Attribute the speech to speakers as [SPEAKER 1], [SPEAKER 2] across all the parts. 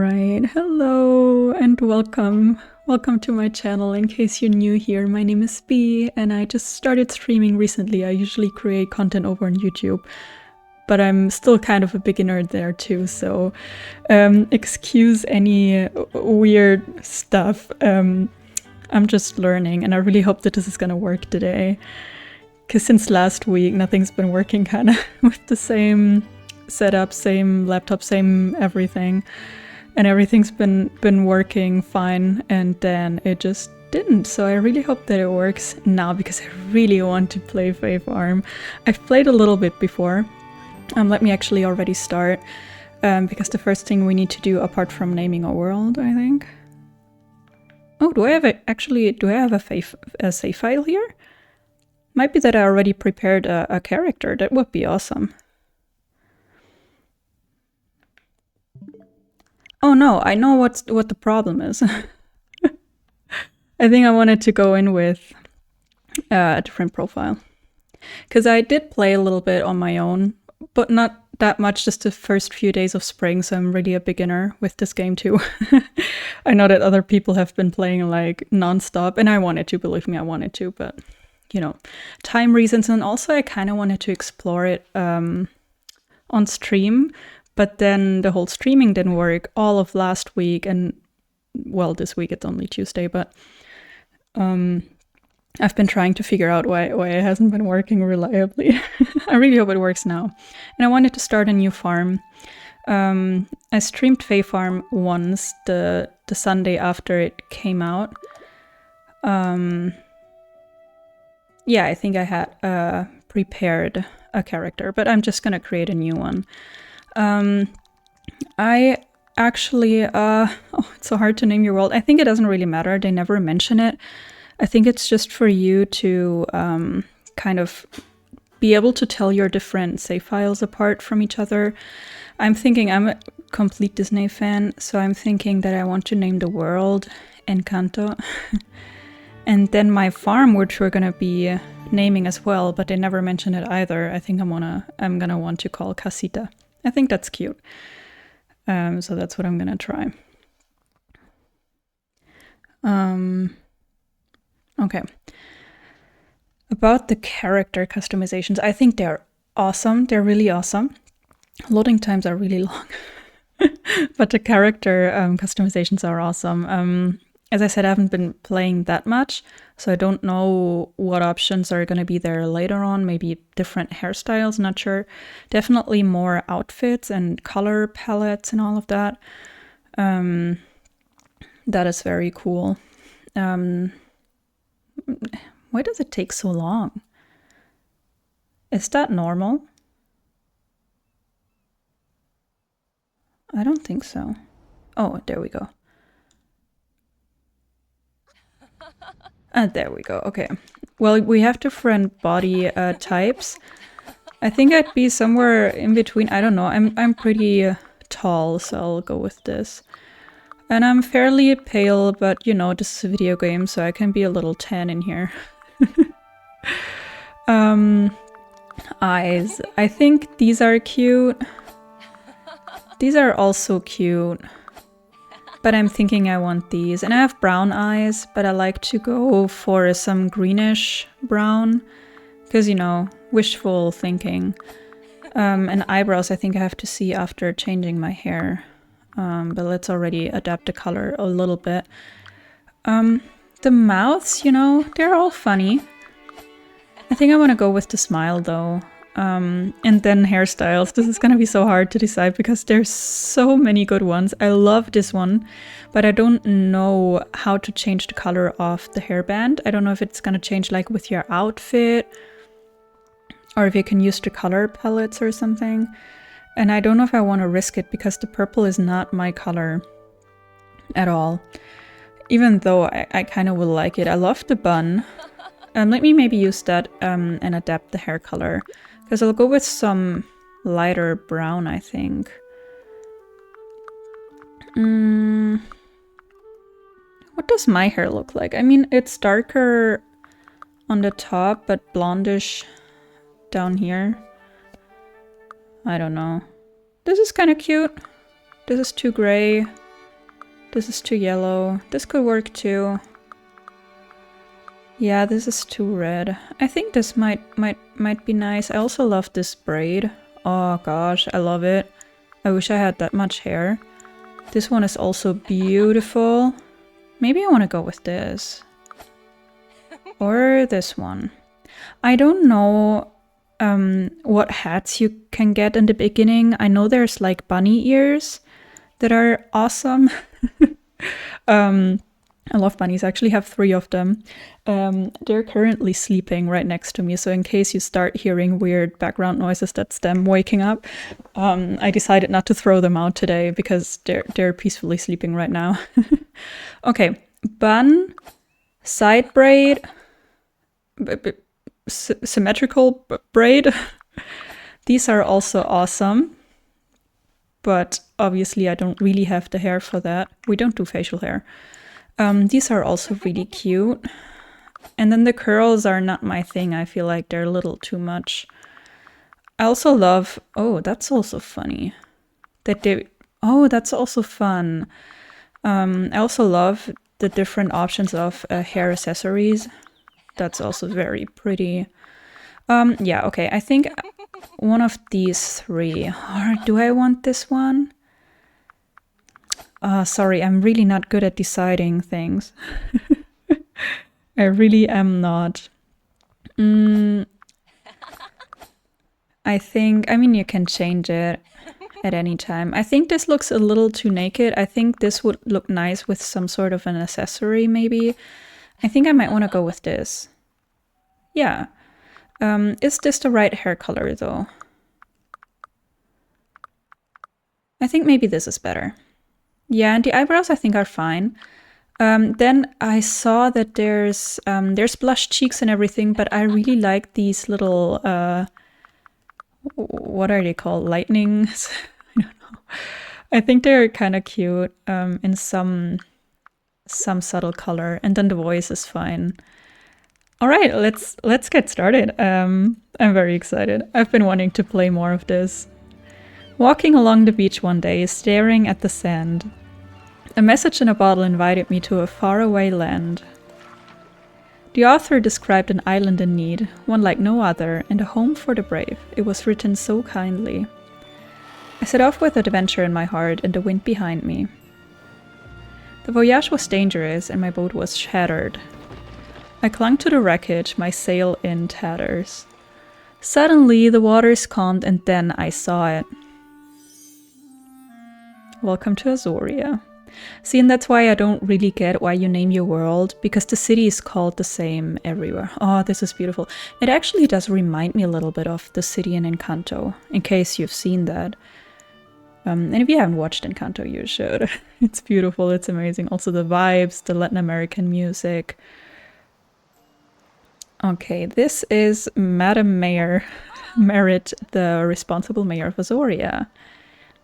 [SPEAKER 1] Alright, hello and welcome. Welcome to my channel. In case you're new here, my name is Bee and I just started streaming recently. I usually create content over on YouTube, but I'm still kind of a beginner there too, so excuse any weird stuff. I'm just learning and I really hope that this is gonna work today. Because since last week, nothing's been working kind of with the same setup, same laptop, same everything. And everything's been working fine, and then it just didn't. So I really hope that it works now because I really want to play Fae Farm. I've played a little bit before. Let me actually already start, because the first thing we need to do, apart from naming a world, I think. Oh, do I have a save file here? Might be that I already prepared a character. That would be awesome. Oh no, I know what the problem is. I think I wanted to go in with a different profile. Because I did play a little bit on my own, but not that much, just the first few days of spring, so I'm really a beginner with this game too. I know that other people have been playing like non-stop, and I wanted to, believe me, I wanted to, but you know, time reasons, and also I kind of wanted to explore it on stream. But then the whole streaming didn't work all of last week, and well, this week it's only Tuesday, but I've been trying to figure out why it hasn't been working reliably. I really hope it works now. And I wanted to start a new farm. I streamed Fae Farm once, the Sunday after it came out. Yeah, I think I had prepared a character, but I'm just gonna create a new one. I actually, oh, it's so hard to name your world. I think it doesn't really matter. They never mention it. I think it's just for you to kind of be able to tell your different save files apart from each other. I'm thinking, I'm a complete Disney fan, so I'm thinking that I want to name the world Encanto. And then my farm, which we're gonna be naming as well, but they never mention it either. I think I'm gonna want to call Casita. I think that's cute. So that's what I'm gonna try. Okay. About the character customizations, I think they're awesome. They're really awesome. Loading times are really long. But the character customizations are awesome. As I said, I haven't been playing that much, so I don't know what options are going to be there later on. Maybe different hairstyles, not sure. Definitely more outfits and color palettes and all of that. That is very cool. Why does it take so long? Is that normal? I don't think so. Oh, there we go. There we go. Okay. Well, we have different body types. I think I'd be somewhere in between. I don't know. I'm pretty tall, so I'll go with this. And I'm fairly pale, but you know, this is a video game, so I can be a little tan in here. Eyes. I think these are cute. These are also cute. But I'm thinking I want these. And I have brown eyes, but I like to go for some greenish brown. Because, you know, wishful thinking. And eyebrows I think I have to see after changing my hair. But let's already adapt the color a little bit. The mouths, you know, they're all funny. I think I want to go with the smile though. And then hairstyles. This is gonna be so hard to decide because there's so many good ones. I love this one, but I don't know how to change the color of the hairband. I don't know if it's gonna change like with your outfit or if you can use the color palettes or something. And I don't know if I want to risk it because the purple is not my color at all. Even though I kind of will like it. I love the bun. Let me maybe use that and adapt the hair color. Because I'll go with some lighter brown, I think. What does my hair look like? I mean, it's darker on the top, but blondish down here. I don't know. This is kind of cute. This is too gray. This is too yellow. This could work too. Yeah, this is too red. I think this might be nice. I also love this braid. Oh gosh, I love it. I wish I had that much hair. This one is also beautiful. Maybe I want to go with this. Or this one. I don't know what hats you can get in the beginning. I know there's like bunny ears that are awesome. I love bunnies. I actually have 3 of them. They're currently sleeping right next to me, so in case you start hearing weird background noises, that's them waking up. I decided not to throw them out today because they're peacefully sleeping right now. Okay, bun, side braid, symmetrical braid. These are also awesome, but obviously I don't really have the hair for that. We don't do facial hair. These are also really cute. And then the curls are not my thing. I feel like they're a little too much. I also love... Oh, that's also funny. Oh, that's also fun. I also love the different options of hair accessories. That's also very pretty. Yeah, okay. I think one of these 3. Or do I want this one? Sorry, I'm really not good at deciding things. I really am not. I mean, you can change it at any time. I think this looks a little too naked. I think this would look nice with some sort of an accessory, maybe. I think I might want to go with this. Yeah. Is this the right hair color, though? I think maybe this is better. Yeah, and the eyebrows I think are fine. Then I saw that there's blush cheeks and everything, but I really like these little, what are they called? Lightnings? I don't know. I think they're kind of cute in some subtle color, and then the voice is fine. All right, let's get started. I'm very excited. I've been wanting to play more of this. Walking along the beach one day, staring at the sand. A message in a bottle invited me to a faraway land. The author described an island in need, one like no other, and a home for the brave. It was written so kindly. I set off with adventure in my heart and the wind behind me. The voyage was dangerous and my boat was shattered. I clung to the wreckage, my sail in tatters. Suddenly, the waters calmed and then I saw it. Welcome to Azoria. See, and that's why I don't really get why you name your world, because the city is called the same everywhere. Oh, this is beautiful. It actually does remind me a little bit of the city in Encanto, in case you've seen that. And if you haven't watched Encanto, you should. It's beautiful, it's amazing. Also the vibes, the Latin American music. Okay, this is Madam Mayor Merritt, the responsible mayor of Azoria.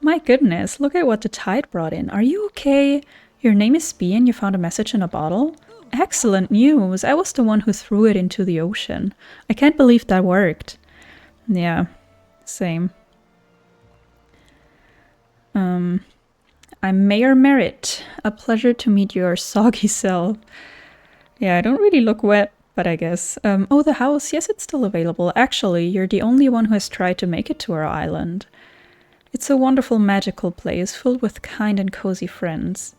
[SPEAKER 1] My goodness, look at what the tide brought in. Are you okay? Your name is Bee and you found a message in a bottle? Excellent news! I was the one who threw it into the ocean. I can't believe that worked. Yeah, same. I'm Mayor Merritt. A pleasure to meet your soggy self. Yeah, I don't really look wet, but I guess. Oh, the house. Yes, it's still available. Actually, you're the only one who has tried to make it to our island. It's a wonderful, magical place filled with kind and cozy friends.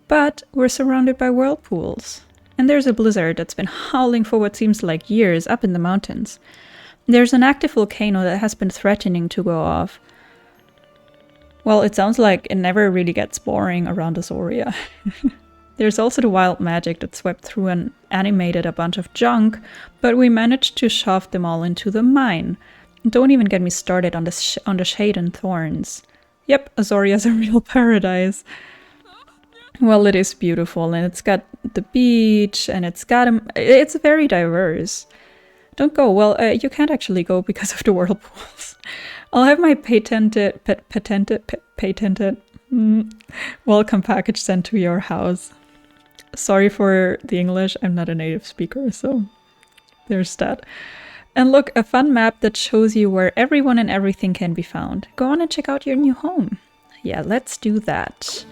[SPEAKER 1] But we're surrounded by whirlpools. And there's a blizzard that's been howling for what seems like years up in the mountains. There's an active volcano that has been threatening to go off. Well, it sounds like it never really gets boring around Azoria. There's also the wild magic that swept through and animated a bunch of junk, but we managed to shove them all into the mine. Don't even get me started on the shade and thorns. Yep, Azoria's a real paradise. Well, it is beautiful, and it's got the beach, and it's very diverse. Don't go. Well, you can't actually go because of the whirlpools. I'll have my patented welcome package sent to your house. Sorry for the English, I'm not a native speaker, so there's that. And look, a fun map that shows you where everyone and everything can be found. Go on and check out your new home. Yeah, let's do that.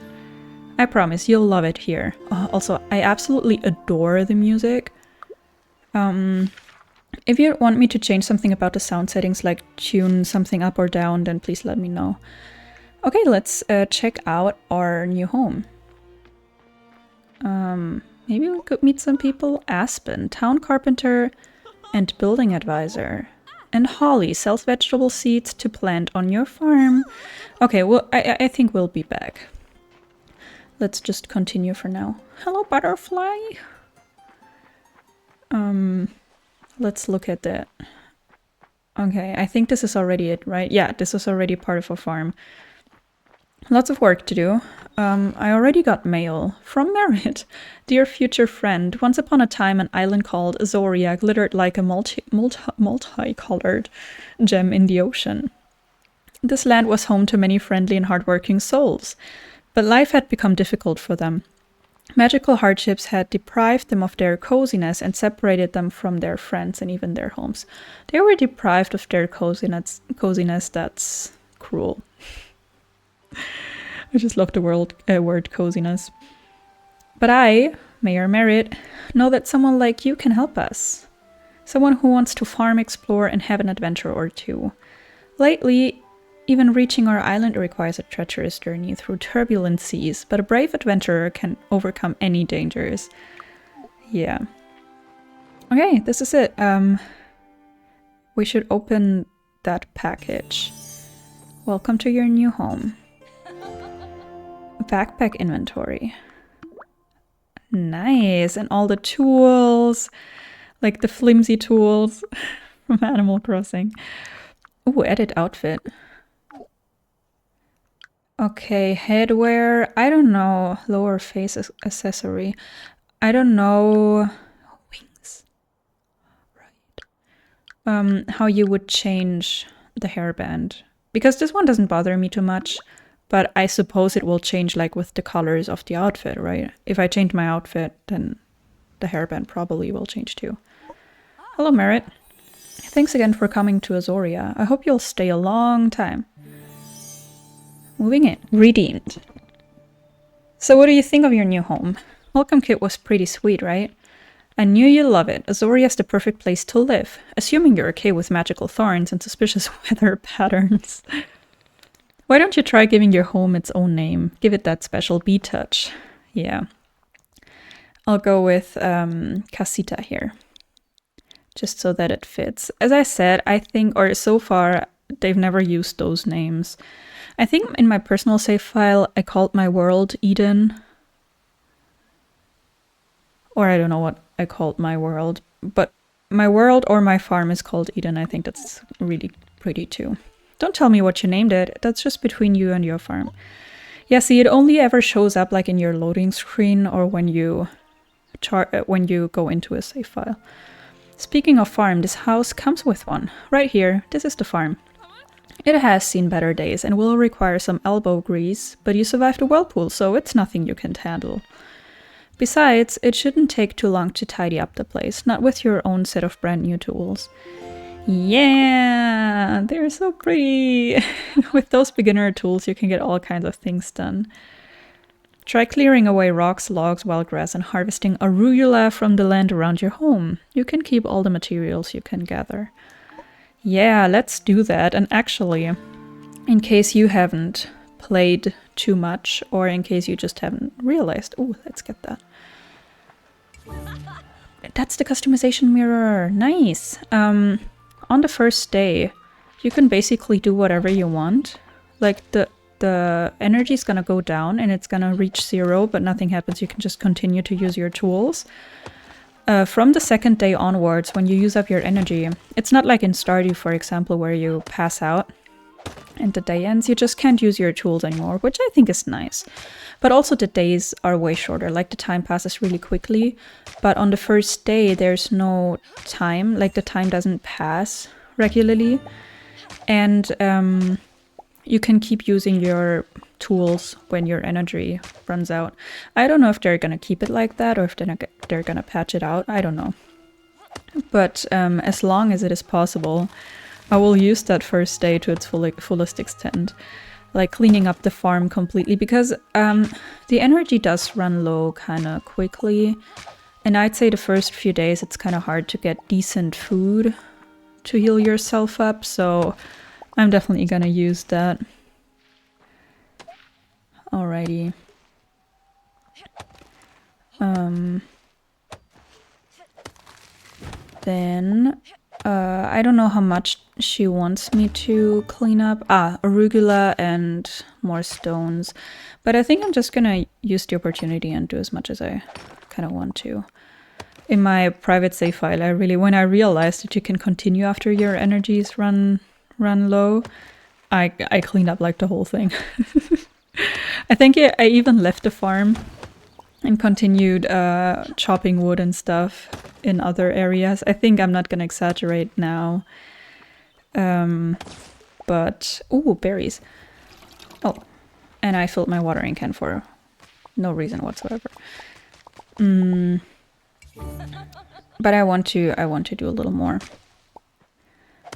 [SPEAKER 1] I promise, you'll love it here. Also, I absolutely adore the music. If you want me to change something about the sound settings, like tune something up or down, then please let me know. Okay, let's check out our new home. Maybe we could meet some people. Aspen, town carpenter and building advisor. And Holly sells vegetable seeds to plant on your farm. Okay, well, I think we'll be back. Let's just continue for now. Hello, butterfly. Let's look at that. Okay, I think this is already it, right? Yeah, this is already part of a farm. Lots of work to do. I already got mail from Merritt. Dear future friend, once upon a time an island called Azoria glittered like a multicolored gem in the ocean. This land was home to many friendly and hardworking souls, but life had become difficult for them. Magical hardships had deprived them of their coziness and separated them from their friends and even their homes. They were deprived of their coziness. That's cruel. I just love the word coziness. But I, Mayor Merritt, know that someone like you can help us. Someone who wants to farm, explore, and have an adventure or two. Lately, even reaching our island requires a treacherous journey through turbulent seas, but a brave adventurer can overcome any dangers. Yeah. Okay, this is it. We should open that package. Welcome to your new home. Backpack inventory. Nice, and all the tools, like the flimsy tools from Animal Crossing. Ooh, edit outfit. Okay, headwear. I don't know. Lower face accessory. I don't know. Wings. Right. How you would change the hairband. Because this one doesn't bother me too much. But I suppose it will change like with the colors of the outfit, right? If I change my outfit, then the hairband probably will change too. Hello, Merritt. Thanks again for coming to Azoria. I hope you'll stay a long time. Moving in. Redeemed. So what do you think of your new home? Welcome kit was pretty sweet, right? I knew you'd love it. Azoria's the perfect place to live. Assuming you're okay with magical thorns and suspicious weather patterns. Why don't you try giving your home its own name? Give it that special bee touch. Yeah. I'll go with Casita here. Just so that it fits. As I said, I think, or so far, they've never used those names. I think in my personal save file, I called my world Eden. Or I don't know what I called my world. But my world or my farm is called Eden. I think that's really pretty too. Don't tell me what you named it. That's just between you and your farm. Yeah, see, it only ever shows up like in your loading screen or when you go into a save file. Speaking of farm, this house comes with one. Right here, this is the farm. It has seen better days and will require some elbow grease, but you survived a whirlpool, so it's nothing you can't handle. Besides, it shouldn't take too long to tidy up the place, not with your own set of brand new tools. Yeah, they're so pretty. With those beginner tools, you can get all kinds of things done. Try clearing away rocks, logs, wild grass, and harvesting arugula from the land around your home. You can keep all the materials you can gather. Yeah, let's do that. And actually, in case you haven't played too much, or in case you just haven't realized, oh, let's get that. That's the customization mirror. Nice. On the first day, you can basically do whatever you want. Like the energy is gonna go down and it's gonna reach 0, but nothing happens. You can just continue to use your tools. From the second day onwards, when you use up your energy, it's not like in Stardew, for example, where you pass out and the day ends. You just can't use your tools anymore, which I think is nice. But also the days are way shorter, like the time passes really quickly. But on the first day, there's no time, like the time doesn't pass regularly. And you can keep using your tools when your energy runs out. I don't know if they're gonna keep it like that or if they're gonna patch it out. I don't know. But as long as it is possible, I will use that first day to its fullest extent. like cleaning up the farm completely, because the energy does run low kind of quickly. And I'd say the first few days it's kind of hard to get decent food to heal yourself up, so I'm definitely gonna use that. Alrighty. Then I don't know how much she wants me to clean up. Arugula and more stones. But I think I'm just gonna use the opportunity and do as much as I kind of want to. In my private save file, when I realized that you can continue after your energies run low, I cleaned up like the whole thing. I think I even left the farm and continued chopping wood and stuff in other areas. I think I'm not gonna exaggerate now. But, ooh, berries. Oh, and I filled my watering can for no reason whatsoever. But I want to do a little more.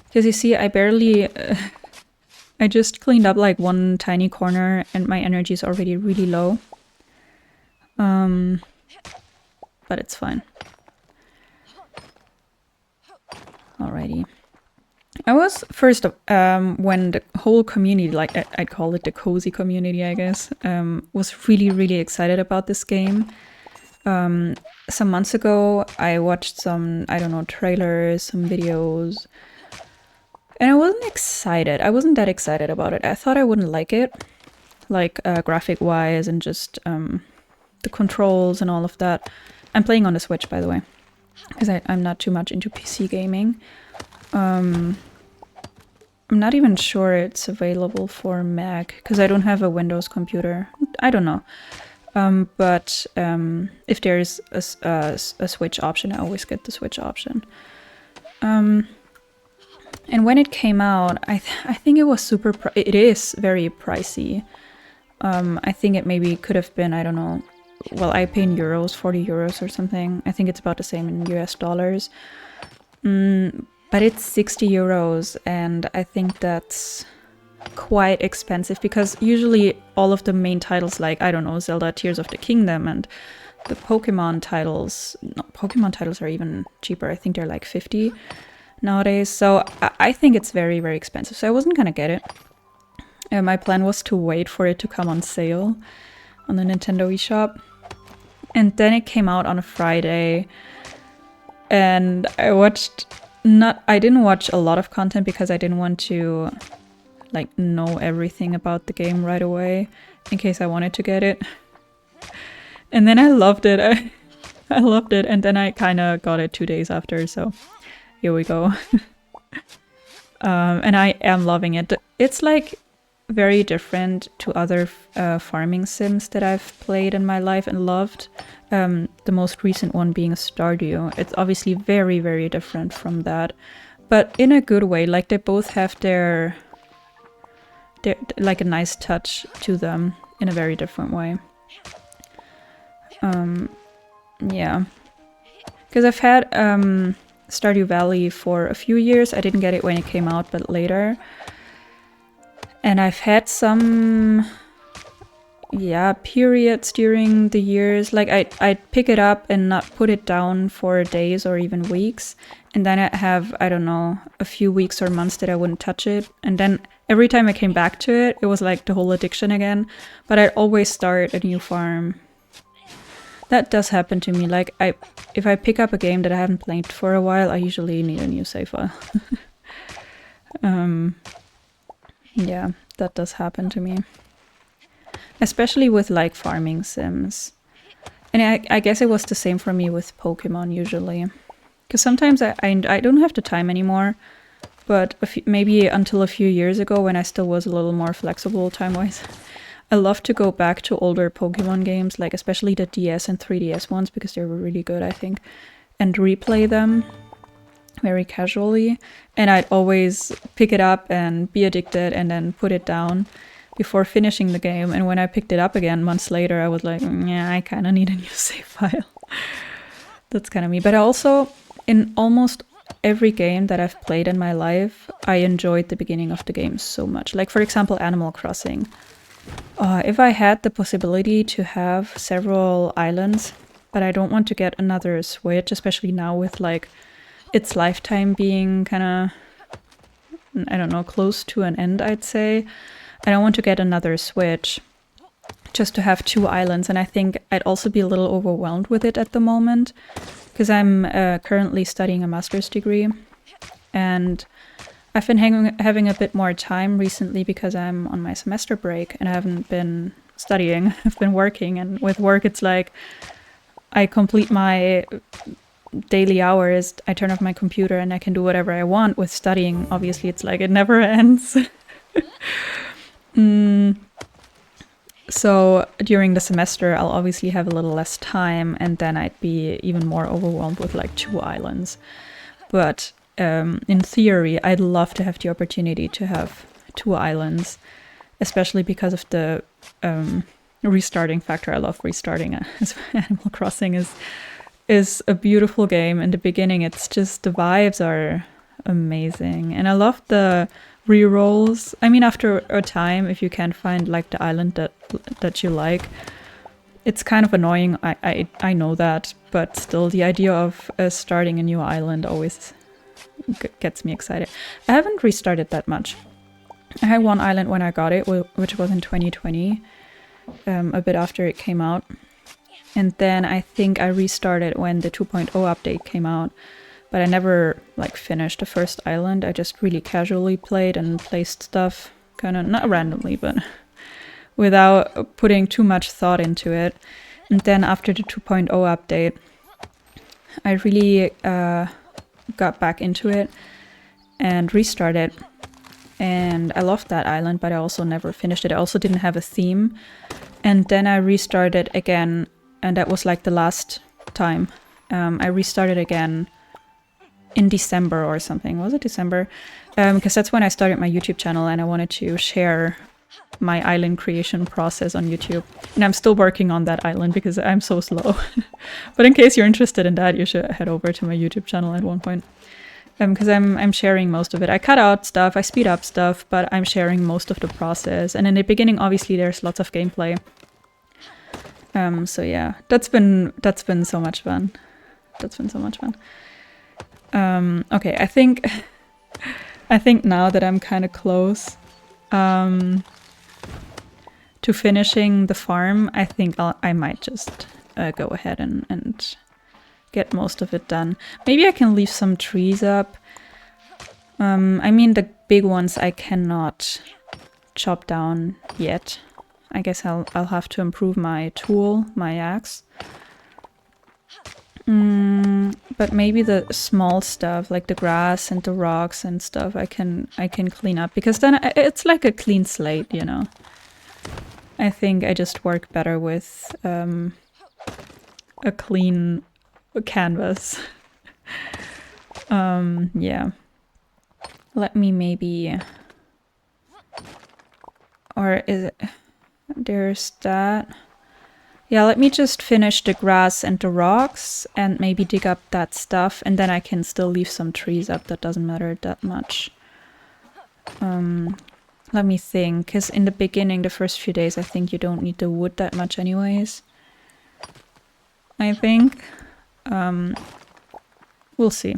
[SPEAKER 1] Because you see, I barely... I just cleaned up like one tiny corner and my energy is already really low. But it's fine. Alrighty. I was first when the whole community, like I'd call it the cozy community, I guess, was really excited about this game. Some months ago, I watched some, I don't know, trailers, some videos, and I wasn't excited. I wasn't that excited about it. I thought I wouldn't like it, like graphic-wise and just the controls and all of that. I'm playing on the Switch, by the way, because I'm not too much into PC gaming. I'm not even sure it's available for Mac, because I don't have a Windows computer. I don't know. But if there's a Switch option, I always get the Switch option. And when it came out, I think it was it is very pricey. I think it maybe could have been, I don't know, well, I pay in euros, 40 euros or something. I think it's about the same in US dollars. But it's 60 euros, and I think that's quite expensive, because usually all of the main titles, like, I don't know, Zelda Tears of the Kingdom and the Pokemon titles, no, Pokemon titles are even cheaper. I think they're like 50 nowadays. So I think it's very expensive. So I wasn't gonna get it. My plan was to wait for it to come on sale on the Nintendo eShop. And then it came out on a Friday, and I didn't watch a lot of content because I didn't want to like know everything about the game right away in case I wanted to get it. And then I loved it. I loved it, and then I kind of got it 2 days after, so here we go. And I am loving it. It's like very different to other farming sims that I've played in my life and loved. The most recent one being Stardew. It's obviously very different from that, but in a good way. Like, they both have their like a nice touch to them in a very different way. Yeah, because I've had Stardew Valley for a few years. I didn't get it when it came out, but later. And I've had some, yeah, periods during the years. Like, I'd pick it up and not put it down for days or even weeks. And then I'd have, I don't know, a few weeks or months that I wouldn't touch it. And then every time I came back to it, it was like the whole addiction again. But I'd always start a new farm. That does happen to me. Like, if I pick up a game that I haven't played for a while, I usually need a new save file. Yeah, that does happen to me. Especially with like farming sims. And I guess it was the same for me with Pokemon usually. Because sometimes I don't have the time anymore. But maybe until a few years ago, when I still was a little more flexible time-wise, I love to go back to older Pokemon games, like especially the DS and 3DS ones, because they were really good, I think, and replay them very casually. And I'd always pick it up and be addicted and then put it down before finishing the game. And when I picked it up again months later, I was like, yeah, I kind of need a new save file. That's kind of me. But I also, in almost every game that I've played in my life, I enjoyed the beginning of the game so much. Like, for example, Animal Crossing. If I had the possibility to have several islands, but I don't want to get another Switch, especially now with like its lifetime being kind of, I don't know, close to an end, I'd say. I don't want to get another Switch just to have 2 islands, and I think I'd also be a little overwhelmed with it at the moment because I'm currently studying a master's degree, and I've been having a bit more time recently because I'm on my semester break and I haven't been studying. I've been working, and with work it's like I complete my daily hours, I turn off my computer and I can do whatever I want. With studying, obviously it's like it never ends. So during the semester I'll obviously have a little less time, and then I'd be even more overwhelmed with like 2 islands. But in theory, I'd love to have the opportunity to have 2 islands, especially because of the restarting factor. I love restarting. Animal Crossing is a beautiful game. In the beginning, it's just the vibes are amazing, and I love the rerolls. I mean, after a time, if you can't find like the island that you like, it's kind of annoying. I know that, but still, the idea of starting a new island always gets me excited. I haven't restarted that much. I had 1 island when I got it, which was in 2020, a bit after it came out. And then I think I restarted when the 2.0 update came out, but I never like finished the first island. I just really casually played and placed stuff, kind of not randomly, but without putting too much thought into it. And then after the 2.0 update, I really got back into it and restarted, and I loved that island, but I also never finished it. I also didn't have a theme, and then I restarted again, and that was like the last time. I restarted again in December or something. Was it December? Because that's when I started my YouTube channel and I wanted to share my island creation process on YouTube. And I'm still working on that island because I'm so slow. But in case you're interested in that, you should head over to my YouTube channel at one point. Because I'm sharing most of it. I cut out stuff, I speed up stuff, but I'm sharing most of the process. And in the beginning, obviously, there's lots of gameplay. So yeah, that's been so much fun. That's been so much fun. Okay, I think now that I'm kind of close to finishing the farm, I think I might just go ahead and get most of it done. Maybe I can leave some trees up. I mean, the big ones I cannot chop down yet. I guess I'll have to improve my tool, my axe. But maybe the small stuff, like the grass and the rocks and stuff, I can clean up, because then it's like a clean slate, you know. I think I just work better with a clean canvas. Yeah. Let me maybe... Or is it... There's that. Yeah, let me just finish the grass and the rocks and maybe dig up that stuff, and then I can still leave some trees up. That doesn't matter that much. Let me think, because in the beginning, the first few days, I think you don't need the wood that much anyways. I think. We'll see.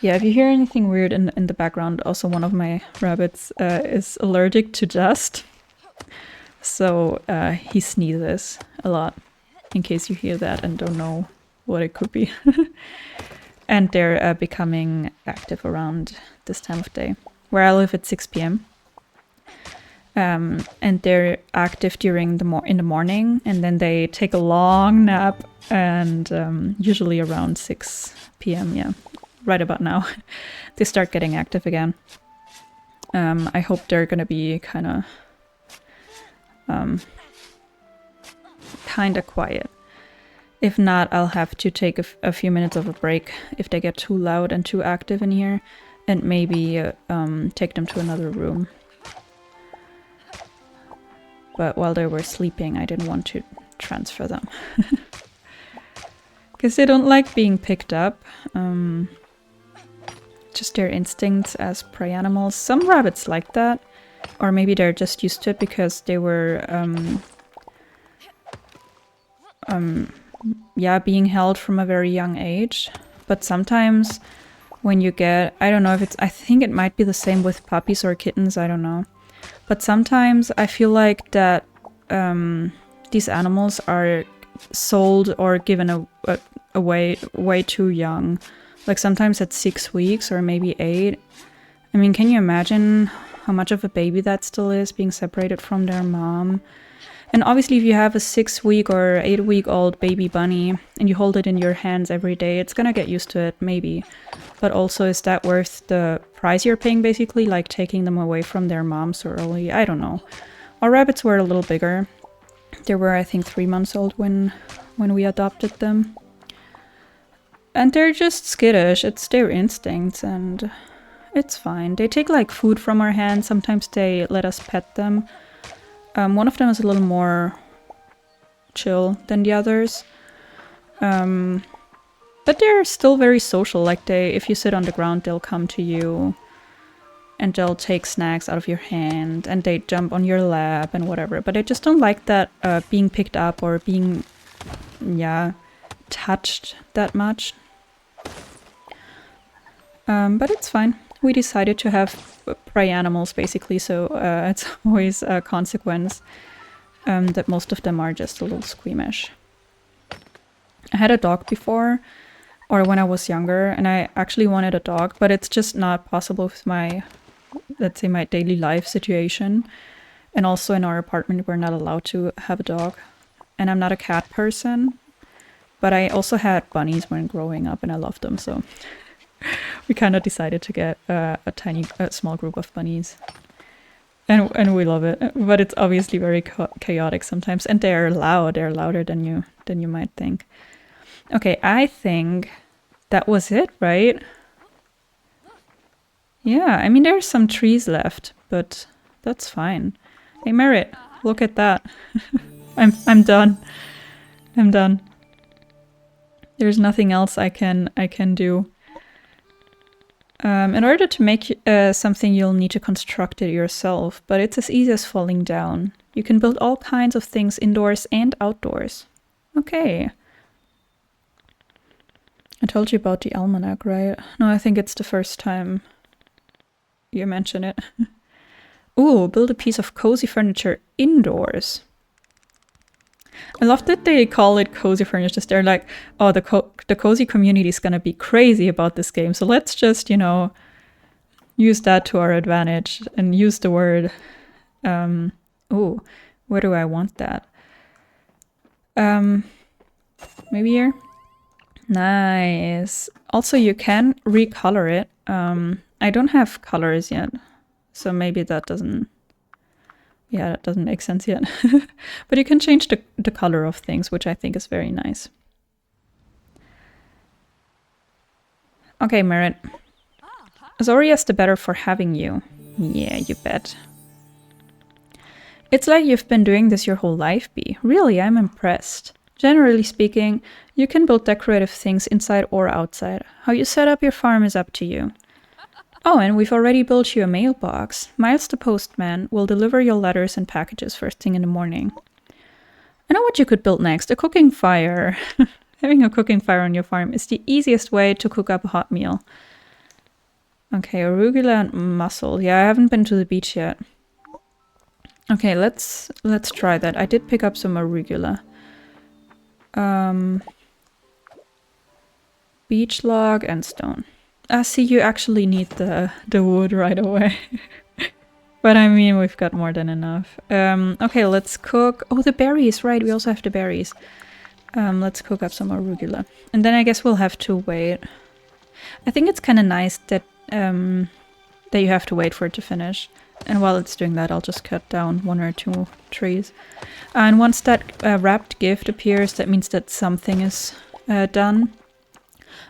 [SPEAKER 1] Yeah, if you hear anything weird in the background, also one of my rabbits is allergic to dust. So he sneezes a lot, in case you hear that and don't know what it could be. And they're becoming active around this time of day. Where I live at 6 p.m. And they're active during in the morning, and then they take a long nap, and usually around 6 p.m. Yeah, right about now, they start getting active again. I hope they're gonna be kind of quiet. If not, I'll have to take a few minutes of a break if they get too loud and too active in here, and maybe take them to another room. But while they were sleeping, I didn't want to transfer them. Because they don't like being picked up. Just their instincts as prey animals. Some rabbits like that. Or maybe they're just used to it because they were, yeah, being held from a very young age. But sometimes when you get, I don't know if it's, I think it might be the same with puppies or kittens, I don't know. But sometimes I feel like that these animals are sold or given away way too young. Like sometimes at 6 weeks or maybe 8. I mean, can you imagine how much of a baby that still is, being separated from their mom? And obviously if you have a 6-week or 8-week-old baby bunny and you hold it in your hands every day, it's gonna get used to it, maybe. But also, is that worth the price you're paying, basically? Like taking them away from their mom so early? I don't know. Our rabbits were a little bigger. They were, I think, 3 months old when we adopted them. And they're just skittish. It's their instincts and it's fine. They take like food from our hands. Sometimes they let us pet them. One of them is a little more chill than the others. But they're still very social. Like if you sit on the ground, they'll come to you and they'll take snacks out of your hand and they jump on your lap and whatever. But I just don't like that being picked up or being, yeah, touched that much. But it's fine. We decided to have prey animals, basically, so it's always a consequence that most of them are just a little squeamish. I had a dog before, or when I was younger, and I actually wanted a dog, but it's just not possible with my, let's say, my daily life situation. And also in our apartment, we're not allowed to have a dog. And I'm not a cat person, but I also had bunnies when growing up, and I loved them, so we kind of decided to get a small group of bunnies. And we love it, but it's obviously very chaotic sometimes, and they're loud. They're louder than you might think. Okay, I think that was it, right? Yeah, I mean there's some trees left, but that's fine. Hey Merritt, look at that. I'm done. I'm done. There's nothing else I can do. In order to make something, you'll need to construct it yourself, but it's as easy as falling down. You can build all kinds of things indoors and outdoors. Okay. I told you about the almanac, right? No, I think it's the first time you mention it. Ooh, build a piece of cozy furniture indoors. I love that they call it cozy furniture. They're like, oh, the cozy community is gonna be crazy about this game, so let's just, you know, use that to our advantage and use the word. Ooh, where do I want that? Maybe here? Nice. Also, you can recolor it. I don't have colors yet, so maybe that doesn't... Yeah, that doesn't make sense yet. But you can change the color of things, which I think is very nice. Okay, Merritt. Zoria's the better for having you. Yeah, you bet. It's like you've been doing this your whole life, Bee. Really, I'm impressed. Generally speaking, you can build decorative things inside or outside. How you set up your farm is up to you. Oh, and we've already built you a mailbox. Miles the postman will deliver your letters and packages first thing in the morning. I know what you could build next. A cooking fire. Having a cooking fire on your farm is the easiest way to cook up a hot meal. Okay, arugula and mussel. Yeah, I haven't been to the beach yet. Okay, let's try that. I did pick up some arugula. Beech log and stone. See, you actually need the wood right away. But I mean, we've got more than enough. Okay, let's cook... Oh, the berries, right. We also have the berries. Let's cook up some arugula. And then I guess we'll have to wait. I think it's kind of nice that you have to wait for it to finish. And while it's doing that, I'll just cut down 1 or 2 trees. And once that wrapped gift appears, that means that something is done.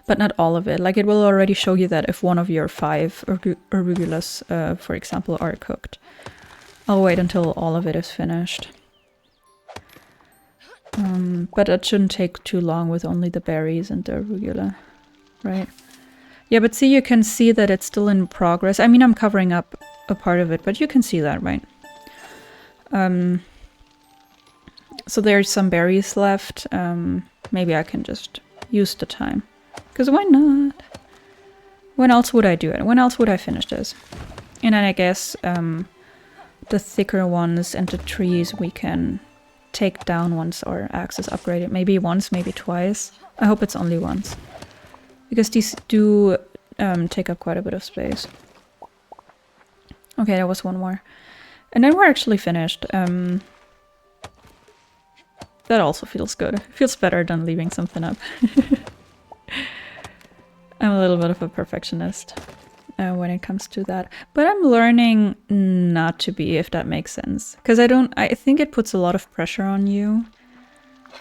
[SPEAKER 1] But not all of it. Like, it will already show you that if one of your 5 arugulas, for example, are cooked. I'll wait until all of it is finished. But that shouldn't take too long with only the berries and the arugula, right? Yeah, but see, you can see that it's still in progress. I mean, I'm covering up a part of it, but you can see that, right? So there's some berries left. Maybe I can just use the time. Because why not? When else would I do it? When else would I finish this? And then I guess the thicker ones and the trees we can take down once our axe is upgraded. Maybe once, maybe twice. I hope it's only once. Because these do take up quite a bit of space. Okay, that was one more. And then we're actually finished. That also feels good. It feels better than leaving something up. I'm a little bit of a perfectionist when it comes to that. But I'm learning not to be, if that makes sense. Because I think it puts a lot of pressure on you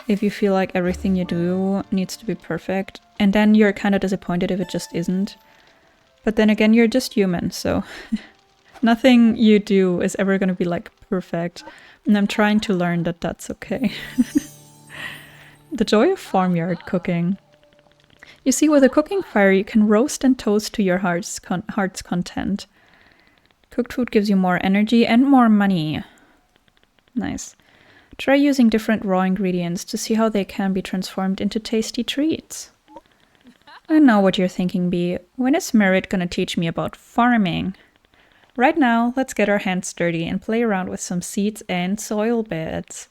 [SPEAKER 1] if you feel like everything you do needs to be perfect. And then you're kind of disappointed if it just isn't. But then again, you're just human, so nothing you do is ever going to be like perfect. And I'm trying to learn that that's okay. The joy of farmyard cooking. You see, with a cooking fire, you can roast and toast to your heart's content. Cooked food gives you more energy and more money. Nice. Try using different raw ingredients to see how they can be transformed into tasty treats. I know what you're thinking, Bee. When is Merit gonna teach me about farming? Right now, let's get our hands dirty and play around with some seeds and soil beds.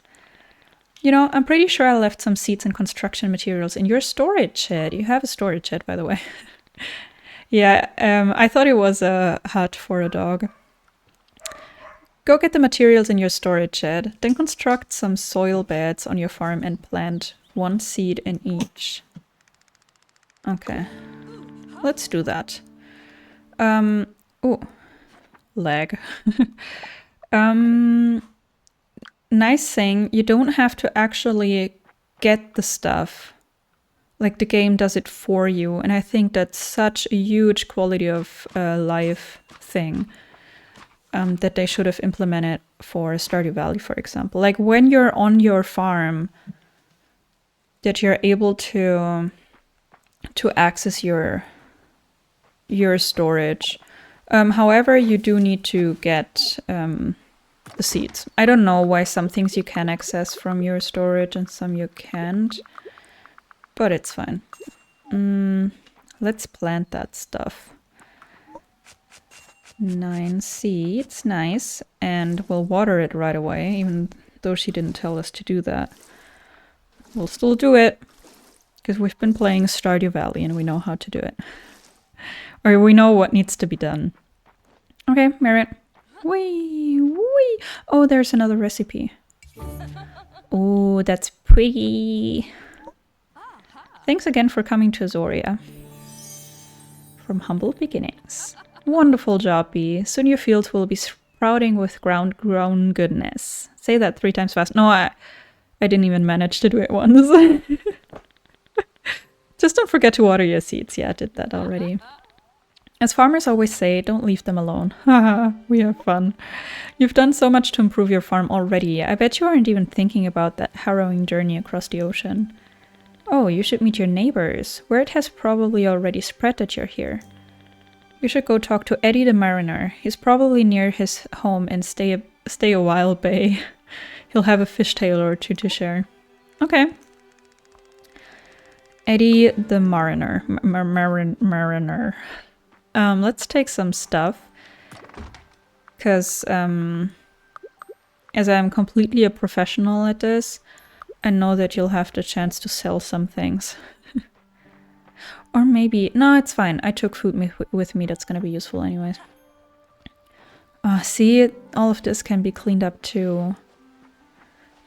[SPEAKER 1] You know, I'm pretty sure I left some seeds and construction materials in your storage shed. You have a storage shed, by the way. Yeah, I thought it was a hut for a dog. Go get the materials in your storage shed, then construct some soil beds on your farm and plant one seed in each. Okay, let's do that. Oh, lag. Nice thing, you don't have to actually get the stuff. Like, the game does it for you, and I think that's such a huge quality of life thing that they should have implemented for Stardew Valley, for example. Like, when you're on your farm, that you're able to access your storage. However, you do need to get the seeds. I don't know why some things you can access from your storage and some you can't, but it's fine. Let's plant that stuff. 9 seeds, nice. And we'll water it right away, even though she didn't tell us to do that. We'll still do it, because we've been playing Stardew Valley and we know how to do it. Or we know what needs to be done. Okay, Merit. Wee, wee. Oh, there's another recipe. Oh, that's pretty. Thanks again for coming to Azoria. From humble beginnings. Wonderful job, Bee. Soon your fields will be sprouting with ground-grown goodness. Say that 3 times fast. No, I didn't even manage to do it once. Just don't forget to water your seeds. Yeah, I did that already. As farmers always say, don't leave them alone. Haha, we have fun. You've done so much to improve your farm already. I bet you aren't even thinking about that harrowing journey across the ocean. Oh, you should meet your neighbors. Word has probably already spread that you're here. You should go talk to Eddie the Mariner. He's probably near his home in Stay a While Bay. He'll have a fishtail or 2 to share. Okay. Eddie the Mariner. Mariner. Let's take some stuff. Because as I'm completely a professional at this, I know that you'll have the chance to sell some things. Or maybe... No, it's fine. I took food with me. That's going to be useful anyways. See, all of this can be cleaned up too.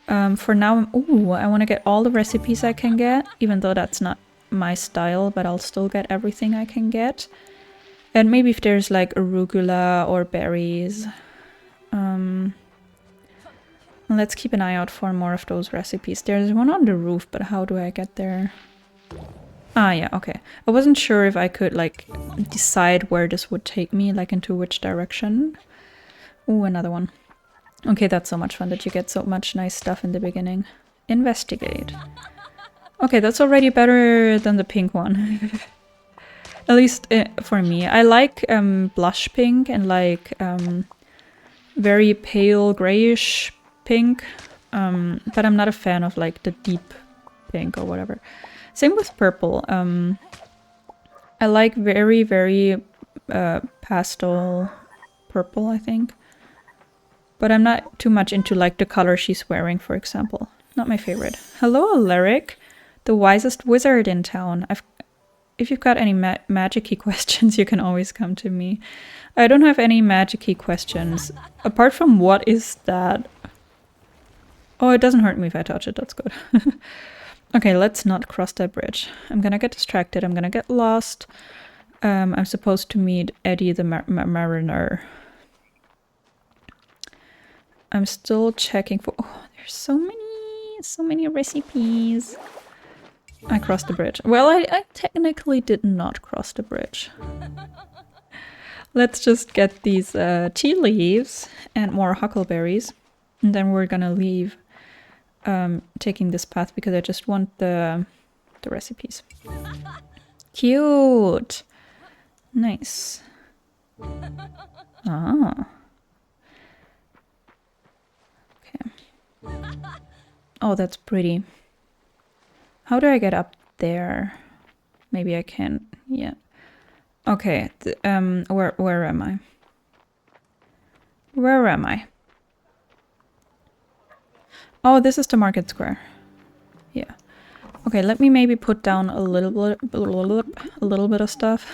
[SPEAKER 1] For now, ooh, I want to get all the recipes I can get, even though that's not my style, but I'll still get everything I can get. And maybe if there's like arugula or berries. Let's keep an eye out for more of those recipes. There's one on the roof, but how do I get there? Ah, yeah, okay. I wasn't sure if I could like decide where this would take me, like into which direction. Ooh, another one. Okay, that's so much fun that you get so much nice stuff in the beginning. Investigate. Okay, that's already better than the pink one. At least for me. I like blush pink and like very pale grayish pink. But I'm not a fan of like the deep pink or whatever. Same with purple. I like very, very pastel purple, I think. But I'm not too much into like the color she's wearing, for example. Not my favorite. Hello, Alaric, the wisest wizard in town. If you've got any magic-y questions, you can always come to me. I don't have any magic-y questions. Apart from what is that? Oh, it doesn't hurt me if I touch it. That's good. Okay, let's not cross that bridge. I'm gonna get distracted. I'm gonna get lost. I'm supposed to meet Eddie the mariner. I'm still checking for... Oh, there's so many recipes. I crossed the bridge. Well, I technically did not cross the bridge. Let's just get these tea leaves and more huckleberries. And then we're gonna leave taking this path because I just want the recipes. Cute! Nice. Ah. Oh, that's pretty. How do I get up there? Maybe I can. Yeah. Okay. Where am I? Where am I? Oh, this is the market square. Yeah. Okay, let me maybe put down a little bit of stuff.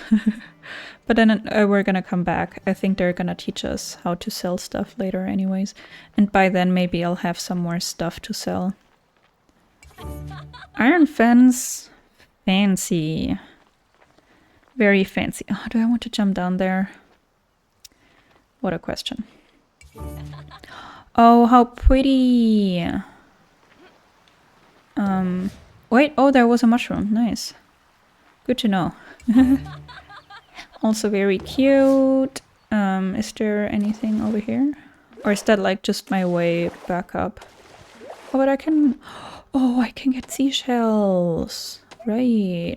[SPEAKER 1] But then we're gonna come back. I think they're gonna teach us how to sell stuff later anyways. And by then maybe I'll have some more stuff to sell. Iron fence. Fancy. Very fancy. Oh, do I want to jump down there? What a question. Oh, how pretty. Wait, oh, there was a mushroom. Nice. Good to know. Also very cute. Is there anything over here? Or is that like just my way back up? Oh, but I can... Oh, I can get seashells. Right.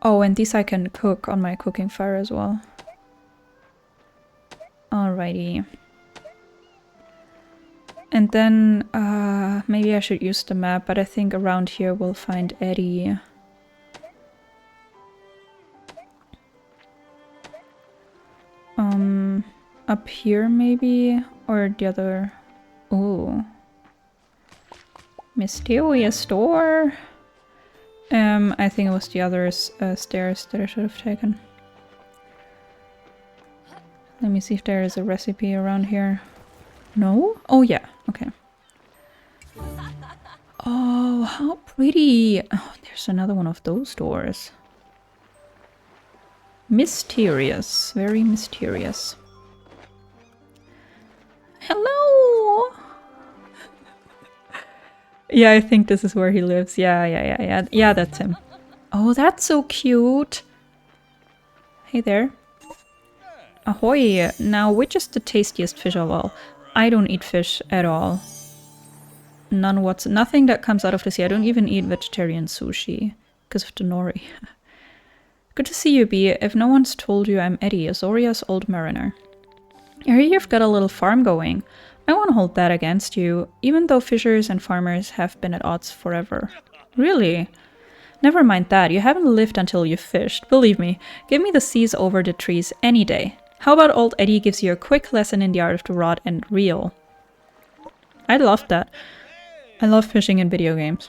[SPEAKER 1] Oh, and these I can cook on my cooking fire as well. Alrighty. And then maybe I should use the map, but I think around here we'll find Eddie. Up here maybe? Or the other... Ooh. Mysterious door? I think it was the other stairs that I should have taken. Let me see if there is a recipe around here. No? Oh yeah, okay. Oh, how pretty! Oh, there's another one of those doors. Mysterious, very mysterious. Hello! Yeah, I think this is where he lives. Yeah, that's him. Oh, that's so cute! Hey there. Ahoy! Now, which is the tastiest fish of all? I don't eat fish at all. Nothing that comes out of the sea. I don't even eat vegetarian sushi because of the nori. Good to see you, Bee. If no one's told you, I'm Eddie, Azoria's old mariner. I hear you've got a little farm going. I won't hold that against you, even though fishers and farmers have been at odds forever. Really? Never mind that. You haven't lived until you've fished. Believe me, give me the seas over the trees any day. How about old Eddie gives you a quick lesson in the art of the rod and reel? I love that. I love fishing in video games.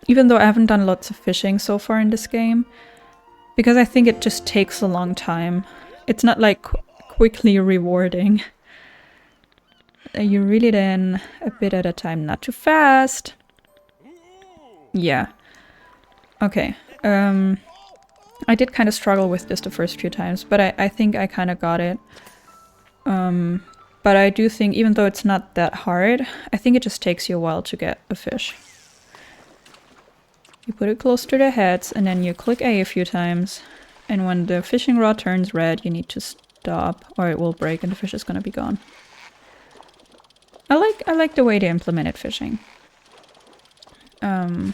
[SPEAKER 1] Even though I haven't done lots of fishing so far in this game, because I think it just takes a long time. It's not like quickly rewarding. You reel it in a bit at a time, not too fast. Yeah. Okay. I did kind of struggle with this the first few times, but I think I kind of got it. But I do think, even though it's not that hard, I think it just takes you a while to get a fish. You put it close to the heads, and then you click A few times. And when the fishing rod turns red, you need to stop, or it will break and the fish is gonna be gone. I like the way they implemented fishing. And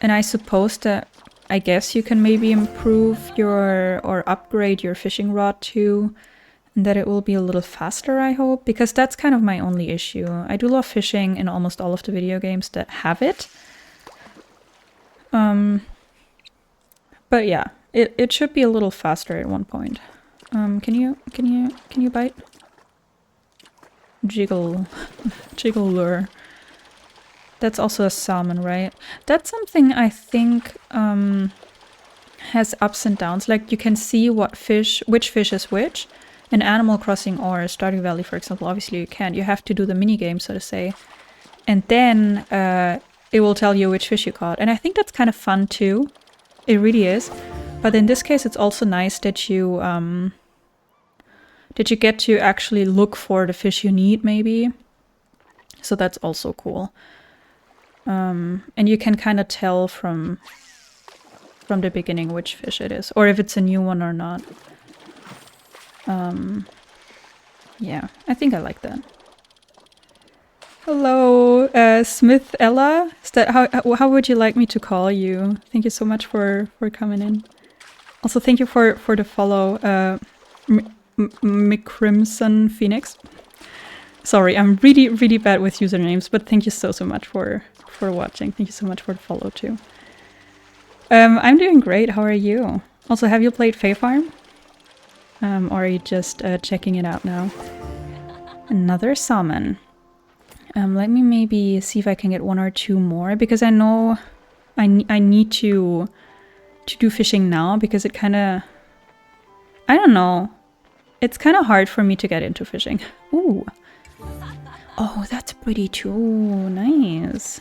[SPEAKER 1] I suppose that I guess you can maybe improve your or upgrade your fishing rod too, and that it will be a little faster, I hope, because that's kind of my only issue. I do love fishing in almost all of the video games that have it. But yeah, it should be a little faster at one point. Can you bite? Jiggle lure. That's also a salmon, right? That's something I think has ups and downs. Like you can see which fish is which. In Animal Crossing or Stardew Valley, for example, obviously you can't. You have to do the mini game, so to say, and then it will tell you which fish you caught. And I think that's kind of fun too. It really is. But in this case, it's also nice that you get to actually look for the fish you need, maybe. So that's also cool. And you can kind of tell from the beginning which fish it is, or if it's a new one or not. Yeah, I think I like that. Hello, Smith Ella. Is that how would you like me to call you? Thank you so much for coming in. Also, thank you for the follow, McCrimson Phoenix. Sorry, I'm really bad with usernames, but thank you so much for watching. Thank you so much for the follow too. I'm doing great. How are you? Also, have you played Fae Farm? Or are you just checking it out now? Another salmon. Let me maybe see if I can get one or two more, because I know I need to do fishing now, because it kind of... I don't know. It's kind of hard for me to get into fishing. Ooh. Oh, that's pretty too. Nice.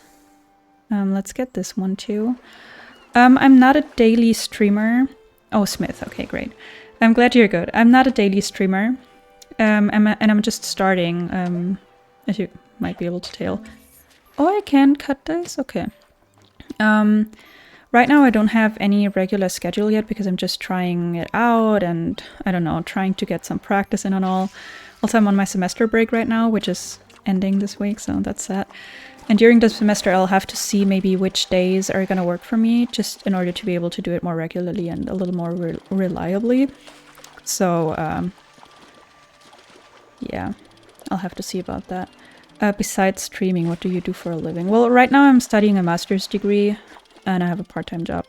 [SPEAKER 1] Let's get this one too. I'm not a daily streamer. Oh, Smith. Okay, great. I'm glad you're good. I'm not a daily streamer. And I'm just starting, as you might be able to tell. Oh, I can cut this? Okay. Right now I don't have any regular schedule yet because I'm just trying it out and, I don't know, trying to get some practice in and all. Also, I'm on my semester break right now, which is ending this week, so that's that. And during the semester I'll have to see maybe which days are gonna work for me, just in order to be able to do it more regularly and a little more reliably. So, yeah, I'll have to see about that. Besides streaming, what do you do for a living? Well, right now I'm studying a master's degree and I have a part-time job.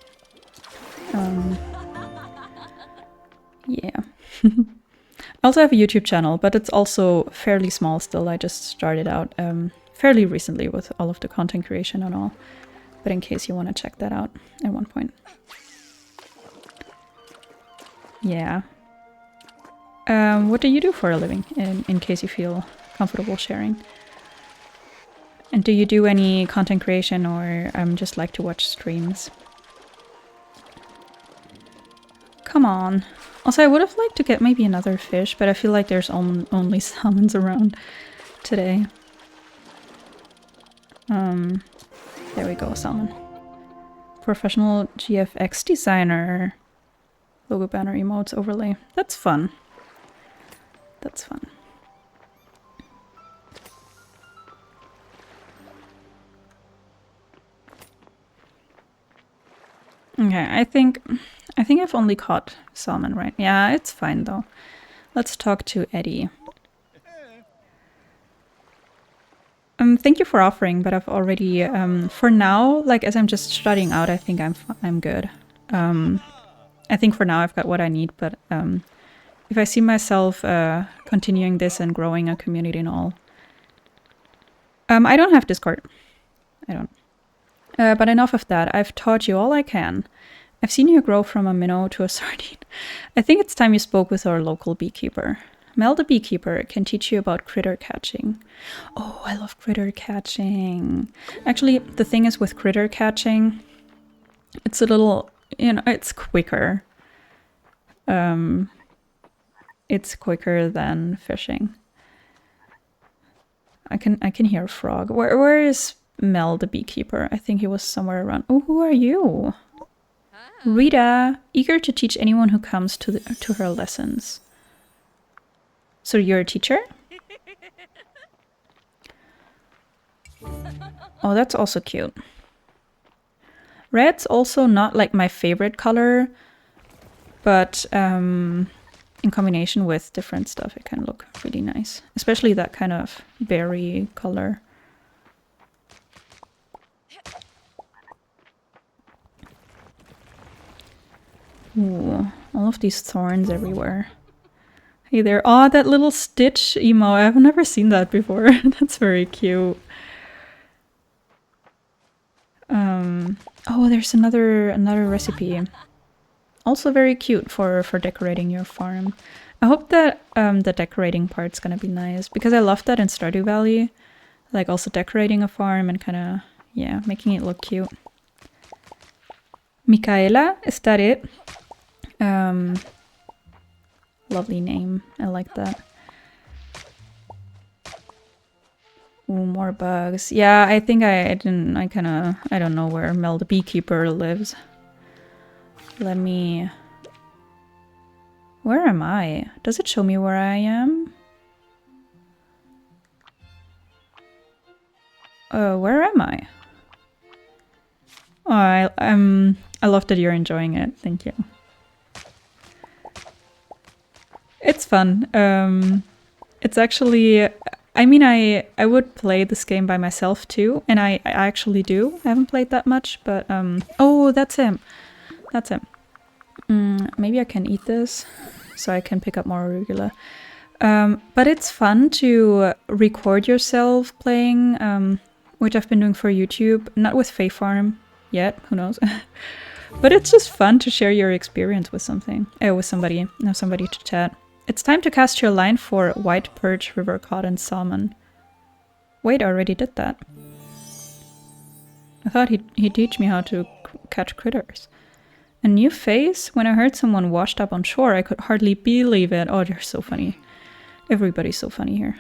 [SPEAKER 1] Yeah. I also have a YouTube channel, but it's also fairly small still. I just started out fairly recently with all of the content creation and all. But in case you want to check that out at one point. Yeah. What do you do for a living, in case you feel comfortable sharing? And do you do any content creation or just like to watch streams? Come on. Also, I would have liked to get maybe another fish, but I feel like there's only salmons around today. There we go, salmon. Professional GFX designer. Logo banner emotes overlay. That's fun. That's fun. Okay, I think I've only caught salmon, right? Yeah, it's fine though. Let's talk to Eddie. Thank you for offering, but I've already for now, like as I'm just studying out, I think I'm good. I think for now I've got what I need, but if I see myself continuing this and growing a community and all. I don't have Discord. I don't. But enough of that. I've taught you all I can. I've seen you grow from a minnow to a sardine. I think it's time you spoke with our local beekeeper. Mel the beekeeper can teach you about critter catching. Oh, I love critter catching. Actually, the thing is with critter catching, it's a little, you know, it's quicker. It's quicker than fishing. I can hear a frog. Where is Mel the beekeeper? I think he was somewhere around. Oh, who are you? Rita, eager to teach anyone who comes to her lessons. So you're a teacher? Oh, that's also cute. Red's also not like my favorite color, but in combination with different stuff, it can look really nice. Especially that kind of berry color. Ooh, all of these thorns everywhere. Hey there. Oh, that little Stitch emo. I've never seen that before. That's very cute. Oh, there's another recipe. Also very cute for decorating your farm. I hope that the decorating part's gonna be nice, because I love that in Stardew Valley. Like also decorating a farm and kind of, yeah, making it look cute. Michaela, is that it? Lovely name. I like that. Ooh, more bugs. Yeah, I think I don't know where Mel the beekeeper lives. Let me... Where am I? Does it show me where I am? Where am I? Oh, I love that you're enjoying it. Thank you. It's fun. It's actually... I mean, I would play this game by myself too, and I actually do. I haven't played that much, but oh, that's him. That's him. Maybe I can eat this, so I can pick up more arugula. But it's fun to record yourself playing, which I've been doing for YouTube. Not with Fae Farm yet, who knows? But it's just fun to share your experience with something. With somebody. Have somebody to chat. It's time to cast your line for white perch, river cod, and salmon. Wait, I already did that. I thought he'd teach me how to catch critters. A new face? When I heard someone washed up on shore, I could hardly believe it. Oh, they're so funny. Everybody's so funny here.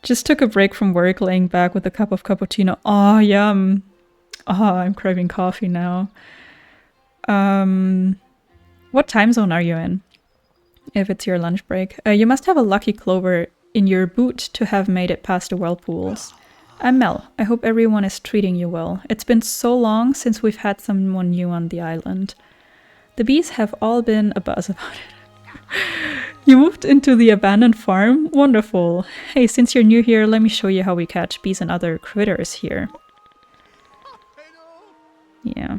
[SPEAKER 1] Just took a break from work, laying back with a cup of cappuccino. Oh, yum. Oh, I'm craving coffee now. What time zone are you in? If it's your lunch break. You must have a lucky clover in your boot to have made it past the whirlpools. I'm Mel. I hope everyone is treating you well. It's been so long since we've had someone new on the island. The bees have all been abuzz about it. You moved into the abandoned farm? Wonderful. Hey, since you're new here, let me show you how we catch bees and other critters here. Yeah.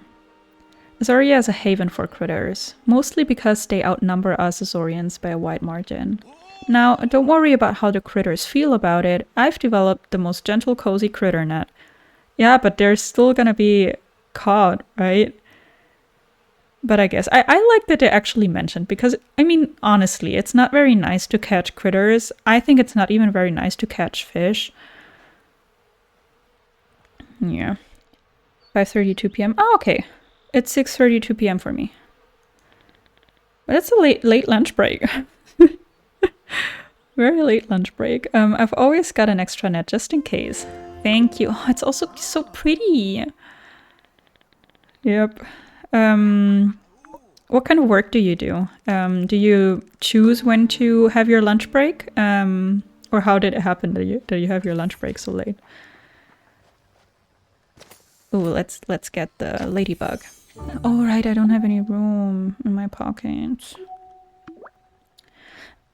[SPEAKER 1] Azoria is a haven for critters, mostly because they outnumber us Azorians by a wide margin. Now, don't worry about how the critters feel about it. I've developed the most gentle, cozy critter net. Yeah, but they're still gonna be caught, right? But I guess I like that they actually mentioned, because, I mean, honestly, it's not very nice to catch critters. I think it's not even very nice to catch fish. Yeah. 5:32 p.m. Oh, okay. It's 6:32 p.m. for me. But it's a late lunch break. Very late lunch break. I've always got an extra net just in case. Thank you. Oh, it's also so pretty. Yep. What kind of work do you do? Do you choose when to have your lunch break? Or how did it happen that you have your lunch break so late? Ooh, let's get the ladybug. Oh, right, I don't have any room in my pockets.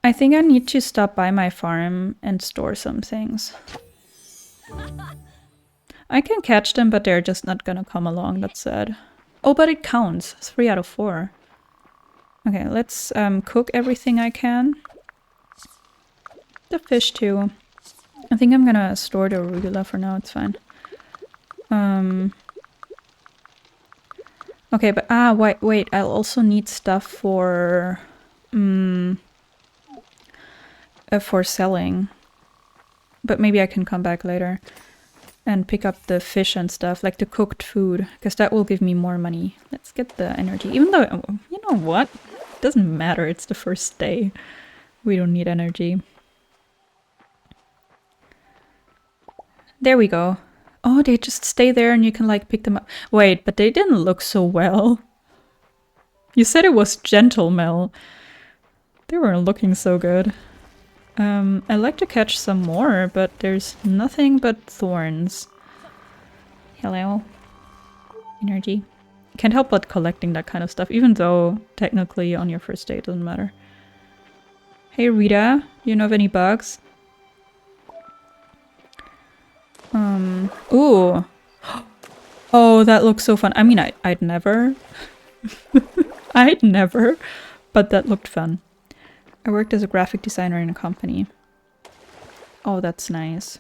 [SPEAKER 1] I think I need to stop by my farm and store some things. I can catch them, but they're just not gonna come along, that's sad. Oh, but it counts. 3 out of 4. Okay, let's cook everything I can. The fish too. I think I'm gonna store the arugula for now, it's fine. Okay, but wait, I'll also need stuff for selling. But maybe I can come back later and pick up the fish and stuff, like the cooked food, because that will give me more money. Let's get the energy, even though, you know what? It doesn't matter, it's the first day. We don't need energy. There we go. Oh, they just stay there and you can like pick them up. Wait, but they didn't look so well. You said it was gentle, Mel. They weren't looking so good. I'd like to catch some more, but there's nothing but thorns. Hello. Energy. Can't help but collecting that kind of stuff, even though technically on your first day it doesn't matter. Hey Rita, do you know of any bugs? Ooh. Oh, that looks so fun. I mean, I'd never. I'd never, but that looked fun. I worked as a graphic designer in a company. Oh, that's nice.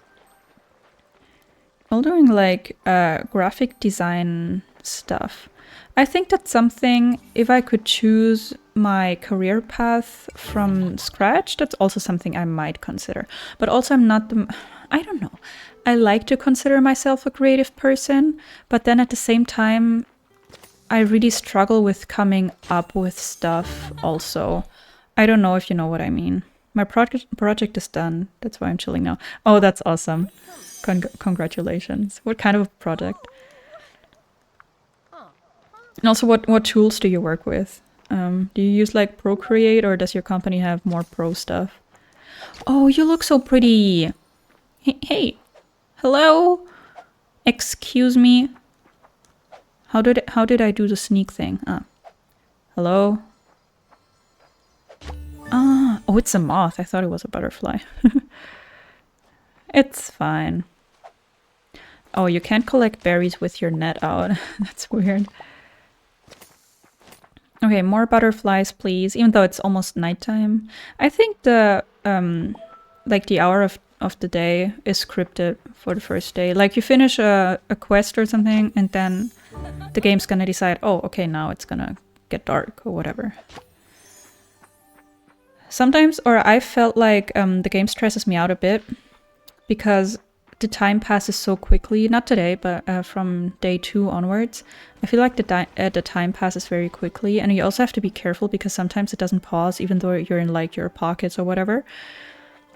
[SPEAKER 1] All doing like graphic design stuff. I think that's something, if I could choose my career path from scratch, that's also something I might consider. But also I'm not the... I don't know. I like to consider myself a creative person, but then at the same time, I really struggle with coming up with stuff also. I don't know if you know what I mean. My project is done. That's why I'm chilling now. Oh, that's awesome. Congratulations. What kind of project? And also, what tools do you work with? Do you use like Procreate, or does your company have more pro stuff? Oh, you look so pretty. Hey. Hello? Excuse me? How did I do the sneak thing? Ah. Hello? Ah, oh, it's a moth. I thought it was a butterfly. It's fine. Oh, you can't collect berries with your net out. That's weird. Okay, more butterflies, please. Even though it's almost nighttime. I think the like the hour of the day is scripted for the first day. Like you finish a quest or something, and then the game's gonna decide, oh, okay, now it's gonna get dark or whatever. Sometimes, or I felt like the game stresses me out a bit because the time passes so quickly. Not today, but from day 2 onwards. I feel like the time passes very quickly, and you also have to be careful because sometimes it doesn't pause even though you're in like your pockets or whatever.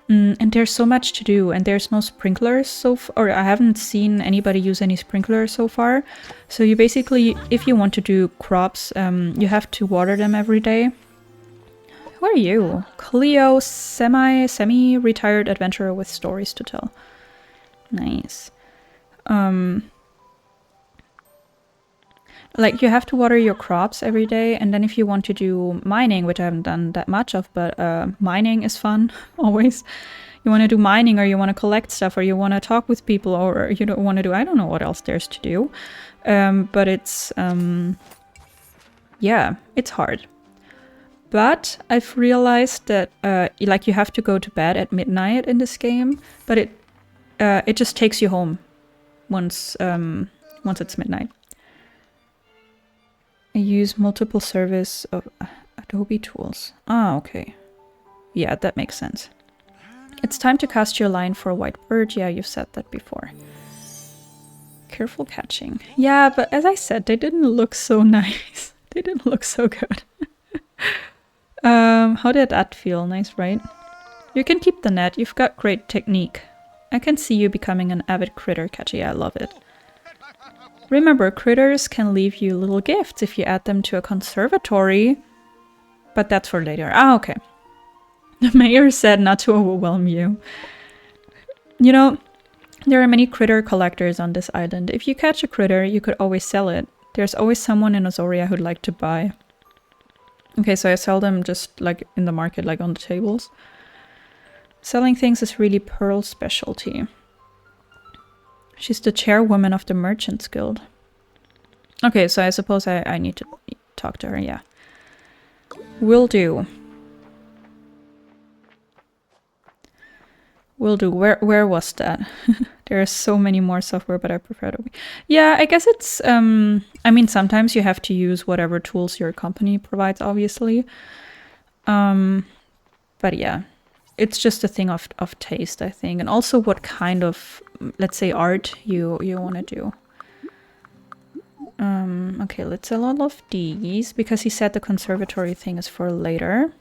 [SPEAKER 1] And there's so much to do, and there's no sprinklers or I haven't seen anybody use any sprinklers so far. So you basically, if you want to do crops, you have to water them every day. Who are you? Cleo, semi-retired adventurer with stories to tell. Nice. Like you have to water your crops every day, and then if you want to do mining, which I haven't done that much of, but mining is fun, always. You want to do mining, or you want to collect stuff, or you want to talk with people, or you don't want to do, I don't know what else there's to do. But it's, yeah, it's hard. But I've realized that like you have to go to bed at midnight in this game, but it just takes you home once it's midnight. I use multiple service of Adobe tools. Ah, okay. Yeah, that makes sense. It's time to cast your line for a white bird. Yeah, you've said that before. Careful catching. Yeah, but as I said, they didn't look so nice. They didn't look so good. How did that feel? Nice, right? You can keep the net. You've got great technique. I can see you becoming an avid critter catcher. Yeah, I love it. Remember, critters can leave you little gifts if you add them to a conservatory. But that's for later. Ah, okay. The mayor said not to overwhelm you. You know, there are many critter collectors on this island. If you catch a critter, you could always sell it. There's always someone in Azoria who'd like to buy. Okay, so I sell them just like in the market, like on the tables. Selling things is really Pearl's specialty. She's the chairwoman of the Merchants Guild. Okay, so I suppose I need to talk to her, yeah. Will do. Will do. Where was that? There are so many more software, but I prefer to... Yeah, I guess it's... I mean, sometimes you have to use whatever tools your company provides, obviously. But yeah. It's just a thing of taste, I think. And also what kind of, let's say, art you want to do. Okay, let's sell all of these, because he said the conservatory thing is for later.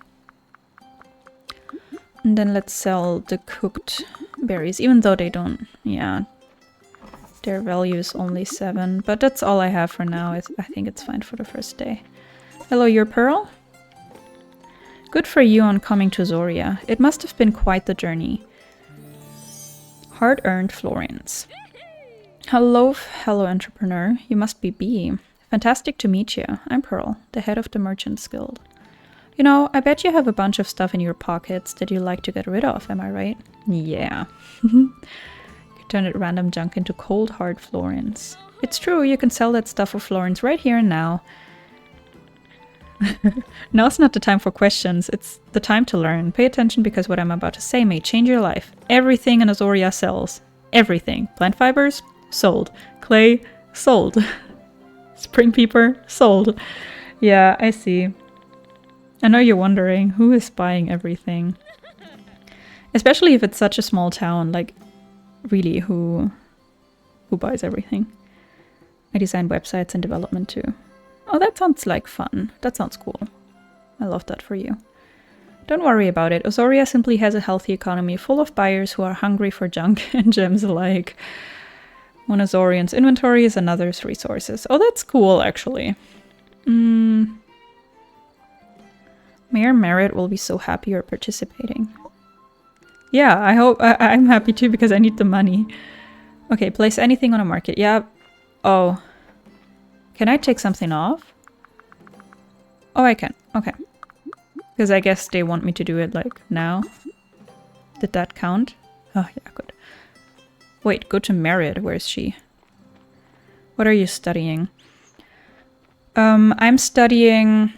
[SPEAKER 1] And then let's sell the cooked berries, even though they don't, yeah. Their value is only 7, but that's all I have for now. I think it's fine for the first day. Hello, you're Pearl? Good for you on coming to Zoria. It must have been quite the journey. Hard-earned florins. Hello, hello entrepreneur. You must be B. Fantastic to meet you. I'm Pearl, the head of the Merchants Guild. You know, I bet you have a bunch of stuff in your pockets that you like to get rid of, am I right? Yeah. You turn it random junk into cold hard florins. It's true, you can sell that stuff for florins right here and now. Now's not the time for questions, it's the time to learn. Pay attention because what I'm about to say may change your life. Everything in Azoria sells. Everything. Plant fibers? Sold. Clay? Sold. Spring peeper? Sold. Yeah, I see. I know you're wondering, who is buying everything? Especially if it's such a small town, like, really, who buys everything? I design websites and development too. Oh, that sounds like fun. That sounds cool. I love that for you. Don't worry about it. Azoria simply has a healthy economy full of buyers who are hungry for junk and gems alike. One Azorian's inventory is another's resources. Oh, that's cool, actually. Mayor Merritt will be so happy you're participating. Yeah, I hope I'm happy too because I need the money. Okay, place anything on a market. Yeah. Oh. Can I take something off? Oh, I can. Okay. Because I guess they want me to do it like now. Did that count? Oh, yeah, good. Wait, go to Merritt. Where is she? What are you studying? I'm studying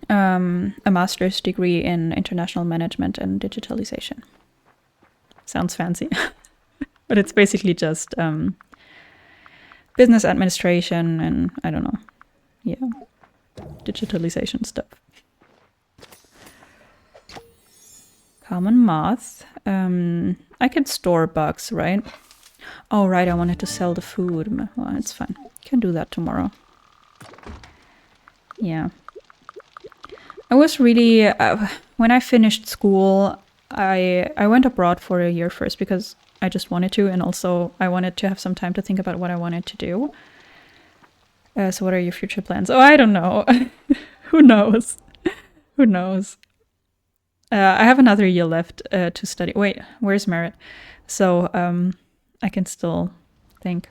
[SPEAKER 1] a master's degree in international management and digitalization. Sounds fancy. But it's basically just business administration and I don't know. Yeah. Digitalization stuff. Common moth. I can store bugs, right? Oh, right. I wanted to sell the food. Well, it's fine. Can do that tomorrow. Yeah. I was really... when I finished school, I went abroad for a year first because I just wanted to, and also I wanted to have some time to think about what I wanted to do. So what are your future plans? Oh, I don't know. Who knows? Who knows? I have another year left to study. Wait, where's Merritt? So I can still think.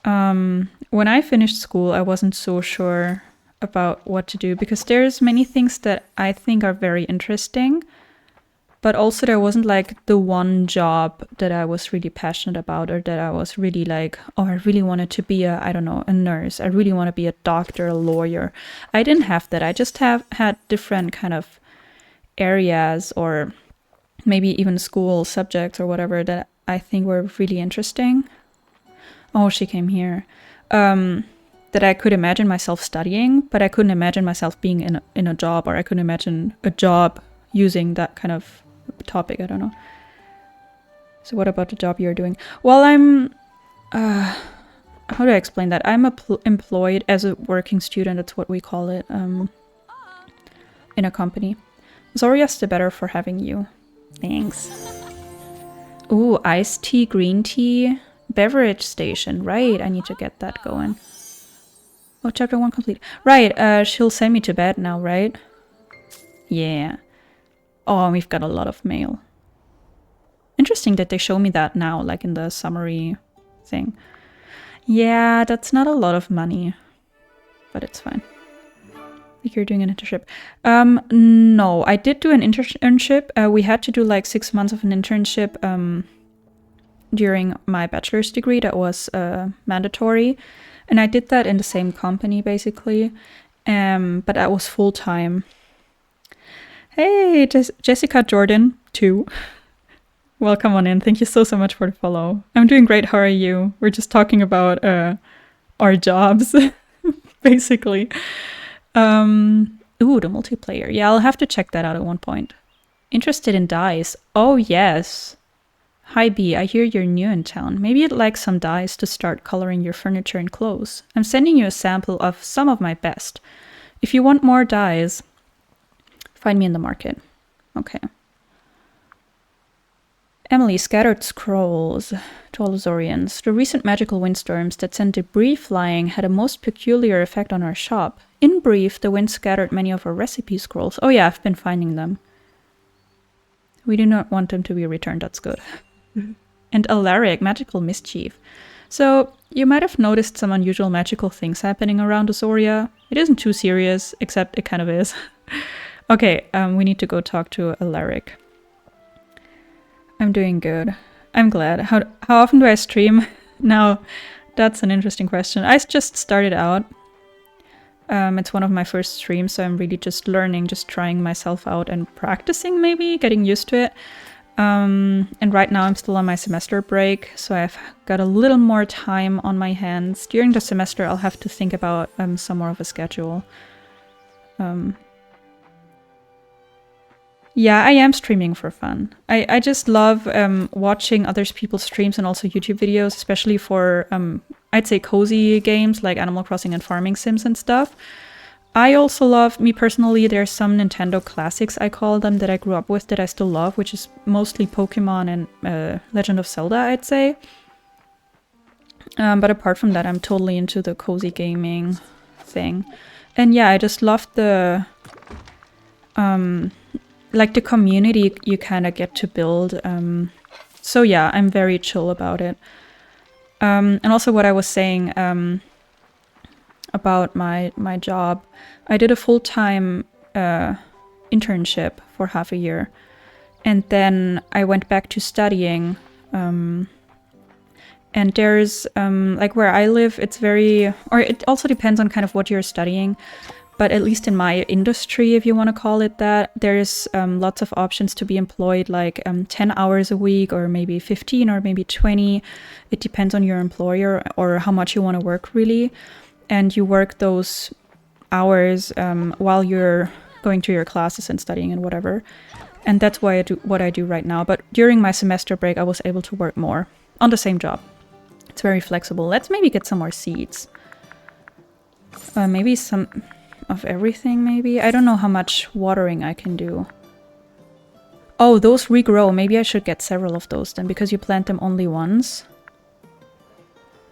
[SPEAKER 1] When I finished school, I wasn't so sure about what to do because there's many things that I think are very interesting. But also there wasn't like the one job that I was really passionate about or that I was really like, oh, I really wanted to be a nurse. I really want to be a doctor, a lawyer. I didn't have that. I just had different kind of areas or maybe even school subjects or whatever that I think were really interesting. Oh, she came here. That I could imagine myself studying, but I couldn't imagine myself being in a job, or I couldn't imagine a job using that kind of topic. I don't know. So what about the job you're doing? Well, I'm how do I explain that? I'm employed as a working student, that's what we call it, in a company. Zoria's the better for having you. Thanks. Ooh, iced tea, green tea, beverage station. Right, I need to get that going. Oh, chapter 1 complete. Right, she'll send me to bed now, right? Yeah. Oh, we've got a lot of mail. Interesting that they show me that now, like in the summary thing. Yeah, that's not a lot of money, but it's fine. Like you're doing an internship. No, I did do an internship. We had to do like 6 months of an internship during my bachelor's degree. That was mandatory. And I did that in the same company, basically. But that was full-time. Hey, Jessica Jordan, too. Welcome on in. Thank you so much for the follow. I'm doing great. How are you? We're just talking about our jobs, basically. Ooh, the multiplayer. Yeah, I'll have to check that out at one point. Interested in dyes? Oh, yes. Hi, B. I hear you're new in town. Maybe you'd like some dyes to start coloring your furniture and clothes. I'm sending you a sample of some of my best. If you want more dyes, find me in the market. Okay. Emily, scattered scrolls to all Azorians. The recent magical windstorms that sent debris flying had a most peculiar effect on our shop. In brief, the wind scattered many of our recipe scrolls. Oh yeah, I've been finding them. We do not want them to be returned, that's good. And Alaric, magical mischief. So, you might have noticed some unusual magical things happening around Azoria. It isn't too serious, except it kind of is. Okay, we need to go talk to Alaric. I'm doing good. I'm glad. How often do I stream? Now, that's an interesting question. I just started out. It's one of my first streams, so I'm really just learning, just trying myself out and practicing maybe, getting used to it. And right now I'm still on my semester break, so I've got a little more time on my hands. During the semester I'll have to think about some more of a schedule. Yeah, I am streaming for fun. I just love watching other people's streams and also YouTube videos, especially for, I'd say, cozy games like Animal Crossing and farming sims and stuff. I also love, me personally, there's some Nintendo classics, I call them, that I grew up with that I still love, which is mostly Pokemon and Legend of Zelda, I'd say. But apart from that, I'm totally into the cozy gaming thing. And yeah, I just love the, like the community you kind of get to build. So yeah, I'm very chill about it. And also what I was saying, about my job. I did a full-time internship for half a year, and then I went back to studying. And there's like where I live, it's very, or it also depends on kind of what you're studying, but at least in my industry, if you want to call it that, there's lots of options to be employed, like 10 hours a week, or maybe 15, or maybe 20. It depends on your employer or how much you want to work, really. And you work those hours while you're going to your classes and studying and whatever. And that's why I do what I do right now. But during my semester break, I was able to work more on the same job. It's very flexible. Let's maybe get some more seeds. Maybe some of everything, maybe? I don't know how much watering I can do. Oh, those regrow. Maybe I should get several of those then, because you plant them only once.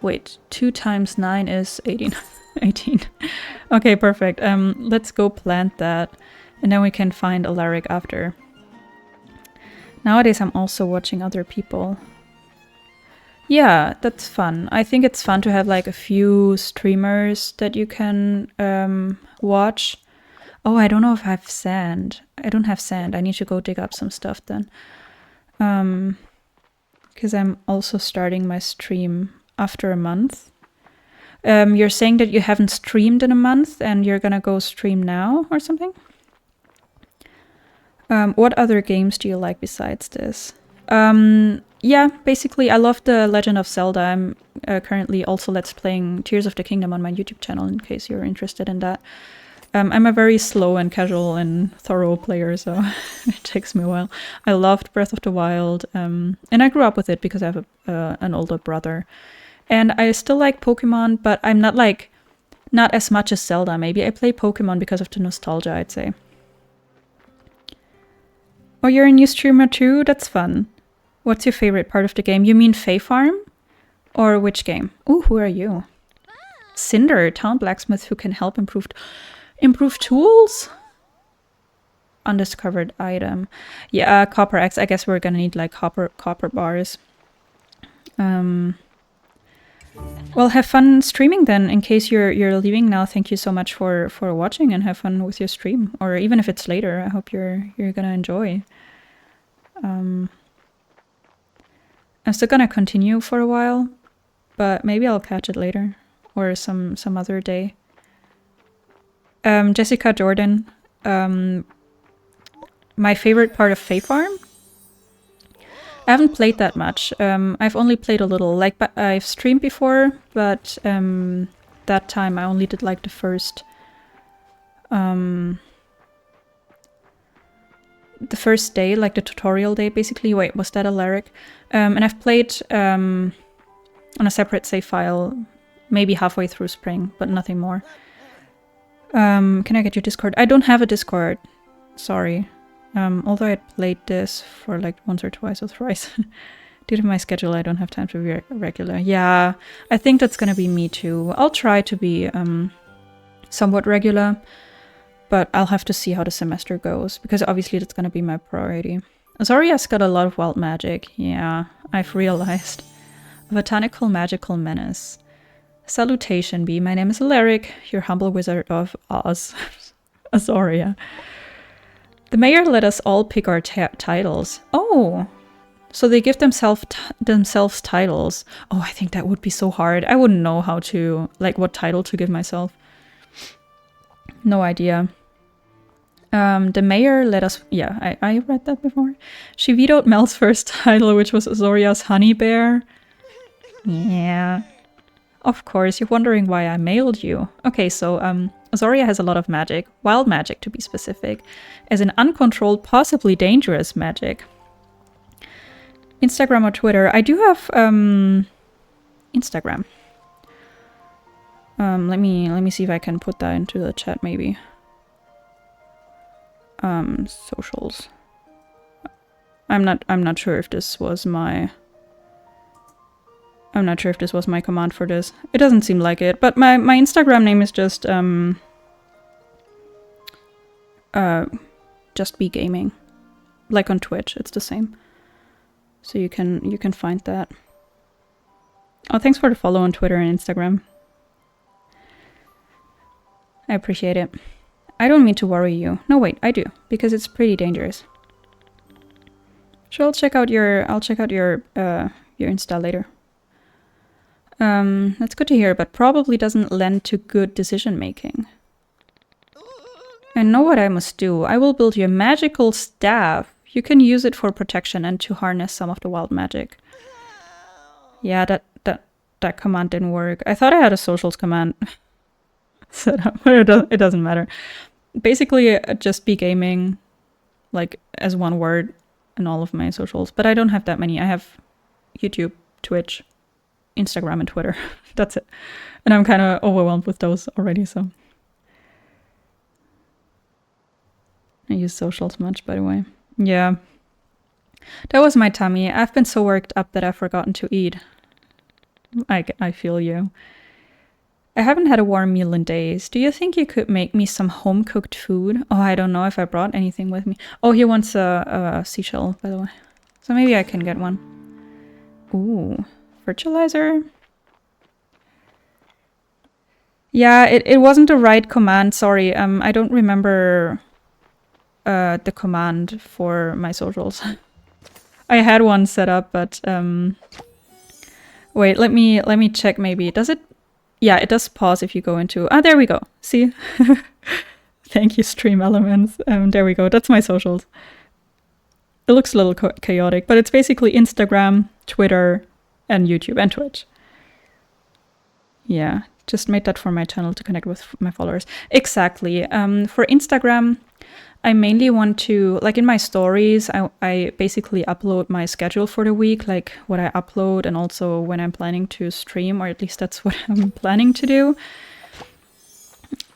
[SPEAKER 1] Wait, 2 times 9 is 18. 18. Okay, perfect. Let's go plant that, and then we can find Alaric after. Nowadays I'm also watching other people. Yeah, that's fun. I think it's fun to have like a few streamers that you can watch. Oh, I don't know if I have sand. I don't have sand. I need to go dig up some stuff then. Because I'm also starting my stream after a month. You're saying that you haven't streamed in a month and you're gonna go stream now or something? What other games do you like besides this? Yeah, basically I love the Legend of Zelda. I'm currently also Let's Playing Tears of the Kingdom on my YouTube channel, in case you're interested in that. I'm a very slow and casual and thorough player, so it takes me a while. I loved Breath of the Wild, and I grew up with it because I have an older brother. And I still like Pokemon, but I'm not as much as Zelda. Maybe I play Pokemon because of the nostalgia, I'd say. Oh, you're a new streamer too? That's fun. What's your favorite part of the game? You mean Fae Farm? Or which game? Ooh, who are you? Cinder, town blacksmith who can help improve tools? Undiscovered item. Yeah, copper axe. I guess we're gonna need like copper bars. Well, have fun streaming then. In case you're leaving now, thank you so much for watching, and have fun with your stream. Or even if it's later, I hope you're gonna enjoy. I'm still gonna continue for a while, but maybe I'll catch it later or some other day. Jessica Jordan. My favorite part of Fae Farm? I haven't played that much. I've only played a little. Like, but I've streamed before, but that time I only did like the first day, like the tutorial day, basically. Wait, was that Alaric? And I've played on a separate save file, maybe halfway through spring, but nothing more. Can I get your Discord? I don't have a Discord. Sorry. Although I played this for like once or twice or thrice. Due to my schedule, I don't have time to be regular. Yeah, I think that's gonna be me too. I'll try to be somewhat regular. But I'll have to see how the semester goes, because obviously that's gonna be my priority. Azoria's got a lot of wild magic. Yeah, I've realized. Botanical magical menace. Salutation, B. My name is Alaric, your humble wizard of Oz. Azoria. The mayor let us all pick our titles. Oh, so they give themselves titles. Oh, I think that would be so hard. I wouldn't know how to, like, what title to give myself. No idea. The mayor let us... Yeah, I read that before. She vetoed Mel's first title, which was Azoria's honey bear. Yeah. Of course, you're wondering why I mailed you. Okay, so Azoria has a lot of magic. Wild magic, to be specific. As an uncontrolled, possibly dangerous magic. Instagram or Twitter. I do have Instagram. Let me see if I can put that into the chat, maybe. Socials. I'm not sure if this was my... I'm not sure if this was my command for this. It doesn't seem like it, but my Instagram name is just be gaming. Like on Twitch, it's the same. So you can find that. Oh, thanks for the follow on Twitter and Instagram. I appreciate it. I don't mean to worry you. No, wait, I do, because it's pretty dangerous. Sure, I'll check out your Insta later. That's good to hear, but probably doesn't lend to good decision making. I know what I must do. I will build you a magical staff. You can use it for protection and to harness some of the wild magic. Yeah, that command didn't work. I thought I had a socials command set up, but it doesn't matter. Basically, just be gaming, like, as one word in all of my socials. But I don't have that many. I have YouTube, Twitch, Instagram, and Twitter. That's it. And I'm kind of overwhelmed with those already, so. I use socials much, by the way. Yeah. That was my tummy. I've been so worked up that I've forgotten to eat. I feel you. I haven't had a warm meal in days. Do you think you could make me some home-cooked food? Oh, I don't know if I brought anything with me. Oh, he wants a seashell, by the way. So maybe I can get one. Ooh. Fertilizer? Yeah, it wasn't the right command, sorry. I don't remember the command for my socials. I had one set up, but wait, let me check maybe. Does it? Yeah, it does pause if you go into... Ah, there we go. See? Thank you, Stream Elements. There we go. That's my socials. It looks a little chaotic, but it's basically Instagram, Twitter, and YouTube and Twitch. Yeah, just made that for my channel to connect with my followers. Exactly. For Instagram, I mainly want to, like in my stories, I basically upload my schedule for the week, like what I upload and also when I'm planning to stream, or at least that's what I'm planning to do.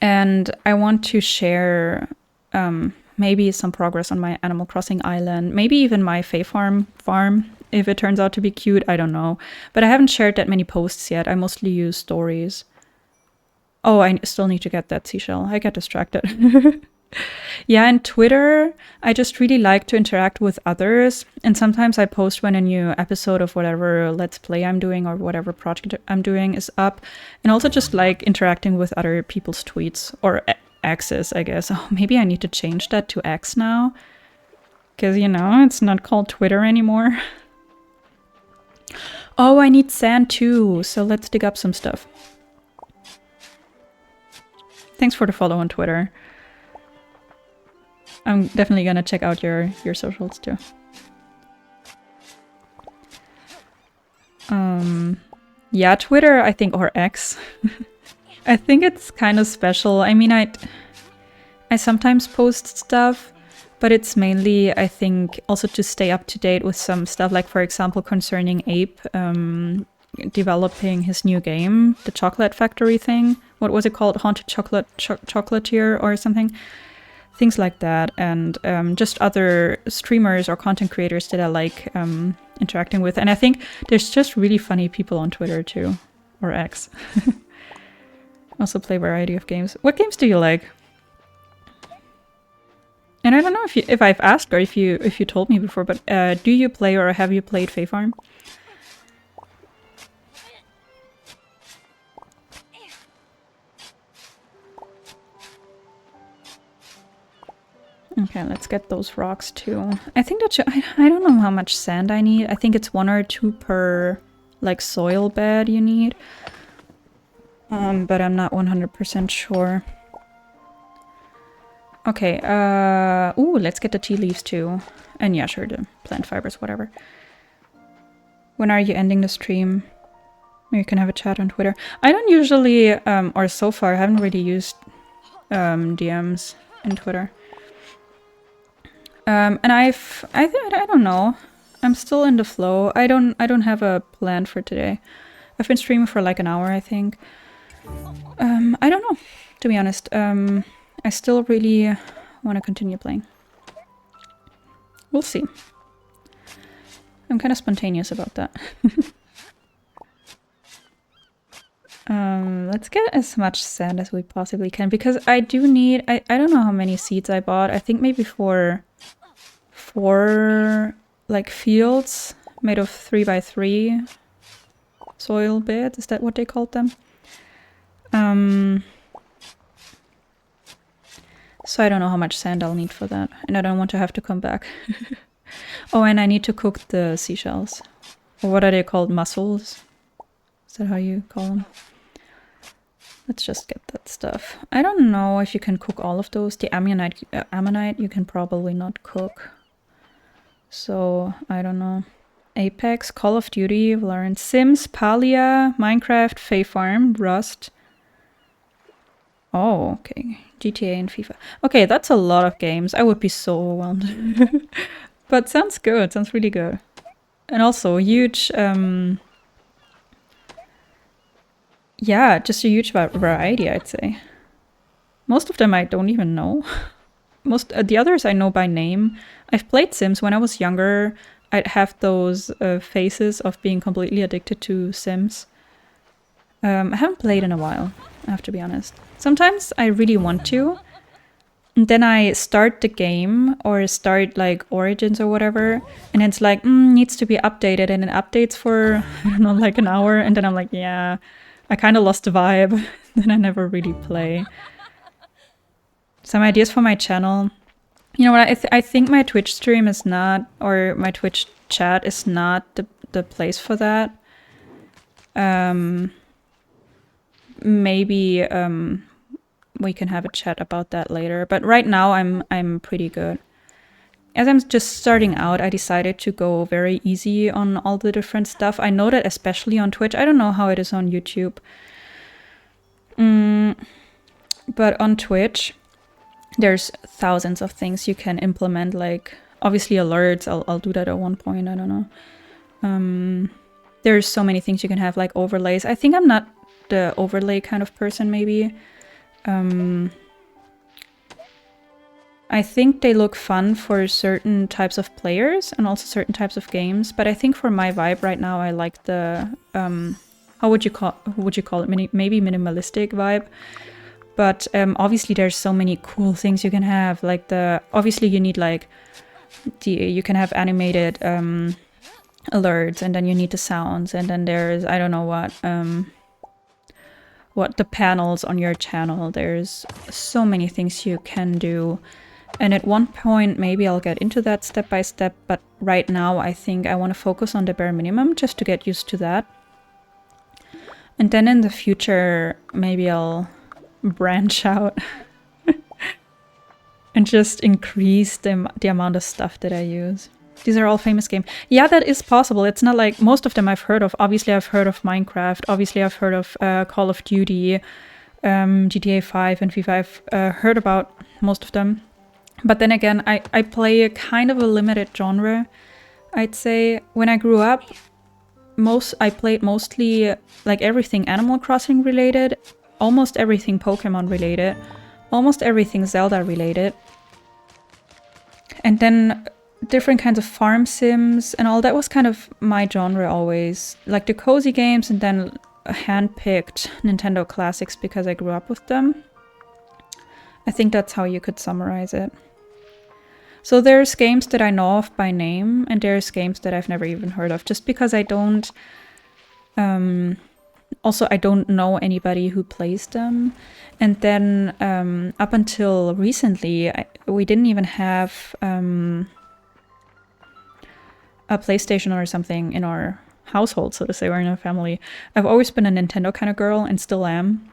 [SPEAKER 1] And I want to share maybe some progress on my Animal Crossing island, maybe even my Fae Farm, if it turns out to be cute, I don't know. But I haven't shared that many posts yet. I mostly use stories. Oh, I still need to get that seashell. I get distracted. Yeah, and Twitter, I just really like to interact with others. And sometimes I post when a new episode of whatever Let's Play I'm doing or whatever project I'm doing is up. And also just like interacting with other people's tweets or X's, I guess. Oh, maybe I need to change that to X now. Because, you know, it's not called Twitter anymore. Oh, I need sand too. So let's dig up some stuff. Thanks for the follow on Twitter. I'm definitely gonna check out your socials too. Yeah, Twitter, I think, or X. I think it's kind of special. I mean, I sometimes post stuff, but it's mainly, I think, also to stay up to date with some stuff, like, for example, concerning Ape developing his new game, the Chocolate Factory thing. What was it called? Haunted Chocolatier or something? Things like that, and just other streamers or content creators that I like interacting with. And I think there's just really funny people on Twitter too, or X. Also play a variety of games. What games do you like? And I don't know if I've asked or if you told me before, but do you play or have you played Fae Farm? Okay, let's get those rocks too. I think that I don't know how much sand I need. I think it's 1 or 2 per like soil bed you need. But I'm not 100% sure. Okay, ooh, let's get the tea leaves too. And yeah, sure, the plant fibers, whatever. When are you ending the stream? You can have a chat on Twitter. I don't usually, or so far, I haven't really used DMs in Twitter. And I don't know. I'm still in the flow. I don't have a plan for today. I've been streaming for like an hour, I think. I don't know, to be honest. I still really want to continue playing. We'll see. I'm kind of spontaneous about that. Let's get as much sand as we possibly can, because I do need... I don't know how many seeds I bought. I think maybe for 4 like fields made of 3x3 soil beds. Is that what they called them? So I don't know how much sand I'll need for that, and I don't want to have to come back. Oh, and I need to cook the seashells. Or what are they called? Mussels? Is that how you call them? Let's just get that stuff. I don't know if you can cook all of those. The ammonite you can probably not cook. So, I don't know. Apex, Call of Duty, Valorant, Sims, Palia, Minecraft, Fae Farm, Rust. Oh, okay. GTA and FIFA. Okay, that's a lot of games. I would be so overwhelmed. But sounds good. Sounds really good. And also huge... yeah, just a huge variety, I'd say. Most of them I don't even know. The others I know by name. I've played Sims when I was younger. I'd have those phases of being completely addicted to Sims. I haven't played in a while, I have to be honest. Sometimes I really want to. And then I start the game or start like Origins or whatever. And it's like, needs to be updated. And it updates for, I don't know, like an hour. And then I'm like, yeah, I kind of lost the vibe. Then I never really play. Some ideas for my channel. You know what, I think my Twitch stream is not, or my Twitch chat is not the place for that. Maybe we can have a chat about that later. But right now I'm pretty good. As I'm just starting out, I decided to go very easy on all the different stuff. I know that especially on Twitch. I don't know how it is on YouTube. But on Twitch, there's thousands of things you can implement, like obviously alerts. I'll do that at one point, I don't know. There's so many things you can have, like overlays. I think I'm not the overlay kind of person, maybe. I think they look fun for certain types of players and also certain types of games, but I think for my vibe right now I like the how would you call it, maybe minimalistic vibe. But obviously there's so many cool things you can have, like obviously you need like you can have animated alerts, and then you need the sounds, and then there's I don't know what the panels on your channel. There's so many things you can do, and at one point maybe I'll get into that step by step, but right now I think I want to focus on the bare minimum just to get used to that, and then in the future maybe I'll branch out and just increase the amount of stuff that I use. These are all famous games. Yeah, that is possible. It's not like most of them I've heard of. Obviously, I've heard of Minecraft. Obviously, I've heard of Call of Duty, GTA 5 and FIFA. I've heard about most of them. But then again, I play a kind of a limited genre, I'd say. When I grew up, I played mostly like everything Animal Crossing related, almost everything Pokemon related, almost everything Zelda related. And then different kinds of farm sims and all that was kind of my genre always. Like the cozy games and then handpicked Nintendo classics because I grew up with them. I think that's how you could summarize it. So there's games that I know of by name, and there's games that I've never even heard of, just because I don't... also, I don't know anybody who plays them. And then up until recently, we didn't even have a PlayStation or something in our household, so to say, or in our family. I've always been a Nintendo kind of girl and still am.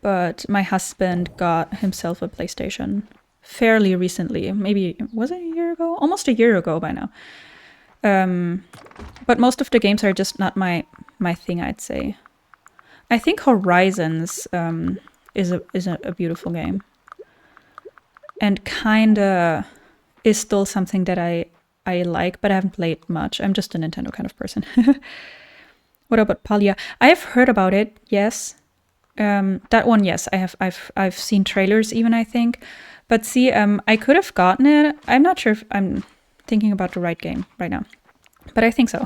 [SPEAKER 1] But my husband got himself a PlayStation fairly recently. Maybe, was it a year ago? Almost a year ago by now. But most of the games are just not my thing, I'd say. I think Horizons is a beautiful game. And kinda is still something that I like, but I haven't played much. I'm just a Nintendo kind of person. What about Palia? I've heard about it, yes. That one, yes. I've seen trailers even, I think. But see, I could have gotten it. I'm not sure if I'm thinking about the right game right now. But I think so.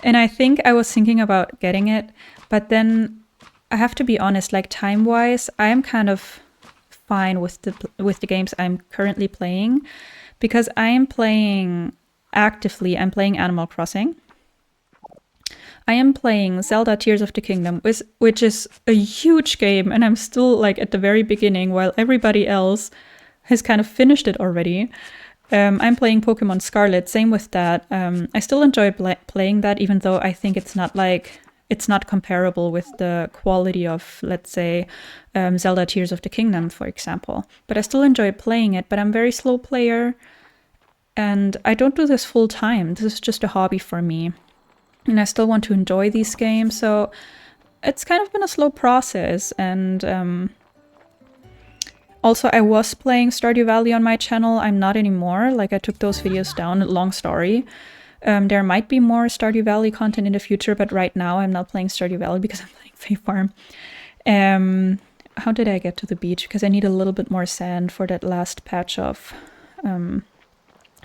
[SPEAKER 1] And I think I was thinking about getting it. But then I have to be honest, like time-wise, I am kind of fine with the games I'm currently playing. Because I am playing actively, I'm playing Animal Crossing. I am playing Zelda Tears of the Kingdom, which is a huge game, and I'm still like at the very beginning, while everybody else has kind of finished it already. I'm playing Pokemon Scarlet, same with that. I still enjoy playing that, even though I think it's not comparable with the quality of, let's say, Zelda Tears of the Kingdom, for example. But I still enjoy playing it, but I'm a very slow player, and I don't do this full time. This is just a hobby for me. And I still want to enjoy these games, so it's kind of been a slow process. And also, I was playing Stardew Valley on my channel. I'm not anymore. Like, I took those videos down. Long story. There might be more Stardew Valley content in the future, but right now I'm not playing Stardew Valley because I'm playing Fae Farm. How did I get to the beach? Because I need a little bit more sand for that last patch of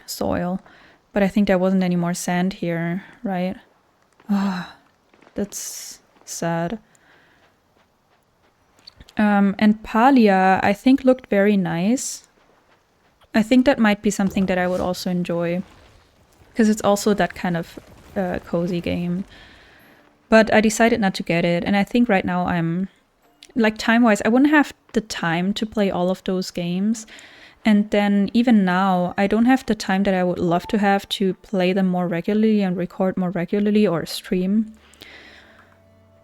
[SPEAKER 1] soil. But I think there wasn't any more sand here, right? Ah, that's sad. And Palia, I think, looked very nice. I think that might be something that I would also enjoy. Because it's also that kind of cozy game. But I decided not to get it. And I think right now I'm... Like, time-wise, I wouldn't have the time to play all of those games. And then even now, I don't have the time that I would love to have to play them more regularly and record more regularly or stream.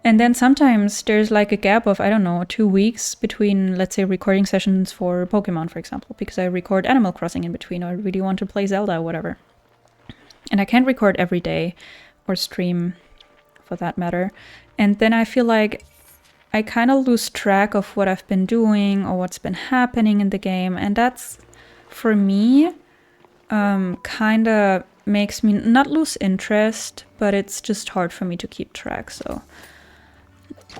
[SPEAKER 1] And then sometimes there's like a gap of, I don't know, 2 weeks between, let's say, recording sessions for Pokemon, for example, because I record Animal Crossing in between, or I really want to play Zelda or whatever. And I can't record every day or stream for that matter. And then I feel like I kind of lose track of what I've been doing or what's been happening in the game. And that's, for me, kind of makes me not lose interest, but it's just hard for me to keep track. So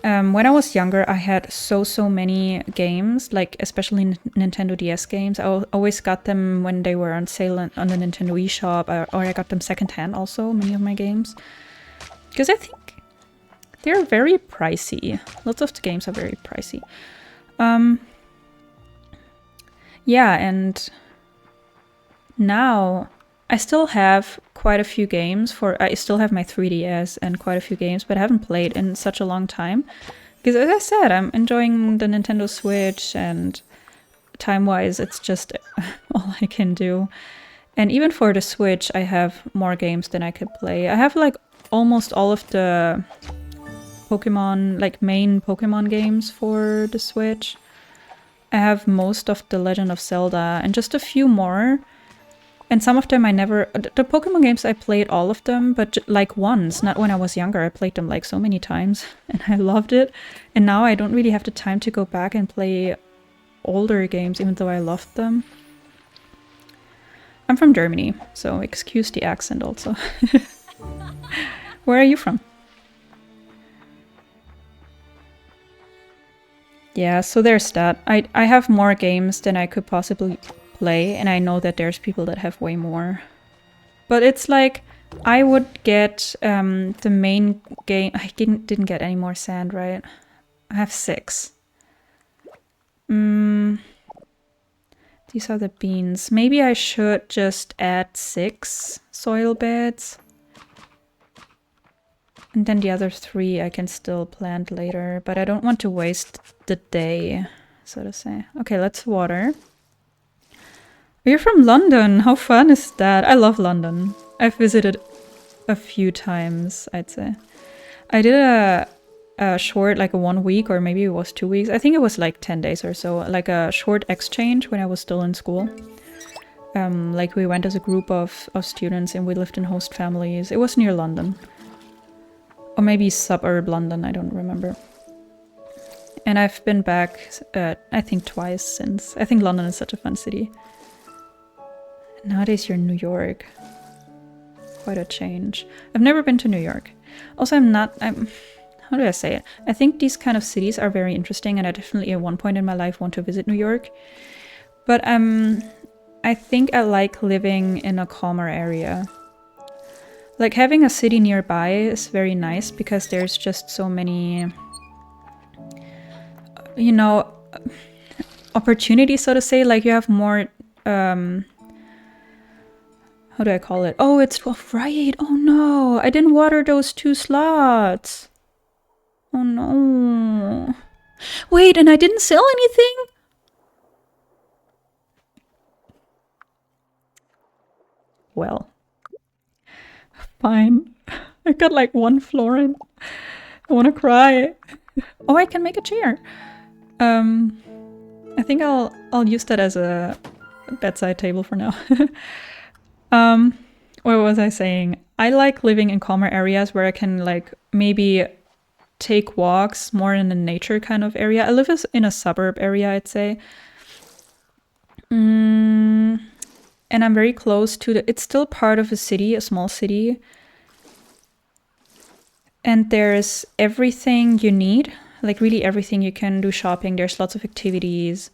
[SPEAKER 1] when I was younger, I had so many games, like especially Nintendo DS games. I always got them when they were on sale on the Nintendo eShop, or I got them secondhand also, many of my games. Because I think they're very pricey. Lots of the games are very pricey. Yeah, and now I still have quite a few games I still have my 3DS and quite a few games, but I haven't played in such a long time. Because as I said, I'm enjoying the Nintendo Switch, and time-wise, it's just all I can do. And even for the Switch, I have more games than I could play. I have like almost all of the Pokemon, like main Pokemon games for the Switch. I have most of the Legend of Zelda and just a few more. And some of them I never... The Pokemon games, I played all of them, but like once, not when I was younger. I played them like so many times and I loved it. And now I don't really have the time to go back and play older games, even though I loved them. I'm from Germany, so excuse the accent also. Where are you from? Yeah, so there's that. I have more games than I could possibly play, and I know that there's people that have way more. But it's like, I would get the main game. I didn't get any more sand, right? I have 6. These are the beans. Maybe I should just add 6 soil beds. And then the other 3 I can still plant later. But I don't want to waste the day, so to say. Okay, let's water. You're from London. How fun is that? I love London. I've visited a few times, I'd say. I did a short, like a 1 week, or maybe it was 2 weeks. I think it was like 10 days or so, like a short exchange when I was still in school. Like we went as a group of students and we lived in host families. It was near London. Or maybe suburb London, I don't remember. And I've been back, I think twice since. I think London is such a fun city. Nowadays you're in New York. Quite a change. I've never been to New York. Also, how do I say it? I think these kind of cities are very interesting and I definitely at one point in my life want to visit New York. But I think I like living in a calmer area. Like having a city nearby is very nice because there's just so many, you know, opportunities, so to say. Like you have more, how do I call it? Oh, it's 12, right. Oh no, I didn't water those 2 slots. Oh no. Wait, and I didn't sell anything? Well, fine. I got like 1 florin. I want to cry. Oh, I can make a chair. I think I'll use that as a bedside table for now. What was I saying? I like living in calmer areas where I can like maybe take walks more in a nature kind of area. I live in a suburb area, I'd say. And I'm very close to it's still part of a city, a small city. And there's everything you need, like really everything. You can do shopping. There's lots of activities,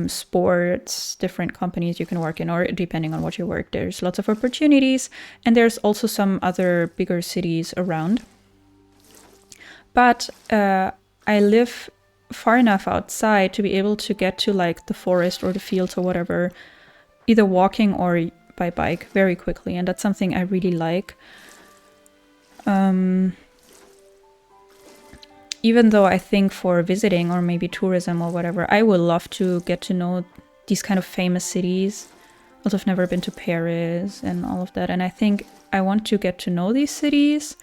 [SPEAKER 1] sports, different companies you can work in, or depending on what you work, there's lots of opportunities. And there's also some other bigger cities around. But I live far enough outside to be able to get to like the forest or the fields or whatever, either walking or by bike very quickly. And that's something I really like. Even though I think for visiting or maybe tourism or whatever, I would love to get to know these kind of famous cities. Also, I've never been to Paris and all of that. And I think I want to get to know these cities,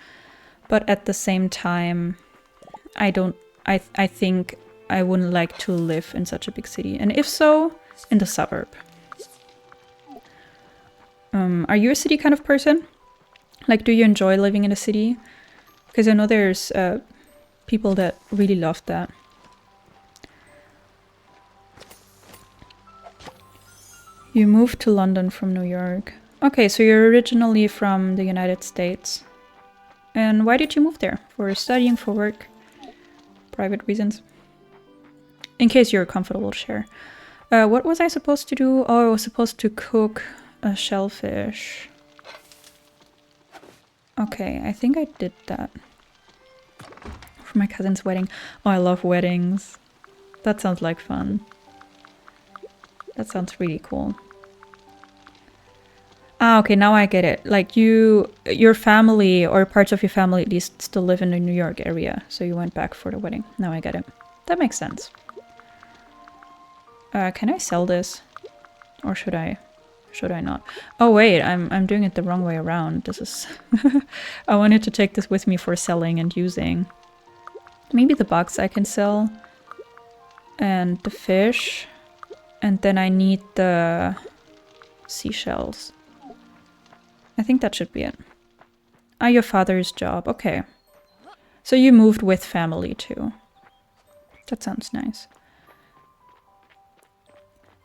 [SPEAKER 1] but at the same time, I think I wouldn't like to live in such a big city. And if so, in the suburb. Are you a city kind of person? Like, do you enjoy living in a city? Because I know there's people that really love that. You moved to London from New York. Okay, so you're originally from the United States. And why did you move there? For studying, for work? Private reasons? In case you're comfortable to share. What was I supposed to do? Oh, I was supposed to cook a shellfish. Okay, I think I did that. For my cousin's wedding. Oh, I love weddings. That sounds like fun. That sounds really cool. Ah, okay, now I get it. Like your family, or parts of your family at least, still live in the New York area. So you went back for the wedding. Now I get it. That makes sense. Can I sell this? Or should I? Should I not? Oh wait, I'm doing it the wrong way around. This is... I wanted to take this with me for selling and using. Maybe the bugs I can sell. And the fish. And then I need the seashells. I think that should be it. Ah, your father's job. Okay. So you moved with family too. That sounds nice.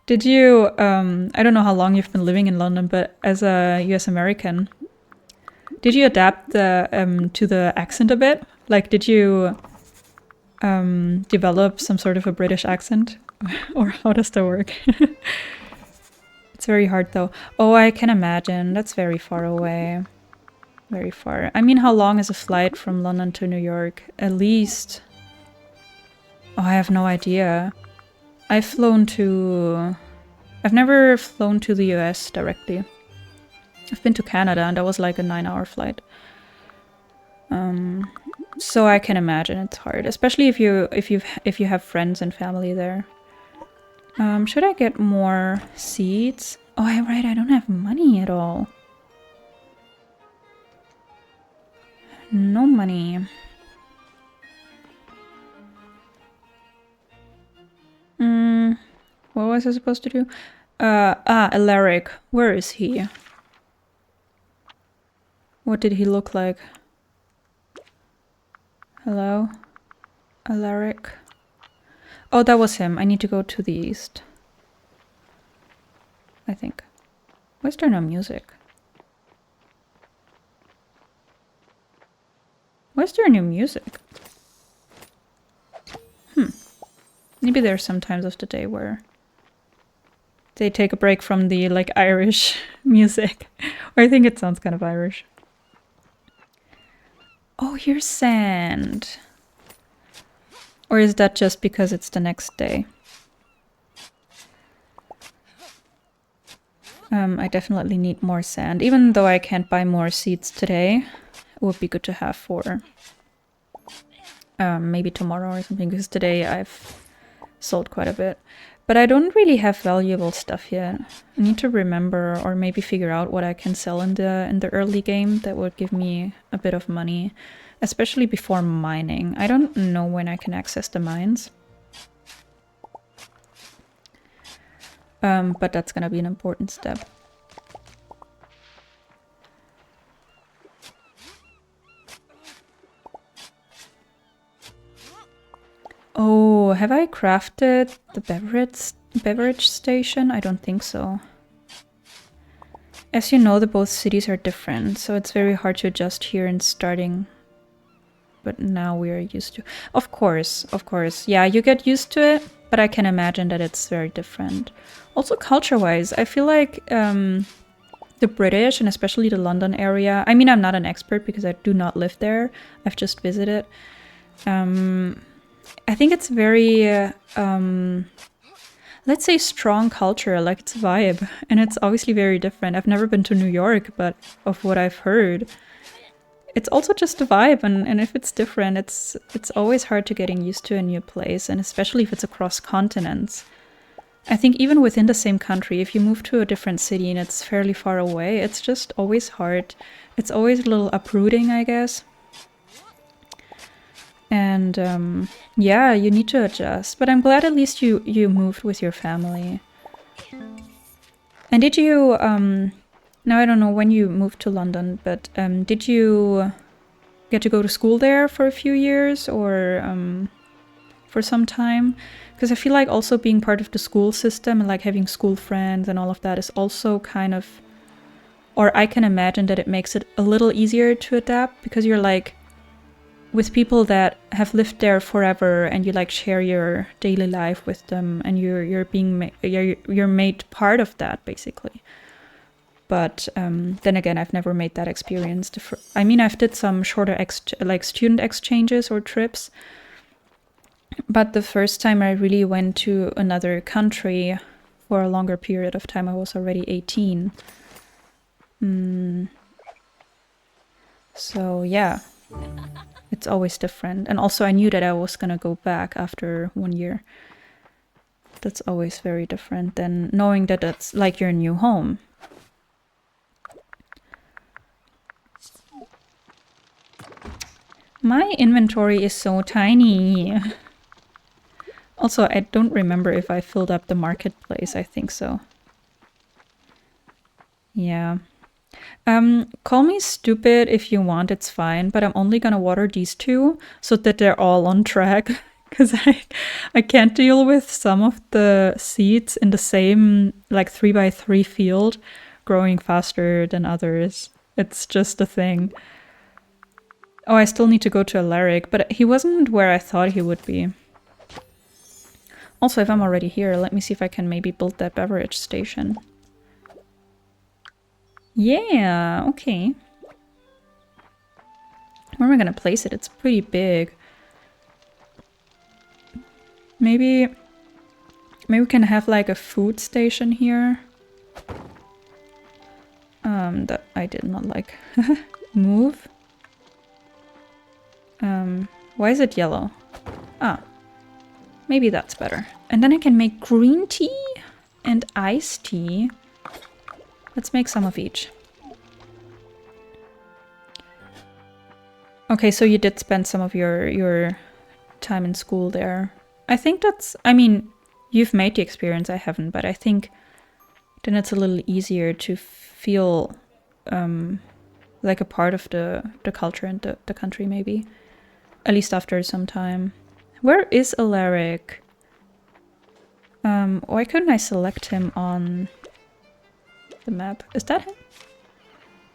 [SPEAKER 1] Did you, I don't know how long you've been living in London, but as a US American, did you adapt to the accent a bit? Like, did you develop some sort of a British accent? Or how does that work? It's very hard though. Oh, I can imagine. That's very far away. very far. I mean, how long is a flight from London to New York? At least... Oh, I have no idea. I've never flown to the US directly. I've been to Canada and that was like a 9-hour flight. So I can imagine it's hard, especially if you have friends and family there. Should I get more seeds? Oh, right, I don't have money at all. No money. What was I supposed to do? Alaric. Where is he? What did he look like? Hello? Alaric. Oh, that was him. I need to go to the east. I think. Why is there no music? Why is there no music? Maybe there are some times of the day where they take a break from the, like, Irish music. Or I think it sounds kind of Irish. Oh, here's sand. Or is that just because it's the next day? I definitely need more sand. Even though I can't buy more seeds today, it would be good to have for maybe tomorrow or something, because today I've sold quite a bit. But I don't really have valuable stuff yet. I need to remember or maybe figure out what I can sell in the early game that would give me a bit of money, especially before mining. I don't know when I can access the mines. But that's gonna be an important step. Oh, have I crafted the beverage station? I don't think so. As you know, the both cities are different, so it's very hard to adjust here in starting. But now we are used to... Of course. Yeah, you get used to it, but I can imagine that it's very different. Also, culture-wise, I feel like the British, and especially the London area... I mean, I'm not an expert because I do not live there. I've just visited. I think it's very, let's say, strong culture, like it's a vibe. And it's obviously very different. I've never been to New York, but of what I've heard, it's also just a vibe. And if it's different, it's always hard to getting used to a new place. And especially if it's across continents. I think even within the same country, if you move to a different city and it's fairly far away, it's just always hard. It's always a little uprooting, I guess. And yeah, you need to adjust. But I'm glad at least you moved with your family. And did you, now I don't know when you moved to London, but did you get to go to school there for a few years or for some time? Because I feel like also being part of the school system and like having school friends and all of that is also kind of, or I can imagine that it makes it a little easier to adapt because you're like, with people that have lived there forever and you like share your daily life with them and you're made part of that basically. But then again, I've never made that experience. I mean, I've did some shorter like student exchanges or trips, but the first time I really went to another country for a longer period of time, I was already 18. So yeah. It's always different. And also I knew that I was gonna go back after 1 year. That's always very different than knowing that that's like your new home. My inventory is so tiny. Also, I don't remember if I filled up the marketplace. I think so. Yeah. Call me stupid if you want, it's fine, but I'm only gonna water these two so that they're all on track, because I can't deal with some of the seeds in the same like 3x3 field growing faster than others. It's just a thing. Oh, I still need to go to Alaric, but he wasn't where I thought he would be. Also, if I'm already here, let me see if I can maybe build that beverage station. Yeah, okay. Where am I gonna place it? It's pretty big. Maybe we can have like a food station here. That I did not like. Move. Why is it yellow? Ah, maybe that's better. And then I can make green tea and iced tea. Let's make some of each. Okay, so you did spend some of your time in school there. I think that's, I mean, you've made the experience, I haven't, but I think then it's a little easier to feel like a part of the culture and the country, maybe. At least after some time. Where is Alaric? Why couldn't I select him on the map? Is that him?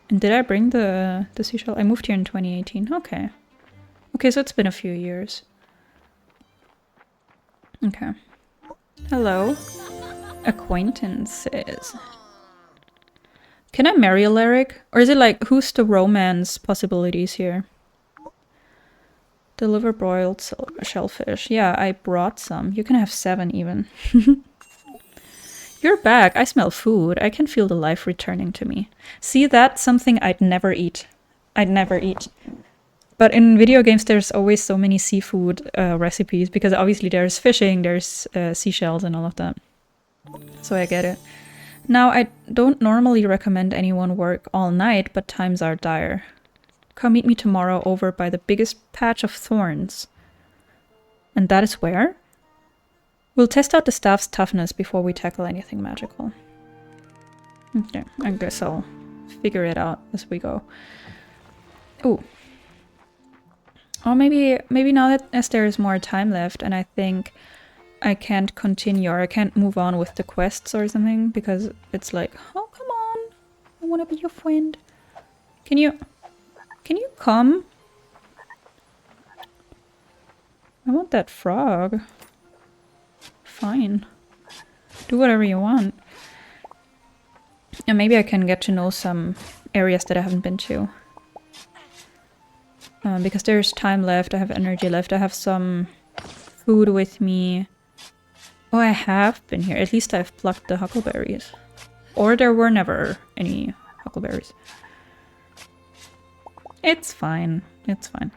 [SPEAKER 1] And did I bring the seashell? I moved here in 2018. Okay. Okay, so it's been a few years. Okay. Hello. Acquaintances. Can I marry Alaric? Or is it like, who's the romance possibilities here? Deliver broiled shellfish. Yeah, I brought some. You can have 7 even. You're back. I smell food. I can feel the life returning to me. See, that's something I'd never eat. I'd never eat. But in video games, there's always so many seafood recipes because obviously there's fishing, there's seashells and all of that. So I get it. Now, I don't normally recommend anyone work all night, but times are dire. Come meet me tomorrow over by the biggest patch of thorns. And that is where? We'll test out the staff's toughness before we tackle anything magical. Okay, I guess I'll figure it out as we go. Ooh. Or maybe now that as there is more time left and I think I can't continue or I can't move on with the quests or something because it's like, oh, come on. I want to be your friend. Can you come? I want that frog. Fine. Do whatever you want. And maybe I can get to know some areas that I haven't been to. Because there's time left, I have energy left, I have some food with me. Oh, I have been here. At least I've plucked the huckleberries. Or there were never any huckleberries. It's fine. It's fine.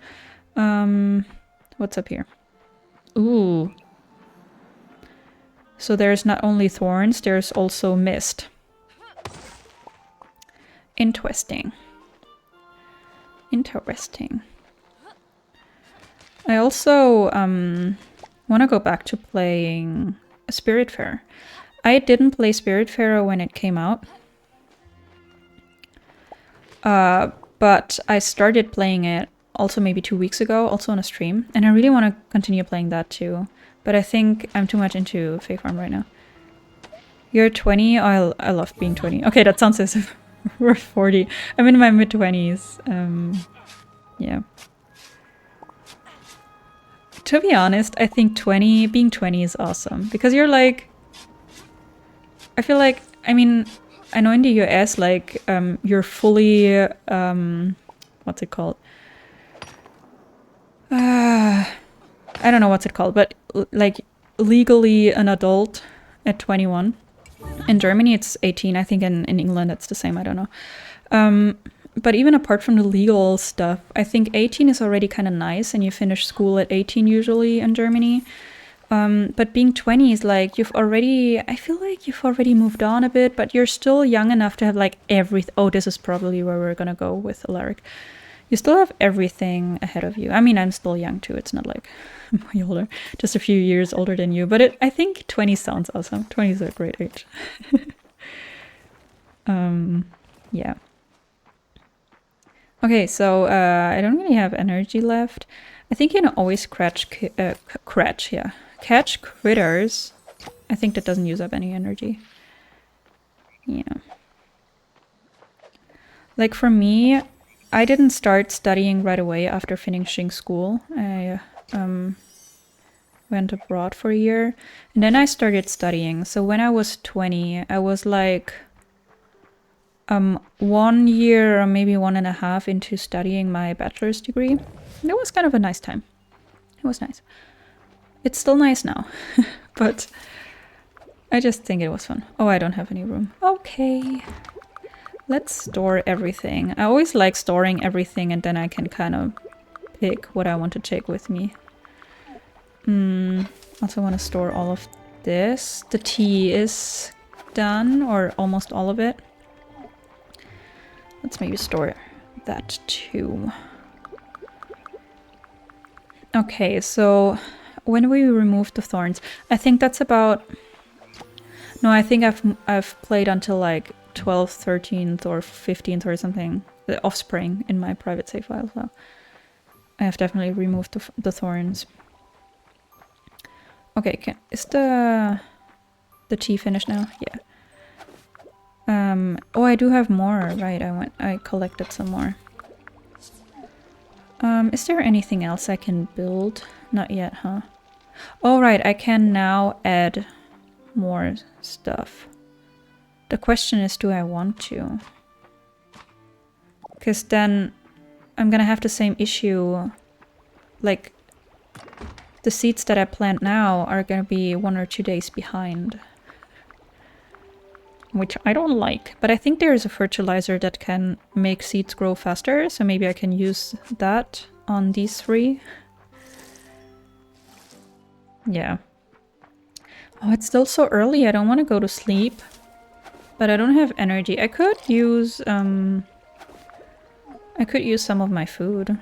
[SPEAKER 1] What's up here? Ooh. So there's not only thorns, there's also mist. Interesting. Interesting. I also want to go back to playing Spiritfarer. I didn't play Spiritfarer when it came out. But I started playing it also maybe 2 weeks ago, also on a stream. And I really want to continue playing that too. But I think I'm too much into Fae Farm right now. You're 20? Oh, I love being 20. Okay, that sounds as if we're 40. I'm in my mid-20s. Yeah. To be honest, I think being 20 is awesome. Because you're like... I feel like, I mean, I know in the US, like, you're fully... what's it called? I don't know what's it called, but like legally an adult at 21. In Germany, it's 18. I think in England, it's the same. I don't know. But even apart from the legal stuff, I think 18 is already kind of nice, and you finish school at 18 usually in Germany. But being 20 is like, I feel like you've already moved on a bit, but you're still young enough to have like everything. Oh, this is probably where we're gonna go with Alaric. You still have everything ahead of you. I mean, I'm still young too. It's not like I'm way older, just a few years older than you. But I think 20 sounds awesome. 20 is a great age. Yeah. Okay, so I don't really have energy left. I think you can always catch critters. I think that doesn't use up any energy. Yeah. Like for me, I didn't start studying right away after finishing school. I went abroad for a year and then I started studying. So when I was 20, I was like 1 year or maybe 1.5 into studying my bachelor's degree. And it was kind of a nice time. It was nice. It's still nice now, but I just think it was fun. Oh, I don't have any room. Okay. Let's store everything. I always like storing everything and then I can kind of pick what I want to take with me. Also want to store all of this. The tea is done, or almost all of it. Let's maybe store that too. Okay, so when we remove the thorns, I think that's about... No, I think I've played until like 12th, 13th or 15th or something. The offspring in my private save file, so I have definitely removed the thorns. Okay, is the tea finished now? Yeah. Oh, I do have more, right? I collected some more. Is there anything else I can build? Not yet, huh? Oh, right, I can now add more stuff. The question is, do I want to? Because then I'm gonna have the same issue. Like, the seeds that I plant now are gonna be 1 or 2 days behind. Which I don't like. But I think there is a fertilizer that can make seeds grow faster, so maybe I can use that on these 3. Yeah. Oh, it's still so early. I don't want to go to sleep. But I don't have energy. I could use some of my food.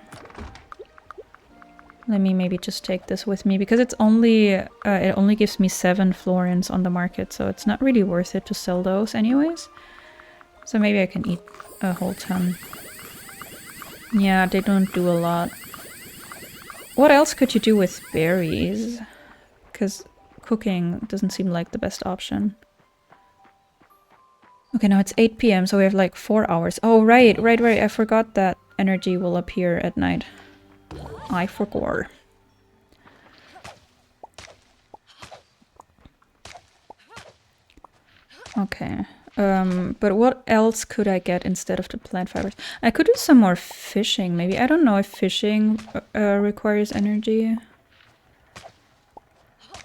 [SPEAKER 1] Let me maybe just take this with me, because it's only it only gives me 7 florins on the market, so it's not really worth it to sell those anyways. So maybe I can eat a whole ton. Yeah, they don't do a lot. What else could you do with berries? Because cooking doesn't seem like the best option. Okay, now it's 8 PM, so we have like 4 hours. Oh, right. I forgot that energy will appear at night. I forgot. Okay. But what else could I get instead of the plant fibers? I could do some more fishing, maybe. I don't know if fishing requires energy.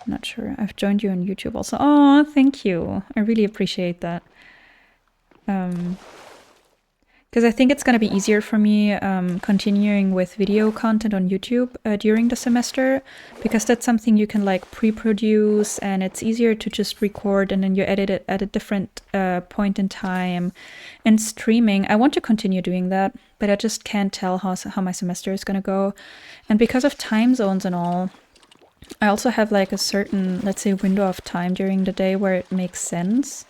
[SPEAKER 1] Not sure. I've joined you on YouTube also. Oh, thank you. I really appreciate that. Because I think it's going to be easier for me continuing with video content on YouTube during the semester, because that's something you can like pre-produce and it's easier to just record and then you edit it at a different point in time. And streaming, I want to continue doing that, but I just can't tell how my semester is going to go. And because of time zones and all, I also have like a certain, let's say, window of time during the day where it makes sense.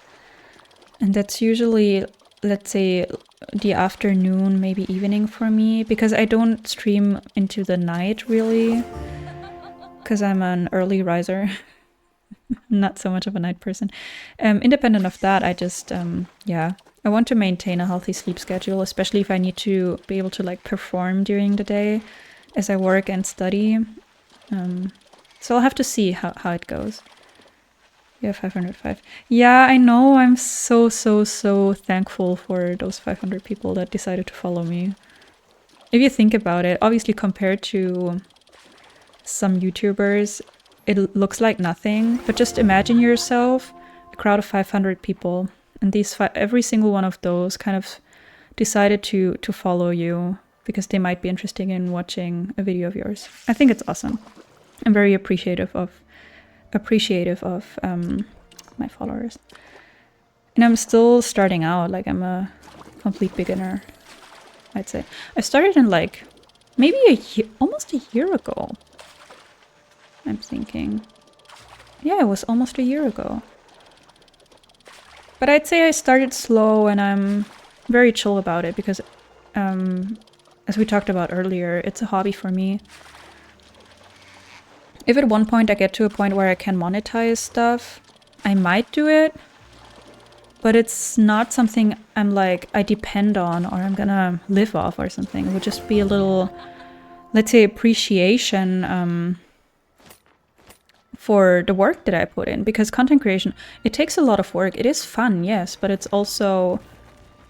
[SPEAKER 1] And that's usually, let's say, the afternoon, maybe evening for me, because I don't stream into the night really, because I'm an early riser. Not so much of a night person. Independent of that, I just, yeah, I want to maintain a healthy sleep schedule, especially if I need to be able to like perform during the day as I work and study. So I'll have to see how it goes. Yeah, 505. Yeah, I know. I'm so thankful for those 500 people that decided to follow me. If you think about it, obviously compared to some YouTubers, it looks like nothing. But just imagine yourself, a crowd of 500 people, and every single one of those kind of decided to follow you because they might be interested in watching a video of yours. I think it's awesome. I'm very appreciative of my followers. And I'm still starting out, like I'm a complete beginner, I'd say. I started in like maybe almost a year ago. I'm thinking. Yeah, it was almost a year ago. But I'd say I started slow and I'm very chill about it because as we talked about earlier, it's a hobby for me. If at one point I get to a point where I can monetize stuff, I might do it, but it's not something I'm like, I depend on or I'm gonna live off or something. It would just be a little, let's say, appreciation for the work that I put in, because content creation, it takes a lot of work. It is fun, yes, but it's also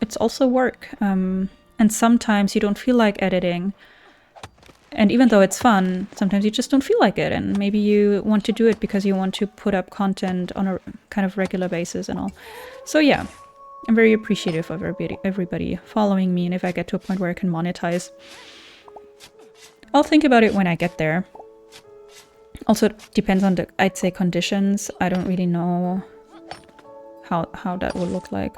[SPEAKER 1] it's also work. And sometimes you don't feel like editing. And even though it's fun, sometimes you just don't feel like it. And maybe you want to do it because you want to put up content on a kind of regular basis and all. So yeah, I'm very appreciative of everybody following me. And if I get to a point where I can monetize, I'll think about it when I get there. Also, it depends on the, I'd say, conditions. I don't really know how that would look like.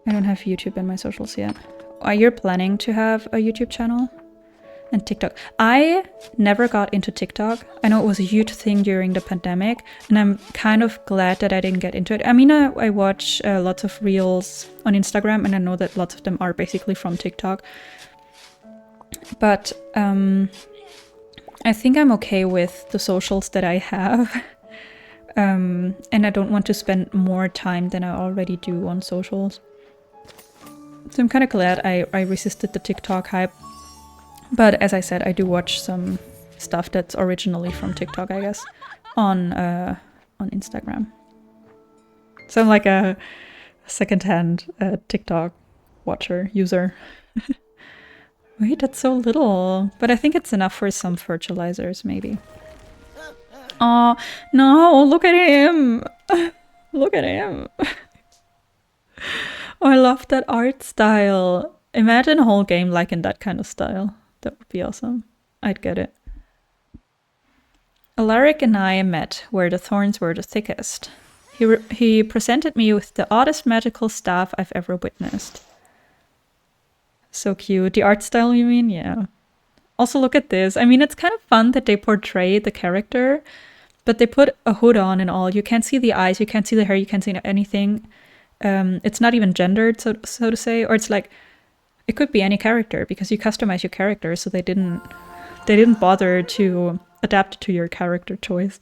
[SPEAKER 1] I don't have YouTube in my socials yet. Are you planning to have a YouTube channel? And TikTok. I never got into TikTok. I know it was a huge thing during the pandemic, and I'm kind of glad that I didn't get into it. I mean, I watch lots of reels on Instagram, and I know that lots of them are basically from TikTok. But I think I'm okay with the socials that I have. And I don't want to spend more time than I already do on socials. So I'm kind of glad I resisted the TikTok hype. But as I said, I do watch some stuff that's originally from TikTok, I guess, on Instagram. So I'm like a secondhand TikTok watcher, user. Wait, that's so little. But I think it's enough for some fertilizers, maybe. Oh, no, look at him. Look at him. Oh, I love that art style. Imagine a whole game like in that kind of style. That would be awesome. I'd get it. Alaric and I met where the thorns were the thickest. He presented me with the oddest magical staff I've ever witnessed. So cute. The art style, you mean? Yeah. Also, look at this. I mean, it's kind of fun that they portray the character, but they put a hood on and all. You can't see the eyes, you can't see the hair, you can't see anything. It's not even gendered, so to say, or it's like it could be any character because you customize your character, so they didn't bother to adapt to your character choice.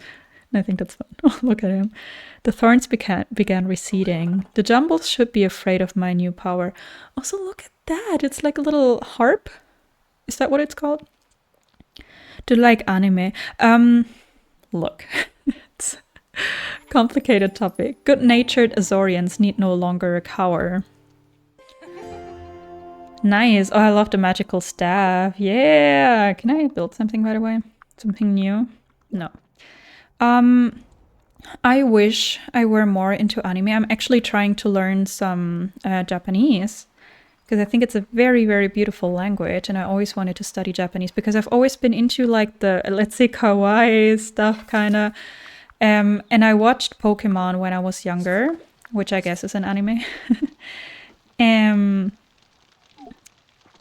[SPEAKER 1] And I think that's fun. Oh, look at him. The thorns began receding. The jumbles should be afraid of my new power. Also, look at that. It's like a little harp. Is that what it's called? Do you like anime? Look. It's a complicated topic. Good-natured Azorians need no longer cower. Nice. Oh, I love the magical staff. Yeah. Can I build something, by the way? Something new? No. I wish I were more into anime. I'm actually trying to learn some Japanese because I think it's a very, very beautiful language, and I always wanted to study Japanese because I've always been into like the, let's say, kawaii stuff kind of. And I watched Pokemon when I was younger, which I guess is an anime. And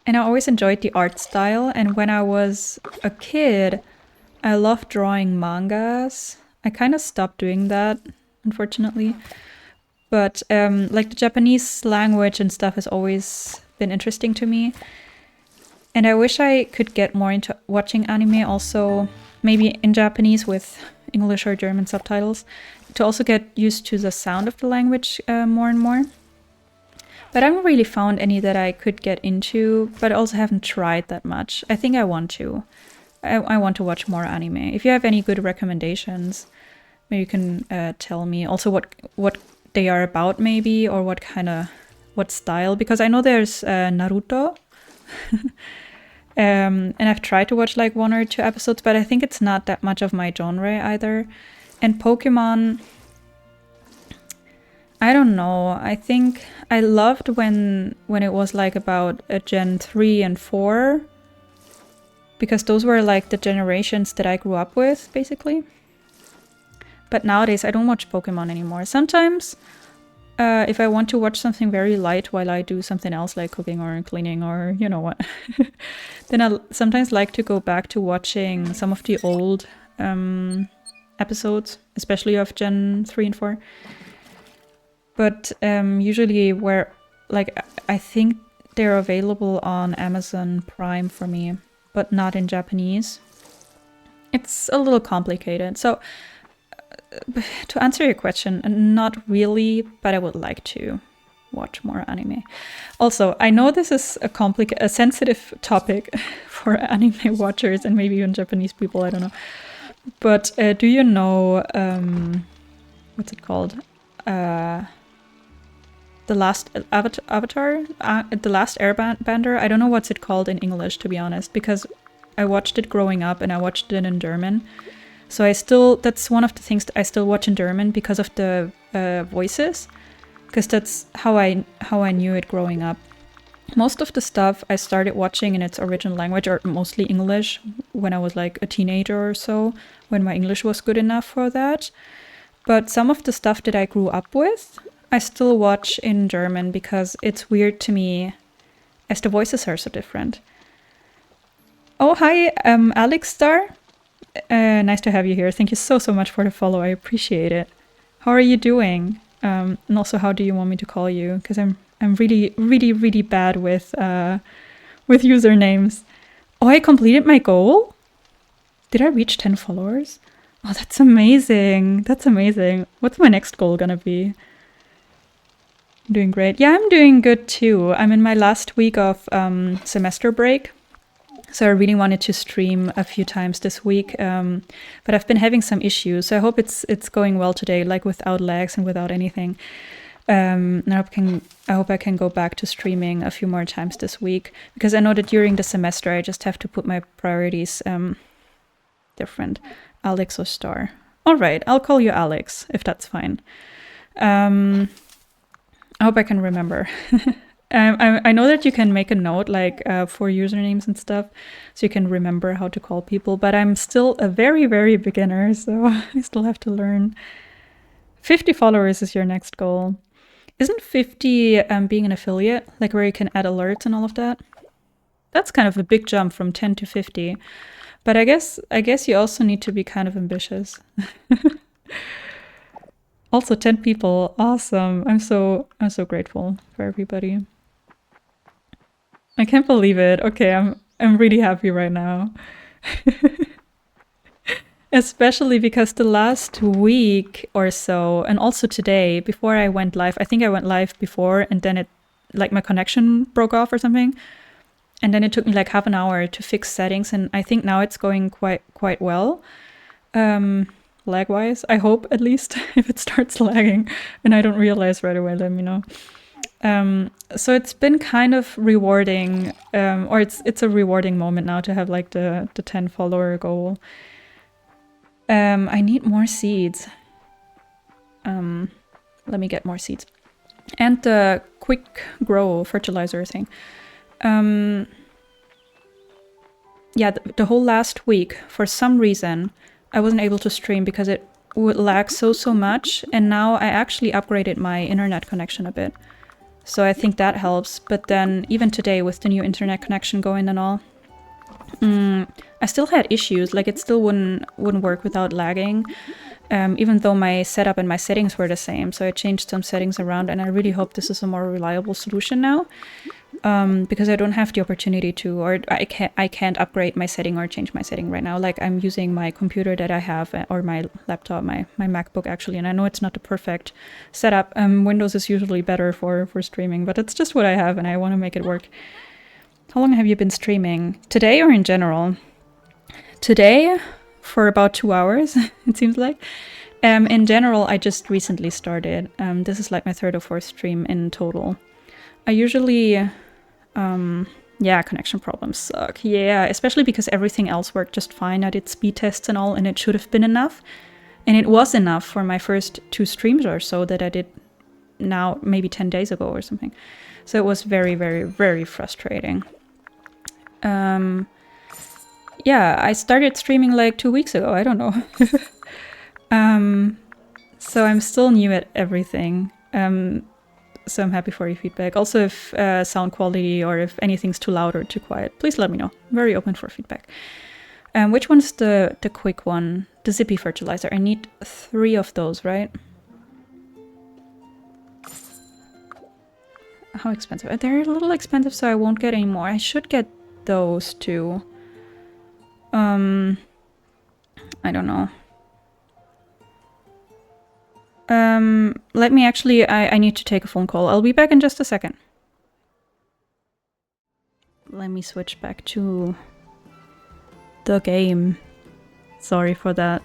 [SPEAKER 1] I always enjoyed the art style. And when I was a kid, I loved drawing mangas. I kind of stopped doing that, unfortunately. But like the Japanese language and stuff has always been interesting to me. And I wish I could get more into watching anime also, maybe in Japanese with English or German subtitles, to also get used to the sound of the language more and more. But I haven't really found any that I could get into, but I also haven't tried that much. I think I want to. I want to watch more anime. If you have any good recommendations, maybe you can tell me also what they are about, maybe, or what style, because I know there's Naruto. And I've tried to watch like 1 or 2 episodes, but I think it's not that much of my genre either. And Pokemon, I don't know. I think I loved when it was like about a Gen 3 and 4, because those were like the generations that I grew up with, basically. But nowadays I don't watch Pokemon anymore. Sometimes if I want to watch something very light while I do something else like cooking or cleaning or you know what, then I sometimes like to go back to watching some of the old episodes, especially of Gen 3 and 4. But usually where, like, I think they're available on Amazon Prime for me, but not in Japanese. It's a little complicated. So to answer your question, not really, but I would like to watch more anime. Also, I know this is a sensitive topic for anime watchers and maybe even Japanese people, I don't know. But do you know, what's it called? the last Avatar, the last Airbender. I don't know what's it called in English, to be honest, because I watched it growing up and I watched it in German. So that's one of the things that I still watch in German because of the voices, because that's how I knew it growing up. Most of the stuff I started watching in its original language, or mostly English, when I was like a teenager or so, when my English was good enough for that. But some of the stuff that I grew up with, I still watch in German because it's weird to me as the voices are so different. Oh, hi, Alex Star. Nice to have you here. Thank you so much for the follow. I appreciate it. How are you doing? And also, how do you want me to call you? Because I'm really bad with usernames. Oh, I completed my goal? Did I reach 10 followers? Oh, that's amazing. That's amazing. What's my next goal gonna be? I'm doing great. Yeah, I'm doing good too. I'm in my last week of semester break. So I really wanted to stream a few times this week, but I've been having some issues. So I hope it's going well today, like without lags and without anything. I hope I can go back to streaming a few more times this week, because I know that during the semester I just have to put my priorities different. Alex or Star. All right, I'll call you Alex if that's fine. I hope I can remember. I know that you can make a note like for usernames and stuff, so you can remember how to call people, but I'm still a very beginner, so I still have to learn. 50 followers is your next goal. Isn't 50 being an affiliate, like where you can add alerts and all of that? That's kind of a big jump from 10 to 50. But I guess you also need to be kind of ambitious. Also 10 people, awesome. I'm so grateful for everybody. I can't believe it. Okay, I'm really happy right now. Especially because the last week or so, and also today, before I went live, I think I went live before, and then my connection broke off or something. And then it took me like half an hour to fix settings, and I think now it's going quite well. Lag-wise, I hope, at least. If it starts lagging and I don't realize right away, let me know. So it's been kind of rewarding, or it's a rewarding moment now to have like the 10 follower goal. I need more seeds. Let me get more seeds. And the quick grow fertilizer thing. Yeah, the whole last week, for some reason, I wasn't able to stream because it would lag so much. And now I actually upgraded my internet connection a bit. So I think that helps. But then even today with the new internet connection going and all, I still had issues. Like it still wouldn't work without lagging, even though my setup and my settings were the same. So I changed some settings around, and I really hope this is a more reliable solution now, because I don't have the opportunity to, or I can't upgrade my setting or change my setting right now. Like I'm using my computer that I have, or my laptop, my MacBook actually, and I know it's not the perfect setup. Windows is usually better for streaming, but it's just what I have, and I want to make it work. How long have you been streaming? Today or in general? Today, for about 2 hours, it seems like. In general, I just recently started. This is like my third or fourth stream in total. I usually, yeah, connection problems suck. Yeah, especially because everything else worked just fine. I did speed tests and all, and it should have been enough. And it was enough for my first 2 streams or so that I did now, maybe 10 days ago or something. So it was very frustrating. Yeah, I started streaming like 2 weeks ago. I don't know. So I'm still new at everything. So I'm happy for your feedback. Also, if sound quality or if anything's too loud or too quiet, please let me know. I'm very open for feedback. Which one's the quick one? The zippy fertilizer. I need 3 of those, right? How expensive? They're a little expensive, so I won't get any more. I should get those too. I don't know. Let me actually, I need to take a phone call. I'll be back in just a second. Let me switch back to the game. Sorry for that.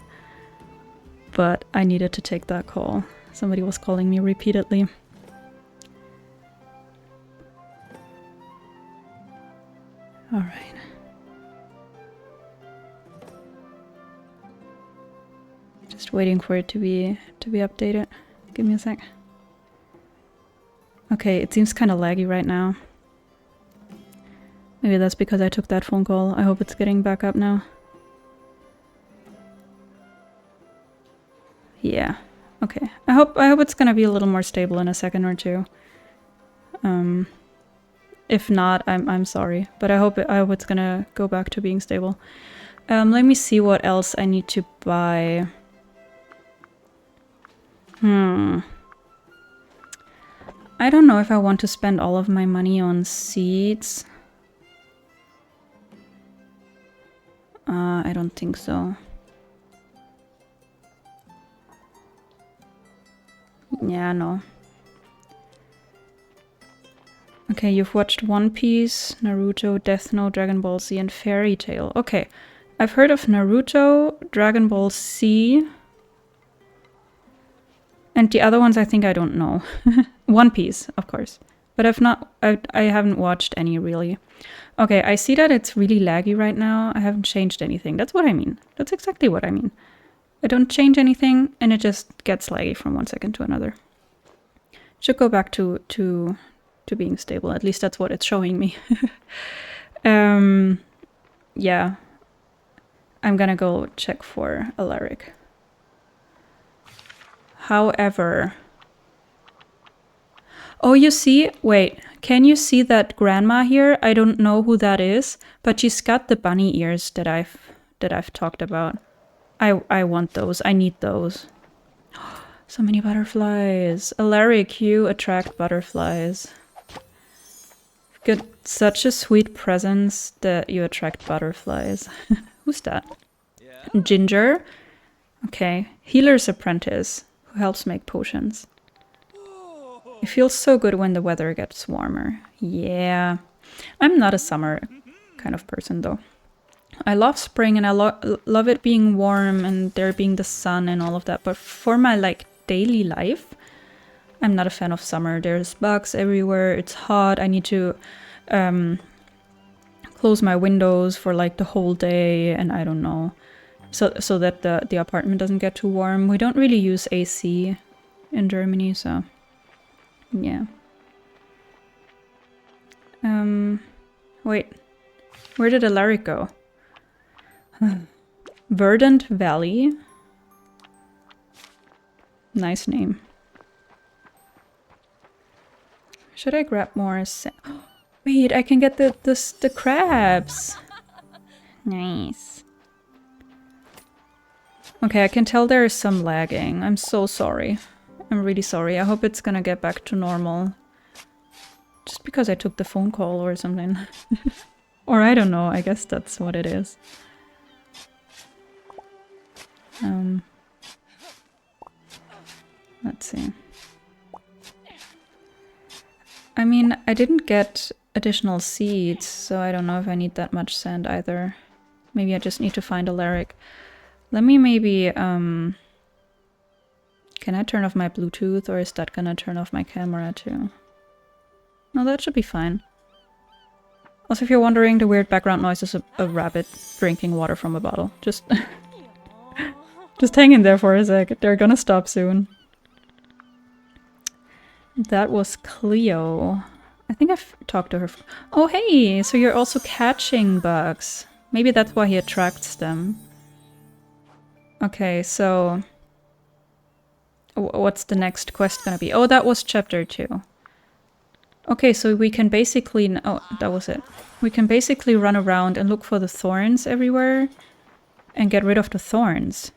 [SPEAKER 1] But I needed to take that call. Somebody was calling me repeatedly. All right. Just waiting for it to be updated. Give me a sec. Okay, it seems kind of laggy right now. Maybe that's because I took that phone call. I hope it's getting back up now. Yeah. Okay. I hope it's gonna be a little more stable in a second or two. If not, I'm sorry, but I hope it's gonna go back to being stable. Let me see what else I need to buy. I don't know if I want to spend all of my money on seeds. I don't think so. Yeah, no. Okay, you've watched One Piece, Naruto, Death Note, Dragon Ball Z, and Fairy Tail. Okay, I've heard of Naruto, Dragon Ball Z, and the other ones I think I don't know. One Piece, of course. But I haven't watched any really. Okay, I see that it's really laggy right now. I haven't changed anything. That's what I mean. That's exactly what I mean. I don't change anything and it just gets laggy from one second to another. Should go back to being stable. At least that's what it's showing me. Yeah. I'm gonna go check for Alaric. However... Oh, you see? Wait. Can you see that grandma here? I don't know who that is, but she's got the bunny ears that I've talked about. I want those. I need those. So many butterflies. Alaric, you attract butterflies. You've got such a sweet presence that you attract butterflies. Who's that? Yeah. Ginger. Okay. Healer's apprentice, who helps make potions. It feels so good when the weather gets warmer. Yeah. I'm not a summer kind of person, though. I love spring and I love it being warm and there being the sun and all of that. But for my, like, daily life, I'm not a fan of summer. There's bugs everywhere. It's hot. I need to close my windows for, like, the whole day. And I don't know. So that the apartment doesn't get too warm. We don't really use AC in Germany, so... Yeah. Wait. Where did Alaric go? Verdant Valley. Nice name. Should I grab more Wait, I can get the crabs. Nice. Okay, I can tell there is some lagging. I'm so sorry. I'm really sorry. I hope it's gonna get back to normal. Just because I took the phone call or something. Or I don't know. I guess that's what it is. Let's see. I mean, I didn't get additional seeds, so I don't know if I need that much sand either. Maybe I just need to find Alaric. Let me maybe, can I turn off my Bluetooth, or is that gonna turn off my camera too? No, that should be fine. Also, if you're wondering, the weird background noise is a rabbit drinking water from a bottle. Just... just hang in there for a sec. They're gonna stop soon. That was Cleo. I think I've talked to her. Oh, hey! So you're also catching bugs. Maybe that's why he attracts them. Okay, so... what's the next quest gonna be? Oh, that was chapter 2. Okay, so we can basically... oh, that was it. We can basically run around and look for the thorns everywhere and get rid of the thorns.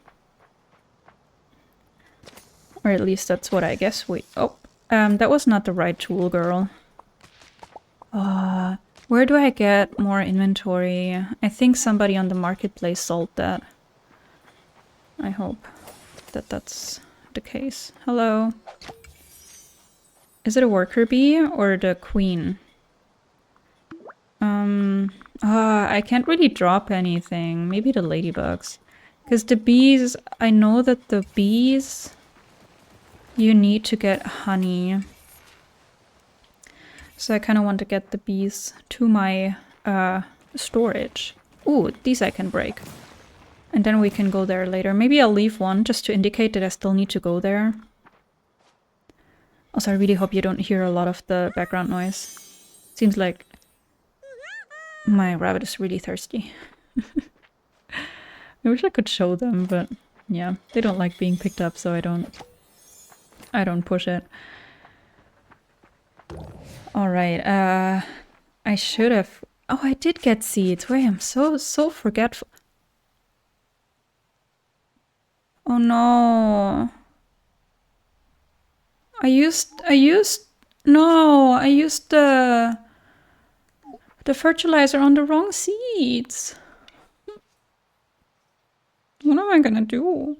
[SPEAKER 1] Or at least that's what I guess we... oh, that was not the right tool, girl. Where do I get more inventory? I think somebody on the marketplace sold that. I hope that that's the case. Hello. Is it a worker bee or the queen? I can't really drop anything. Maybe the ladybugs. Because the bees, I know that the bees, you need to get honey. So I kind of want to get the bees to my storage. Ooh, these I can break. And then we can go there later. Maybe I'll leave one just to indicate that I still need to go there. Also, I really hope you don't hear a lot of the background noise. Seems like my rabbit is really thirsty. I wish I could show them, but yeah, they don't like being picked up, so I don't push it. All right, I should have... Oh, I did get seeds. Wait, I'm so forgetful. Oh no. I used the fertilizer on the wrong seeds. What am I gonna do?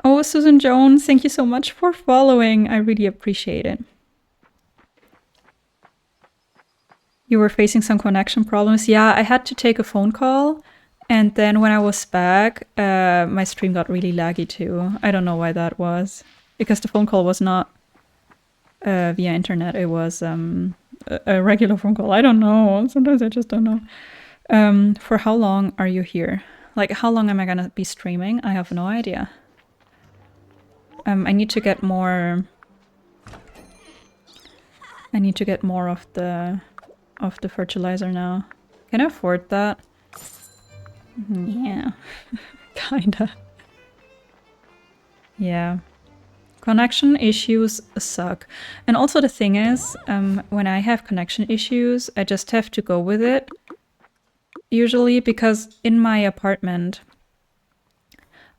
[SPEAKER 1] Oh, Susan Jones, thank you so much for following. I really appreciate it. You were facing some connection problems. Yeah, I had to take a phone call. And then when I was back, my stream got really laggy too. I don't know why that was. Because the phone call was not via internet. It was a regular phone call. I don't know. Sometimes I just don't know. For how long are you here? Like, how long am I gonna be streaming? I have no idea. I need to get more... I need to get more of the fertilizer now. Can I afford that? Yeah. Kinda. Yeah. Connection issues suck. And also the thing is, when I have connection issues, I just have to go with it. Usually, because in my apartment,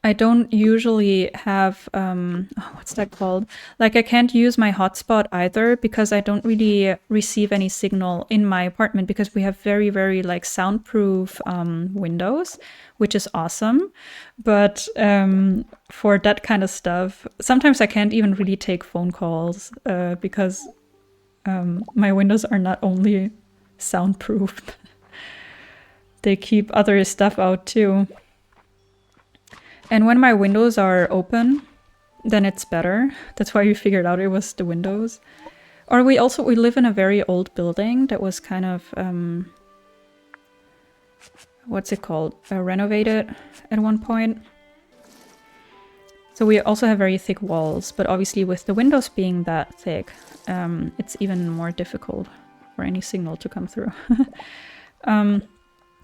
[SPEAKER 1] I don't usually have, what's that called? Like, I can't use my hotspot either because I don't really receive any signal in my apartment because we have very, very, like, soundproof windows, which is awesome. But for that kind of stuff, sometimes I can't even really take phone calls because my windows are not only soundproof, they keep other stuff out too. And when my windows are open, then it's better. That's why we figured out it was the windows. Or we live in a very old building that was kind of, what's it called? Renovated at one point. So we also have very thick walls, but obviously with the windows being that thick, it's even more difficult for any signal to come through.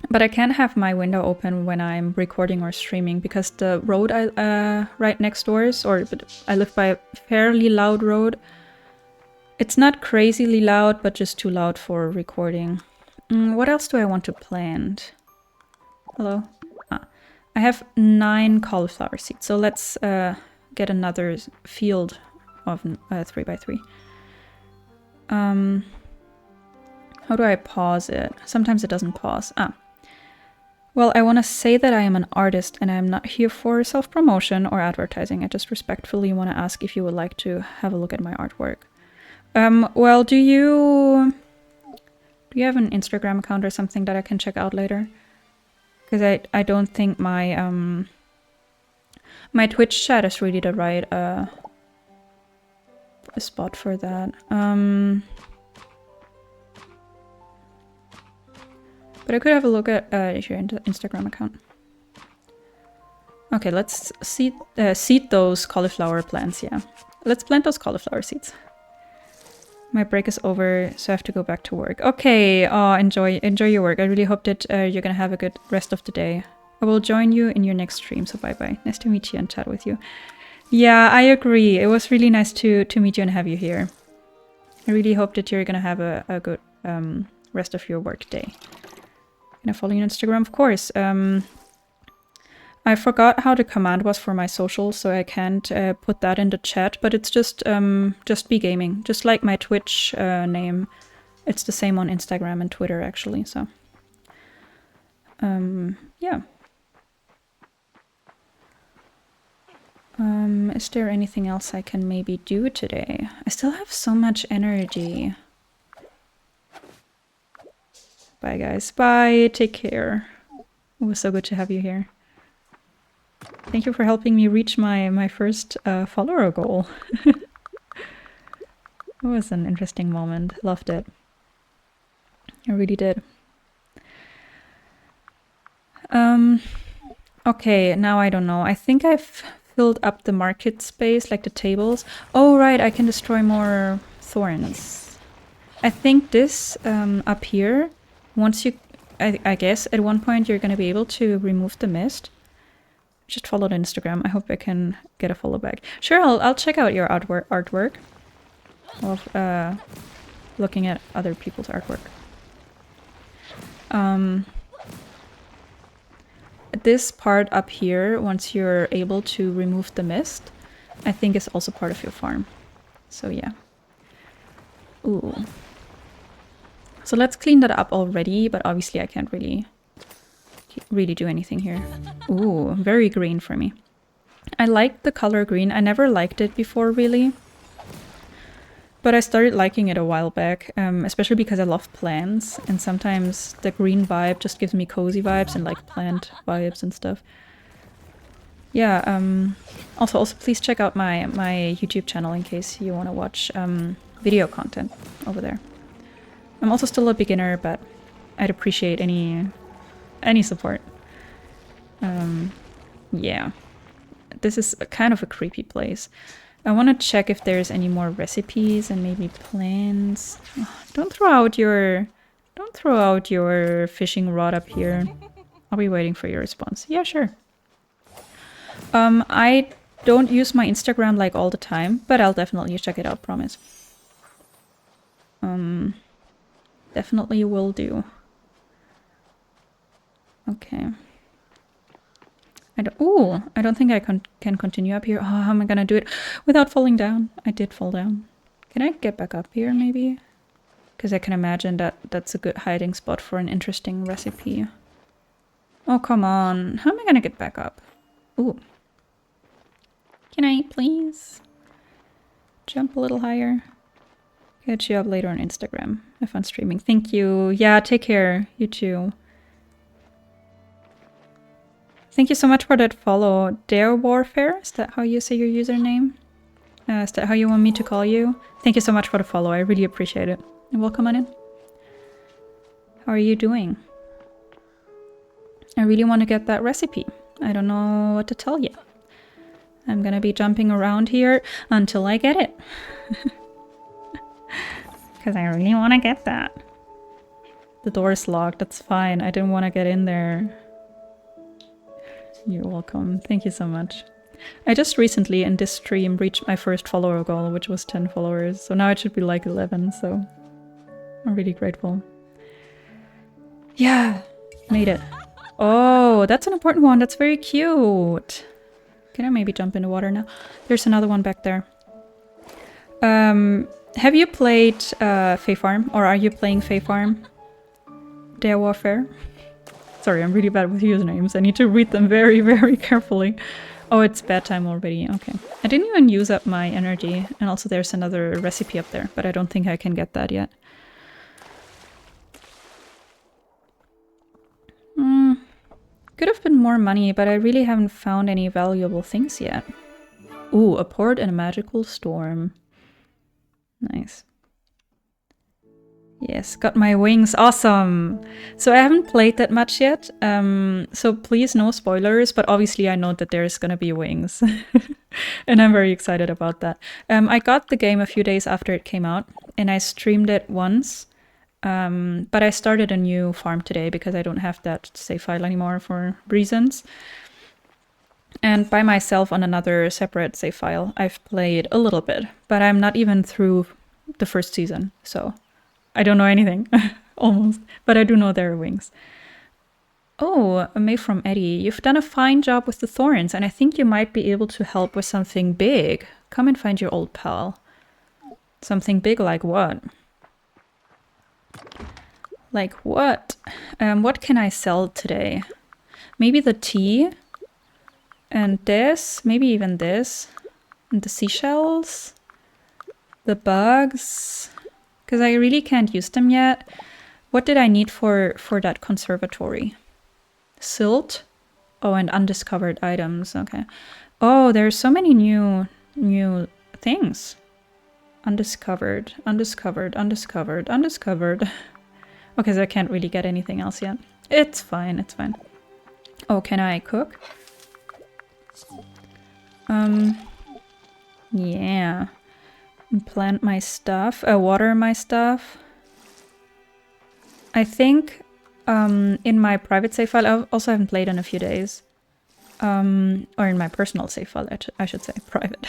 [SPEAKER 1] But I can't have my window open when I'm recording or streaming because the road right next door is, I live by a fairly loud road. It's not crazily loud, but just too loud for recording. What else do I want to plant? Hello? I have 9 cauliflower seeds, so let's get another field of 3x3. How do I pause it? Sometimes it doesn't pause. Well, I want to say that I am an artist and I'm not here for self-promotion or advertising. I just respectfully want to ask if you would like to have a look at my artwork. Well, do you have an Instagram account or something that I can check out later? Because I don't think my my Twitch chat is really the right spot for that. But I could have a look at your Instagram account. Okay, let's seed those cauliflower plants, yeah. Let's plant those cauliflower seeds. My break is over, so I have to go back to work. Okay, enjoy your work. I really hope that you're gonna have a good rest of the day. I will join you in your next stream, so bye-bye. Nice to meet you and chat with you. Yeah, I agree. It was really nice to meet you and have you here. I really hope that you're gonna have a good rest of your work day. Can I follow you on Instagram? Of course. I forgot how the command was for my social, so I can't put that in the chat, but it's just be gaming. Just like my Twitch name. It's the same on Instagram and Twitter, actually, so. Yeah. Is there anything else I can maybe do today? I still have so much energy. Bye, guys. Bye. Take care. It was so good to have you here. Thank you for helping me reach my first follower goal. It was an interesting moment. Loved it. I really did. Okay, now I don't know. I think I've filled up the market space, like the tables. Oh, right, I can destroy more thorns. I think this up here, once you, I guess at one point you're going to be able to remove the mist. Just followed Instagram. I hope I can get a follow back. Sure, I'll check out your artwork. Of looking at other people's artwork. This part up here, once you're able to remove the mist, I think is also part of your farm. So yeah. Ooh. So let's clean that up already, but obviously I can't really do anything here. Ooh, very green for me. I like the color green. I never liked it before, really. But I started liking it a while back, especially because I love plants, and sometimes the green vibe just gives me cozy vibes and like plant vibes and stuff. Yeah, also please check out my YouTube channel in case you want to watch video content over there. I'm also still a beginner, but I'd appreciate any support. Yeah. This is kind of a creepy place. I want to check if there's any more recipes and maybe plans. Oh, don't throw out your fishing rod up here. I'll be waiting for your response. Yeah, sure. I don't use my Instagram like all the time, but I'll definitely check it out, promise. Definitely will do. Okay. I don't think I can continue up here. Oh, how am I gonna do it without falling down? I did fall down. Can I get back up here, maybe? Because I can imagine that's a good hiding spot for an interesting recipe. Oh, come on. How am I gonna get back up? Ooh. Can I, please? Jump a little higher. Catch you up later on Instagram. Have fun streaming. Thank you. Yeah, take care. You too. Thank you so much for that follow. Dare Warfare? Is that how you say your username? Is that how you want me to call you? Thank you so much for the follow. I really appreciate it. And welcome on in. How are you doing? I really want to get that recipe. I don't know what to tell you. I'm gonna be jumping around here until I get it. Because I really want to get that. The door's locked. That's fine. I didn't want to get in there. You're welcome. Thank you so much. I just recently in this stream reached my first follower goal, which was 10 followers. So now it should be like 11, so I'm really grateful. Yeah, made it. Oh, that's an important one. That's very cute. Can I maybe jump in the water now? There's another one back there. Have you played Fae Farm? Or are you playing Fae Farm? Dare Warfare? Sorry, I'm really bad with usernames. I need to read them very, very carefully. Oh, it's bedtime already. Okay. I didn't even use up my energy. And also there's another recipe up there, but I don't think I can get that yet. Could have been more money, but I really haven't found any valuable things yet. Ooh, a port and a magical storm. Nice. Yes, got my wings. Awesome! So I haven't played that much yet, so please no spoilers, but obviously I know that there's gonna be wings. And I'm very excited about that. I got the game a few days after it came out, and I streamed it once, but I started a new farm today because I don't have that save file anymore for reasons. And by myself on another separate save file, I've played a little bit, but I'm not even through the first season, so I don't know anything, almost, but I do know there are wings. Oh, a mail from Eddie. You've done a fine job with the thorns, and I think you might be able to help with something big. Come and find your old pal. Something big like what? Like what? What can I sell today? Maybe the tea? And this? Maybe even this? And the seashells? The bugs? Because I really can't use them yet. What did I need for that conservatory? Silt? Oh, and undiscovered items. Okay. Oh, there's so many new things. Undiscovered, undiscovered, undiscovered, undiscovered. Okay, so I can't really get anything else yet. It's fine, it's fine. Oh, can I cook? Yeah. Plant my stuff, water my stuff. I think in my private save file, I also haven't played in a few days. Or in my personal save file, I should say, private.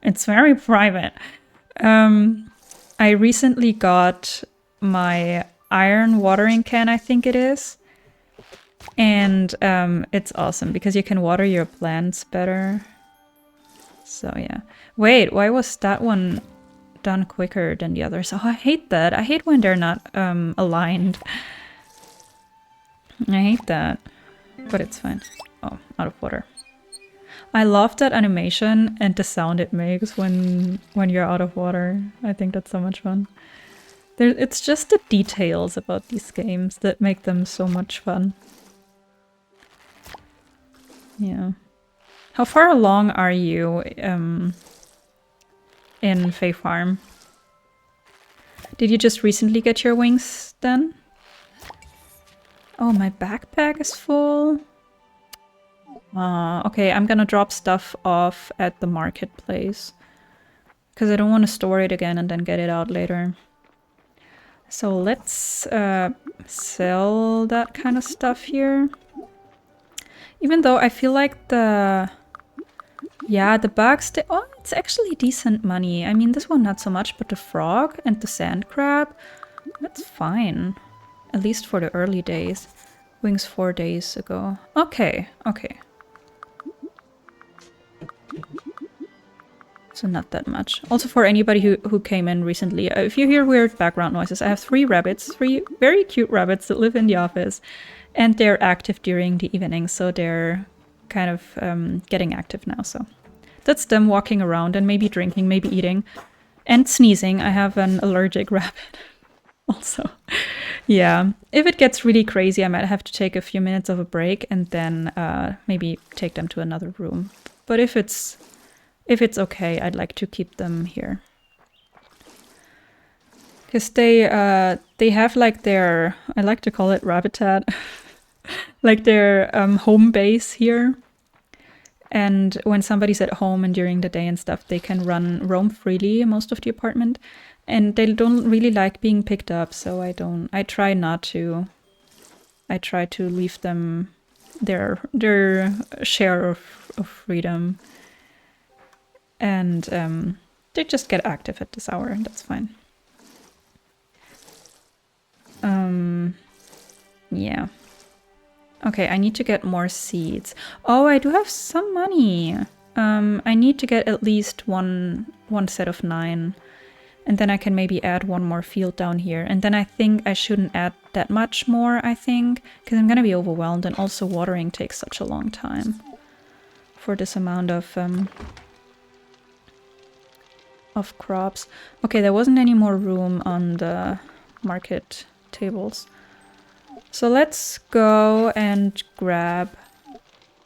[SPEAKER 1] It's very private. I recently got my iron watering can, I think it is. And it's awesome because you can water your plants better. So yeah. Wait, why was that one done quicker than the others? Oh, I hate that. I hate when they're not aligned. I hate that. But it's fine. Oh, out of water. I love that animation and the sound it makes when you're out of water. I think that's so much fun. It's just the details about these games that make them so much fun. Yeah. How far along are you in Fae Farm? Did you just recently get your wings done? Oh, my backpack is full. Okay, I'm gonna drop stuff off at the marketplace. Because I don't want to store it again and then get it out later. So let's sell that kind of stuff here. Even though I feel like the bugs, oh, it's actually decent money. I mean, this one not so much, but the frog and the sand crab, that's fine. At least for the early days. Wings 4 days ago. Okay, okay. So not that much. Also for anybody who came in recently, if you hear weird background noises, I have 3 rabbits, 3 very cute rabbits that live in the office. And they're active during the evening, so they're kind of getting active now. So that's them walking around and maybe drinking, maybe eating. And sneezing. I have an allergic rabbit also. Yeah, if it gets really crazy, I might have to take a few minutes of a break and then maybe take them to another room. But if it's okay, I'd like to keep them here. Because they have like their, I like to call it rabbitat, like their home base here. And when somebody's at home and during the day and stuff, they can roam freely most of the apartment. And they don't really like being picked up, so I try not to. I try to leave them their share of freedom. And they just get active at this hour, and that's fine. Yeah. Okay, I need to get more seeds. Oh, I do have some money. I need to get at least one set of 9. And then I can maybe add one more field down here. And then I think I shouldn't add that much more, I think. Because I'm gonna be overwhelmed, and also watering takes such a long time. For this amount of crops. Okay, there wasn't any more room on the market tables. So let's go and grab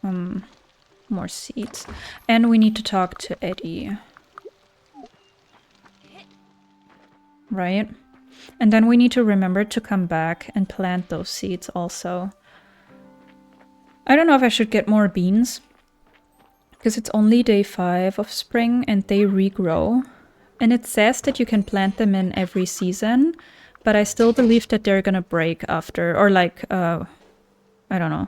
[SPEAKER 1] more seeds. And we need to talk to Eddie. Right? And then we need to remember to come back and plant those seeds also. I don't know if I should get more beans. Because it's only day 5 of spring and they regrow. And it says that you can plant them in every season. But I still believe that they're gonna break after, or like, I don't know.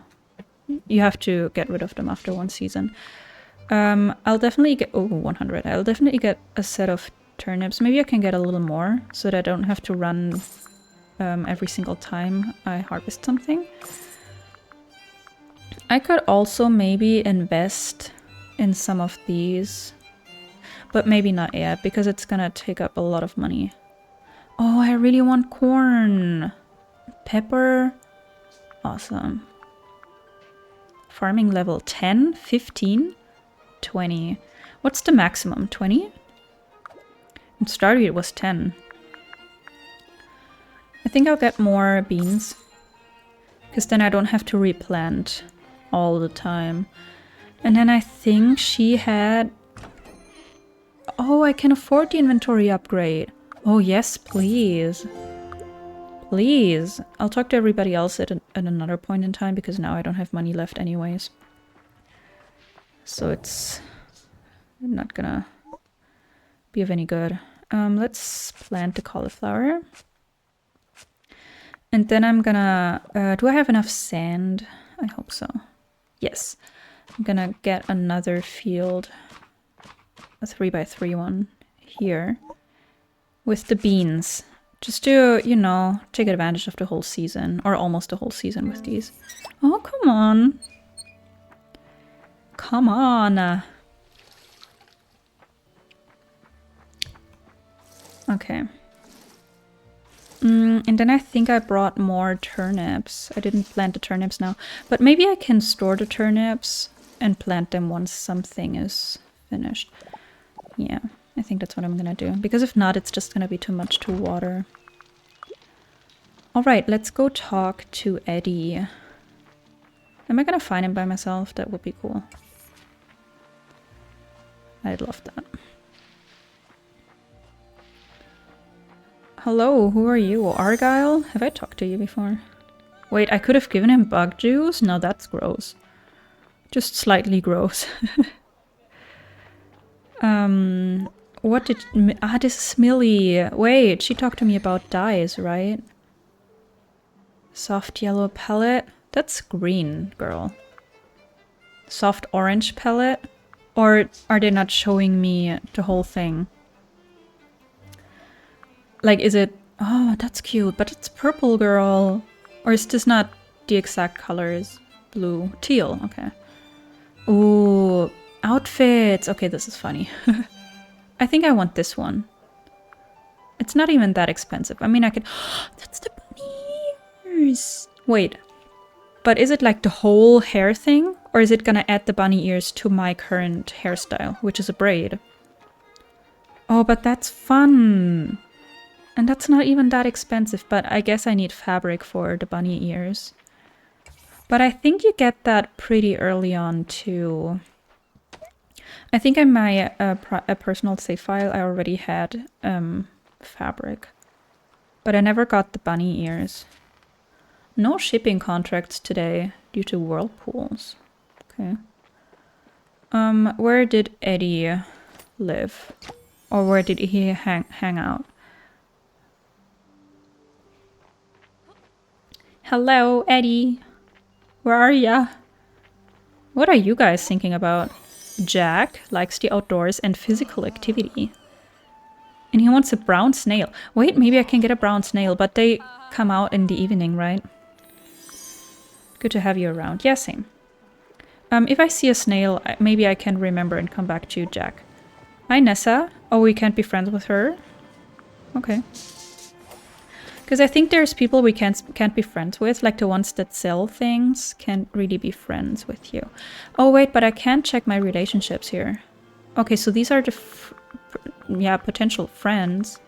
[SPEAKER 1] You have to get rid of them after 1 season. I'll definitely get, 100. I'll definitely get a set of turnips. Maybe I can get a little more, so that I don't have to run every single time I harvest something. I could also maybe invest in some of these, but maybe not yet, because it's gonna take up a lot of money. Oh, I really want corn. Pepper. Awesome. Farming level 10, 15, 20. What's the maximum? 20? In Stardew it was 10. I think I'll get more beans. Because then I don't have to replant all the time. And then I think she had... Oh, I can afford the inventory upgrade. Oh, yes, please. Please. I'll talk to everybody else at another point in time because now I don't have money left anyways. So it's not gonna be of any good. Let's plant the cauliflower. And then I'm gonna... do I have enough sand? I hope so. Yes. I'm gonna get another field. A 3x3 one here. With the beans. Just to, you know, take advantage of the whole season. Or almost the whole season with these. Oh, come on. Come on. Okay. And then I think I brought more turnips. I didn't plant the turnips now. But maybe I can store the turnips and plant them once something is finished. Yeah, I think that's what I'm gonna do. Because if not, it's just gonna be too much to water. Alright, let's go talk to Eddie. Am I gonna find him by myself? That would be cool. I'd love that. Hello, who are you? Argyle? Have I talked to you before? Wait, I could have given him bug juice? No, that's gross. Just slightly gross. What did... Ah, this is Millie. Wait, she talked to me about dyes, right? Soft yellow pellet? That's green, girl. Soft orange pellet? Or are they not showing me the whole thing? Like, is it... Oh, that's cute, but it's purple, girl. Or is this not the exact colors? Blue. Teal, okay. Ooh, outfits. Okay, this is funny. I think I want this one. It's not even that expensive. I mean, I could... That's the bunny ears. Wait. But is it like the whole hair thing? Or is it gonna add the bunny ears to my current hairstyle, which is a braid? Oh, but that's fun. And that's not even that expensive, but I guess I need fabric for the bunny ears. But I think you get that pretty early on too. I think in my a personal save file I already had fabric. But I never got the bunny ears. No shipping contracts today due to whirlpools. Okay. Where did Eddie live? Or where did he hang out? Hello, Eddie. Where are ya? What are you guys thinking about? Jack likes the outdoors and physical activity. And he wants a brown snail. Wait, maybe I can get a brown snail, but they come out in the evening, right? Good to have you around. Yeah, same. If I see a snail, maybe I can remember and come back to you, Jack. Hi, Nessa. Oh, we can't be friends with her? Okay. Because I think there's people we can't be friends with, like the ones that sell things can't really be friends with you. Oh wait, but I can't check my relationships here. Okay, so these are the potential friends.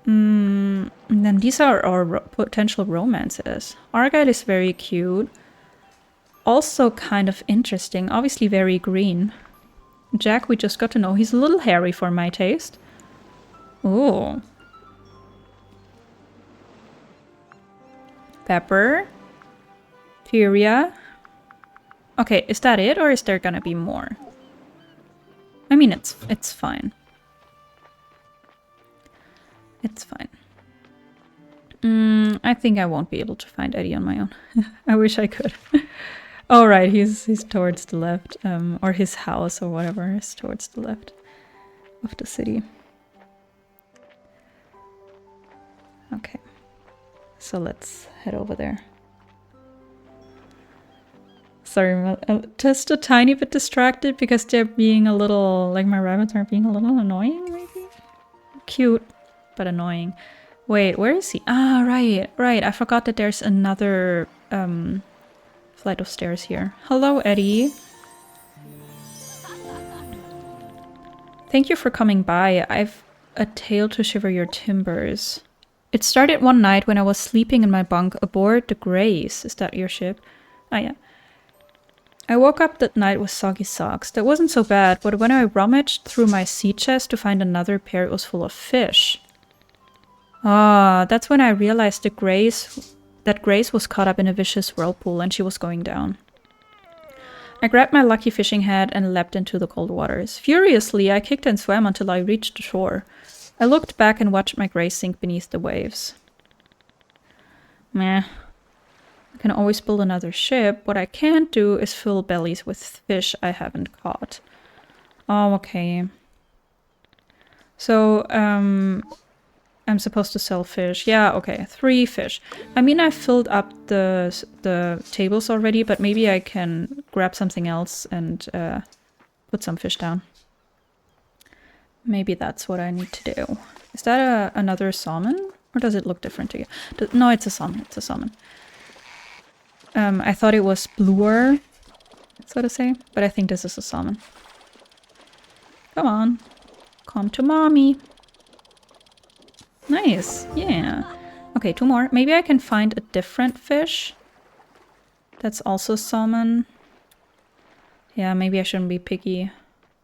[SPEAKER 1] And then these are our potential romances. Argyle is very cute. Also kind of interesting, obviously very green. Jack, we just got to know he's a little hairy for my taste. Ooh. Pepper. Furia. Okay, is that it or is there gonna be more? I mean, it's fine. It's fine. I think I won't be able to find Eddie on my own. I wish I could. Oh, right, he's towards the left. Or his house or whatever is towards the left of the city. Okay. So let's head over there. Sorry, I'm just a tiny bit distracted because they're being a little... Like my rabbits are being a little annoying, maybe? Cute, but annoying. Wait, where is he? Ah, right. I forgot that there's another flight of stairs here. Hello, Eddie. Thank you for coming by. I've a tale to shiver your timbers. It started one night when I was sleeping in my bunk aboard the Grace. Is that your ship? Ah, yeah. I woke up that night with soggy socks. That wasn't so bad, but when I rummaged through my sea chest to find another pair, it was full of fish. Ah, that's when I realized that Grace was caught up in a vicious whirlpool and she was going down. I grabbed my lucky fishing hat and leapt into the cold waters. Furiously, I kicked and swam until I reached the shore. I looked back and watched my Grace sink beneath the waves. Meh. I can always build another ship. What I can't do is fill bellies with fish I haven't caught. Oh, okay. So, I'm supposed to sell fish. Yeah, okay. 3 fish. I mean, I filled up the tables already, but maybe I can grab something else and put some fish down. Maybe that's what I need to do. Is that another salmon? Or does it look different to you? No, it's a salmon. It's a salmon. I thought it was bluer, so to say, but I think this is a salmon. Come on. Come to mommy. Nice. Yeah. Okay, 2 more. Maybe I can find a different fish. That's also salmon. Yeah, maybe I shouldn't be picky.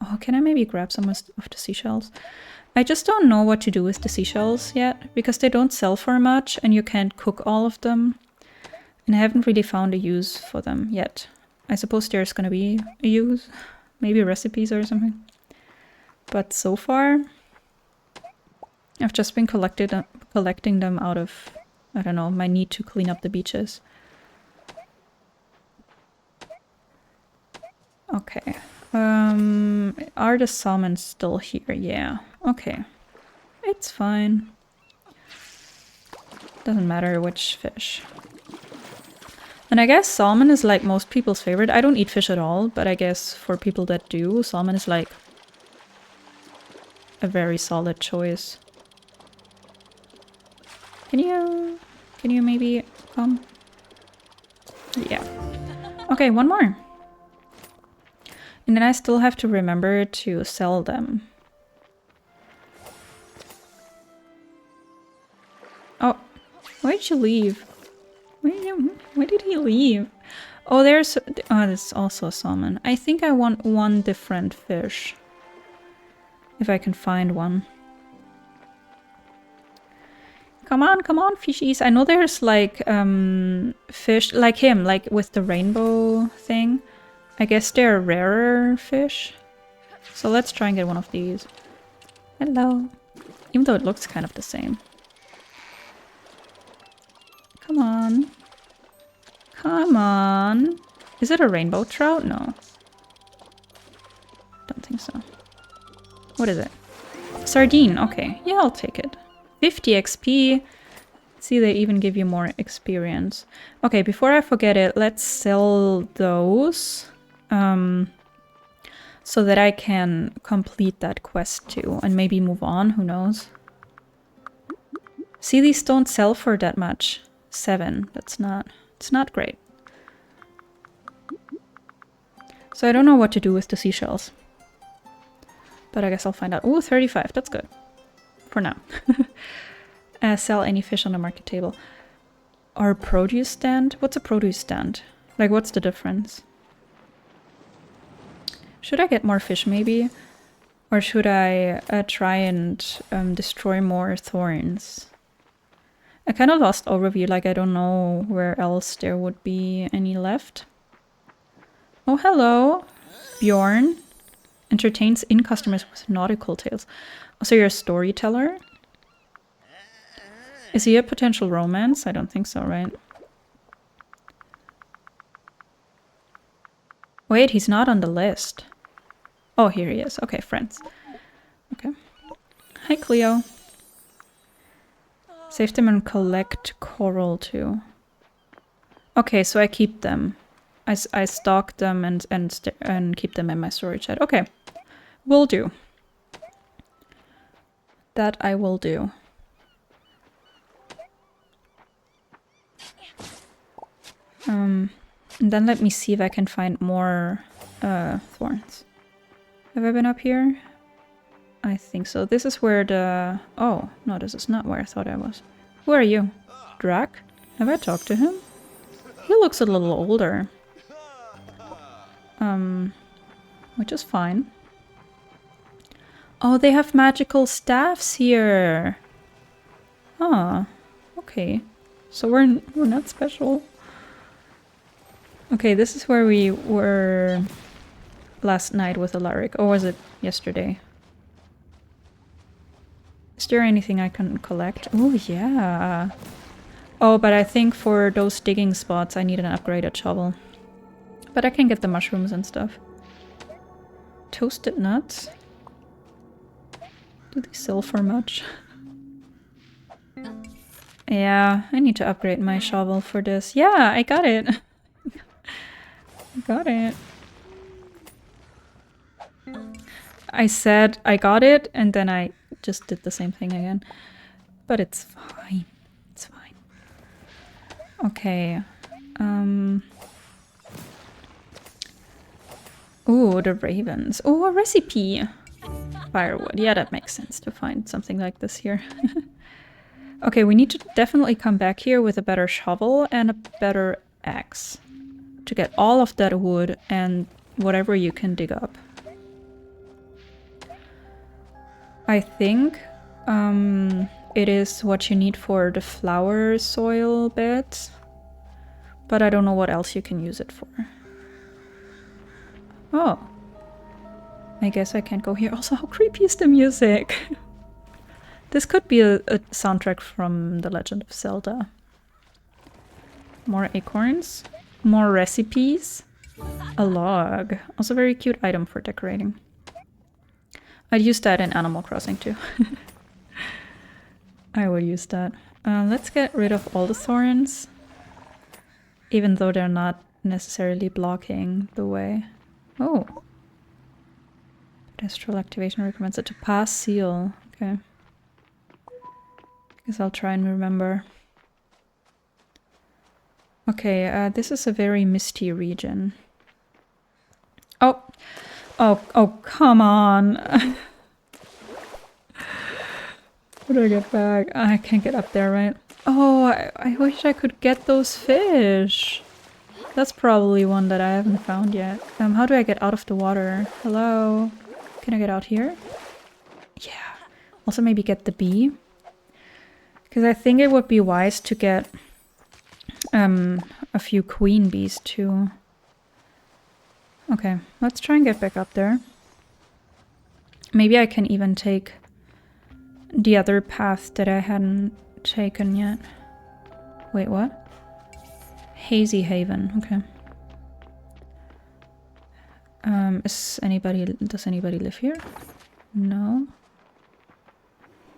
[SPEAKER 1] Oh, can I maybe grab some of the seashells? I just don't know what to do with the seashells yet, because they don't sell for much and you can't cook all of them. And I haven't really found a use for them yet. I suppose there's gonna be a use. Maybe recipes or something. But so far, I've just been collecting them out of, I don't know, my need to clean up the beaches. Okay. Are the salmon still here? Yeah. Okay. It's fine. Doesn't matter which fish. And I guess salmon is like most people's favorite. I don't eat fish at all, but I guess for people that do, salmon is like a very solid choice. Can you maybe come? Yeah. Okay, 1 more. And then I still have to remember to sell them. Oh, why did you leave? Why did he leave? Oh, there's also a salmon. I think I want 1 different fish. If I can find one. Come on, fishies. I know there's like fish like him, like with the rainbow thing. I guess they're rarer fish. So let's try and get one of these. Hello. Even though it looks kind of the same. Come on. Come on. Is it a rainbow trout? No. Don't think so. What is it? Sardine. Okay. Yeah, I'll take it. 50 XP. See, they even give you more experience. Okay, before I forget it, let's sell those. So that I can complete that quest too. And maybe move on. Who knows? See, these don't sell for that much. 7. It's not great. So I don't know what to do with the seashells. But I guess I'll find out. Ooh, 35. That's good. For now. Sell any fish on the market table. Or produce stand? What's a produce stand? Like, what's the difference? Should I get more fish, maybe? Or should I try and destroy more thorns? I kind of lost overview, like I don't know where else there would be any left. Oh, hello. Bjorn. Entertains in-customers with nautical tales. So you're a storyteller? Is he a potential romance? I don't think so, right? Wait, he's not on the list. Oh, here he is. Okay, friends. Okay. Hi, Cleo. Save them and collect coral too. Okay, so I keep them. I stock them and keep them in my storage shed. Okay, will do. That I will do. And then let me see if I can find more thorns. Have I been up here? I think so. This is where the... Oh, no, this is not where I thought I was. Who are you? Drac? Have I talked to him? He looks a little older. Which is fine. Oh, they have magical staffs here. Ah, okay. So we're not special. Okay, this is where we were last night with Alaric. Or was it yesterday? Is there anything I can collect? Oh, yeah. Oh, but I think for those digging spots I need an upgraded shovel. But I can get the mushrooms and stuff. Toasted nuts? Do they sell for much? Yeah, I need to upgrade my shovel for this. Yeah, I got it. I got it. I said I got it, and then I just did the same thing again. But it's fine. It's fine. Okay. Ooh, the ravens. Oh, a recipe. Firewood. Yeah, that makes sense to find something like this here. Okay, we need to definitely come back here with a better shovel and a better axe to get all of that wood and whatever you can dig up. I think it is what you need for the flower soil beds, but I don't know what else you can use it for. Oh. I guess I can't go here. Also, how creepy is the music? This could be a soundtrack from The Legend of Zelda. More acorns. More recipes. A log. Also very cute item for decorating. I'd use that in Animal Crossing too. I would use that. Let's get rid of all the thorns. Even though they're not necessarily blocking the way. Oh. Pedestral activation recommends it to pass seal. Okay. Guess I'll try and remember. Okay, this is a very misty region. Oh! Oh, come on! How do I get back? I can't get up there, right? Oh, I wish I could get those fish! That's probably one that I haven't found yet. How do I get out of the water? Hello? Can I get out here? Yeah. Also maybe get the bee. Because I think it would be wise to get a few queen bees too. Okay, let's try and get back up there. Maybe I can even take the other path that I hadn't taken yet. Wait, what? Hazy Haven, okay. Does anybody live here? No.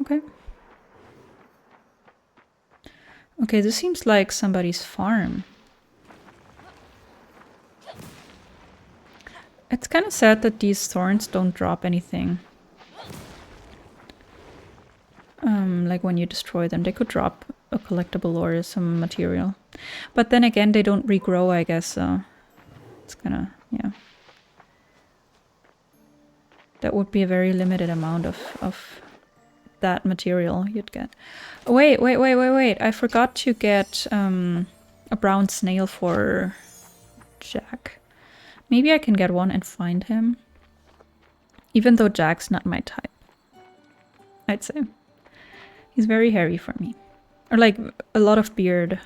[SPEAKER 1] Okay. Okay, this seems like somebody's farm. It's kind of sad that these thorns don't drop anything. Like when you destroy them, they could drop a collectible or some material. But then again, they don't regrow, I guess, so it's gonna, yeah. That would be a very limited amount of that material you'd get. Oh, wait. I forgot to get a brown snail for Jack. Maybe I can get one and find him. Even though Jack's not my type. I'd say. He's very hairy for me. Or like a lot of beard.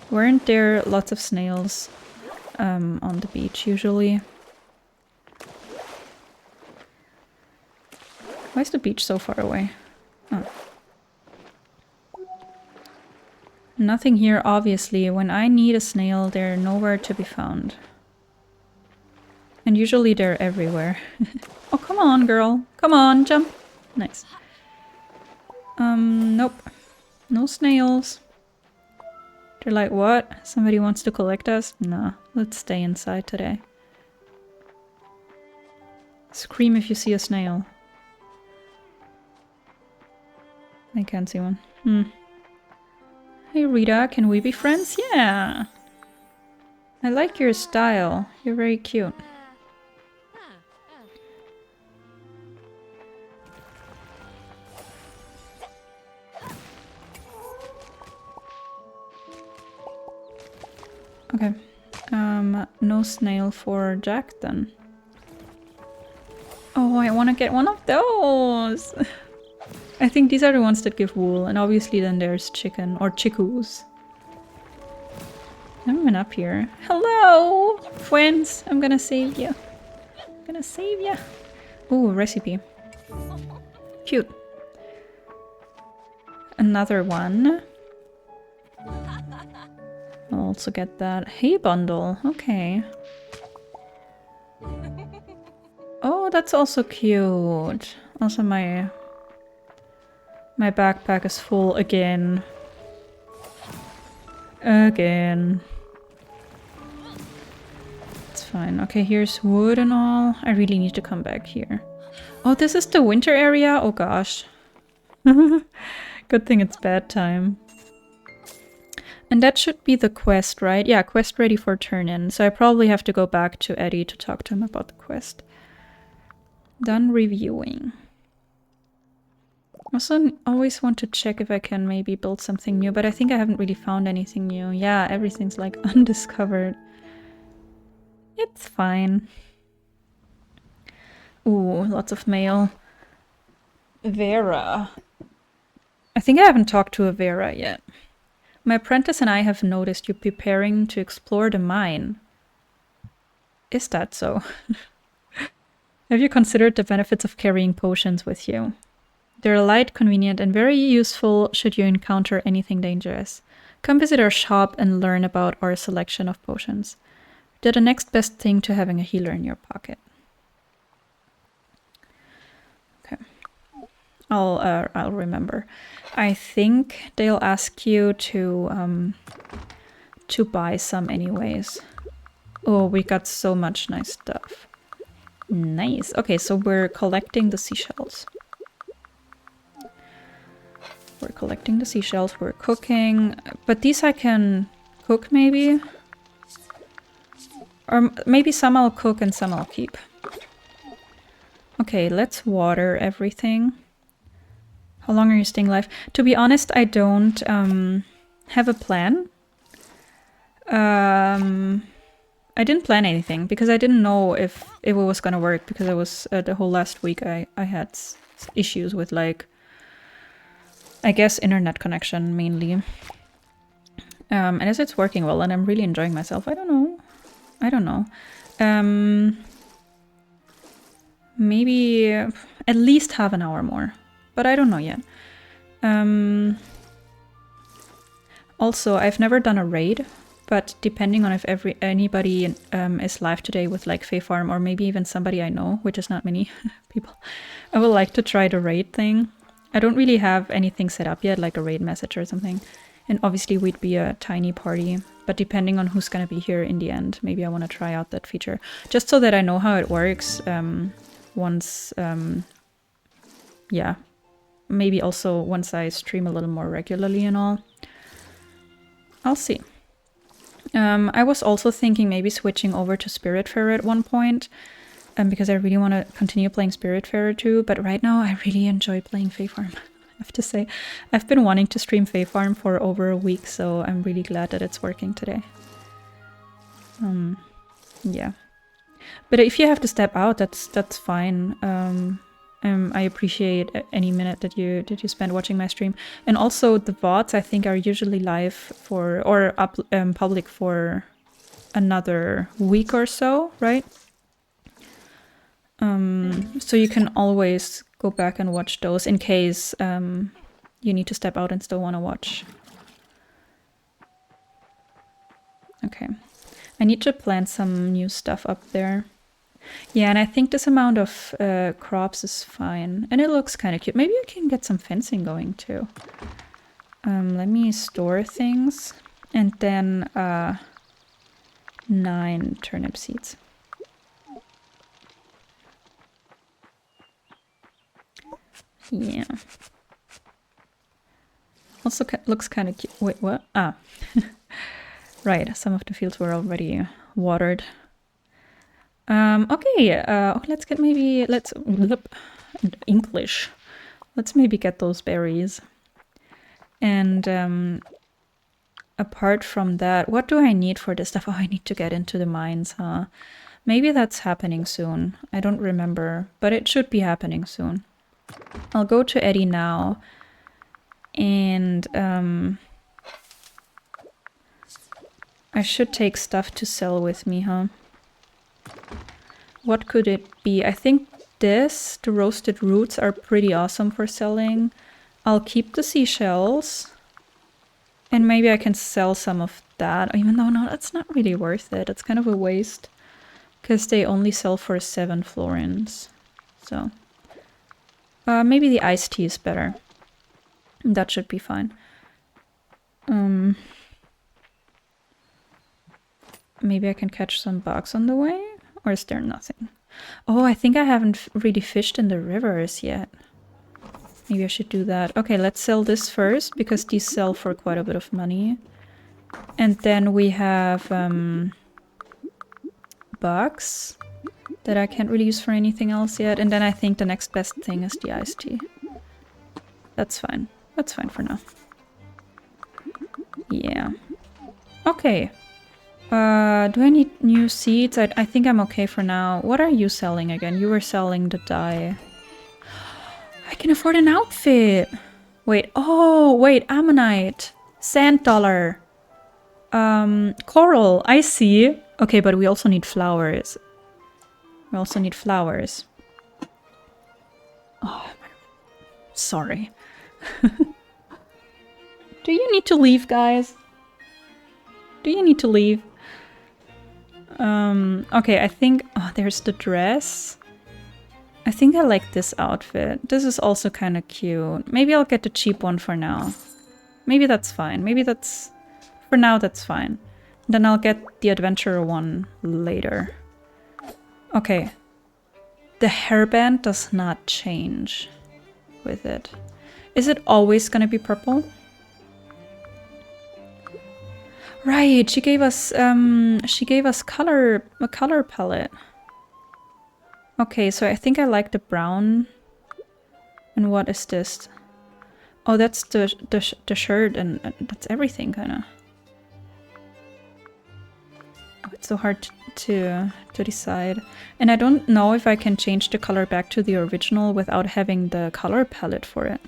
[SPEAKER 1] Weren't there lots of snails on the beach usually? Why is the beach so far away? Oh. Nothing here, obviously. When I need a snail, they're nowhere to be found. And usually they're everywhere. Oh, come on, girl. Come on, jump. Nice. Nope. No snails. They're like, what? Somebody wants to collect us? Nah, let's stay inside today. Scream if you see a snail. I can't see one. Hey Rita, can we be friends? Yeah! I like your style. You're very cute. Okay. No snail for Jack then. Oh, I want to get one of those. I think these are the ones that give wool, and obviously then there's chicken or chickoos. Never been up here. Hello, friends. I'm gonna save you. I'm gonna save you. Ooh, recipe. Cute. Another one. I'll also get that hay bundle. Okay. Oh, that's also cute. Also, my backpack is full again. Again. It's fine. Okay, here's wood and all. I really need to come back here. Oh, this is the winter area? Oh gosh. Good thing it's bad time. And that should be the quest, right? Yeah, quest ready for turn-in. So I probably have to go back to Eddie to talk to him about the quest. Done reviewing. Also, always want to check if I can maybe build something new, but I think I haven't really found anything new. Yeah, everything's like undiscovered. It's fine. Ooh, lots of mail. Vera. I think I haven't talked to a Vera yet. My apprentice and I have noticed you preparing to explore the mine. Is that so? Have you considered the benefits of carrying potions with you? They're light, convenient, and very useful should you encounter anything dangerous. Come visit our shop and learn about our selection of potions. They're the next best thing to having a healer in your pocket. Okay. I'll remember. I think they'll ask you to buy some anyways. Oh, we got so much nice stuff. Nice. Okay, so we're collecting the seashells. We're collecting the seashells, we're cooking. But these I can cook maybe? Or maybe some I'll cook and some I'll keep. Okay, let's water everything. How long are you staying alive? To be honest, I don't have a plan. I didn't plan anything because I didn't know if it was gonna work because I was the whole last week I had issues with like I guess internet connection mainly. And as it's working well and I'm really enjoying myself, I don't know. Maybe at least half an hour more, but I don't know yet. Also, I've never done a raid, but depending on if anybody is live today with like Fae Farm or maybe even somebody I know, which is not many people, I would like to try the raid thing. I don't really have anything set up yet, like a raid message or something. And obviously we'd be a tiny party, but depending on who's gonna be here in the end, maybe I want to try out that feature. Just so that I know how it works once, yeah. Maybe also once I stream a little more regularly and all. I'll see. I was also thinking maybe switching over to Spiritfarer at one point. Because I really want to continue playing Spiritfarer too, but right now I really enjoy playing Fae Farm, I have to say. I've been wanting to stream Fae Farm for over a week, so I'm really glad that it's working today. Yeah. But if you have to step out, that's fine. I appreciate any minute that you spend watching my stream. And also the VODs I think are usually live for or up public for another week or so, right? So you can always go back and watch those in case you need to step out and still want to watch. Okay. I need to plant some new stuff up there. Yeah, and I think this amount of crops is fine. And it looks kind of cute. Maybe I can get some fencing going too. Let me store things. And then 9 turnip seeds. Yeah. Also looks kind of cute. Wait, what? Ah. Right, some of the fields were already watered. Okay, let's get maybe, English. Let's maybe get those berries. And apart from that, what do I need for this stuff? Oh, I need to get into the mines, huh? Maybe that's happening soon. I don't remember, but it should be happening soon. I'll go to Eddie now. And I should take stuff to sell with me, huh? What could it be? I think this, the roasted roots, are pretty awesome for selling. I'll keep the seashells. And maybe I can sell some of that. Even though, no, that's not really worth it. It's kind of a waste. Because they only sell for 7 florins. So, maybe the iced tea is better. That should be fine. Maybe I can catch some bugs on the way? Or is there nothing? Oh, I think I haven't really fished in the rivers yet. Maybe I should do that. Okay, let's sell this first, because these sell for quite a bit of money. And then we have bugs that I can't really use for anything else yet. And then I think the next best thing is the iced tea. That's fine. That's fine for now. Yeah. Okay. Do I need new seeds? I think I'm okay for now. What are you selling again? You were selling the dye. I can afford an outfit! Wait, oh, wait, ammonite. Sand dollar. Coral, I see. Okay, but we also need flowers. We also need flowers. Oh, sorry. Do you need to leave, guys? Do you need to leave? Okay, I think... Oh, there's the dress. I think I like this outfit. This is also kind of cute. Maybe I'll get the cheap one for now. Maybe that's fine. Maybe that's... For now, that's fine. Then I'll get the adventurer one later. Okay. The hairband does not change with it. Is it always gonna be purple? Right, she gave us a color palette. Okay, so I think I like the brown. And what is this? Oh, that's the shirt, and that's everything, kind of. Oh, it's so hard to decide. And I don't know if I can change the color back to the original without having the color palette for it.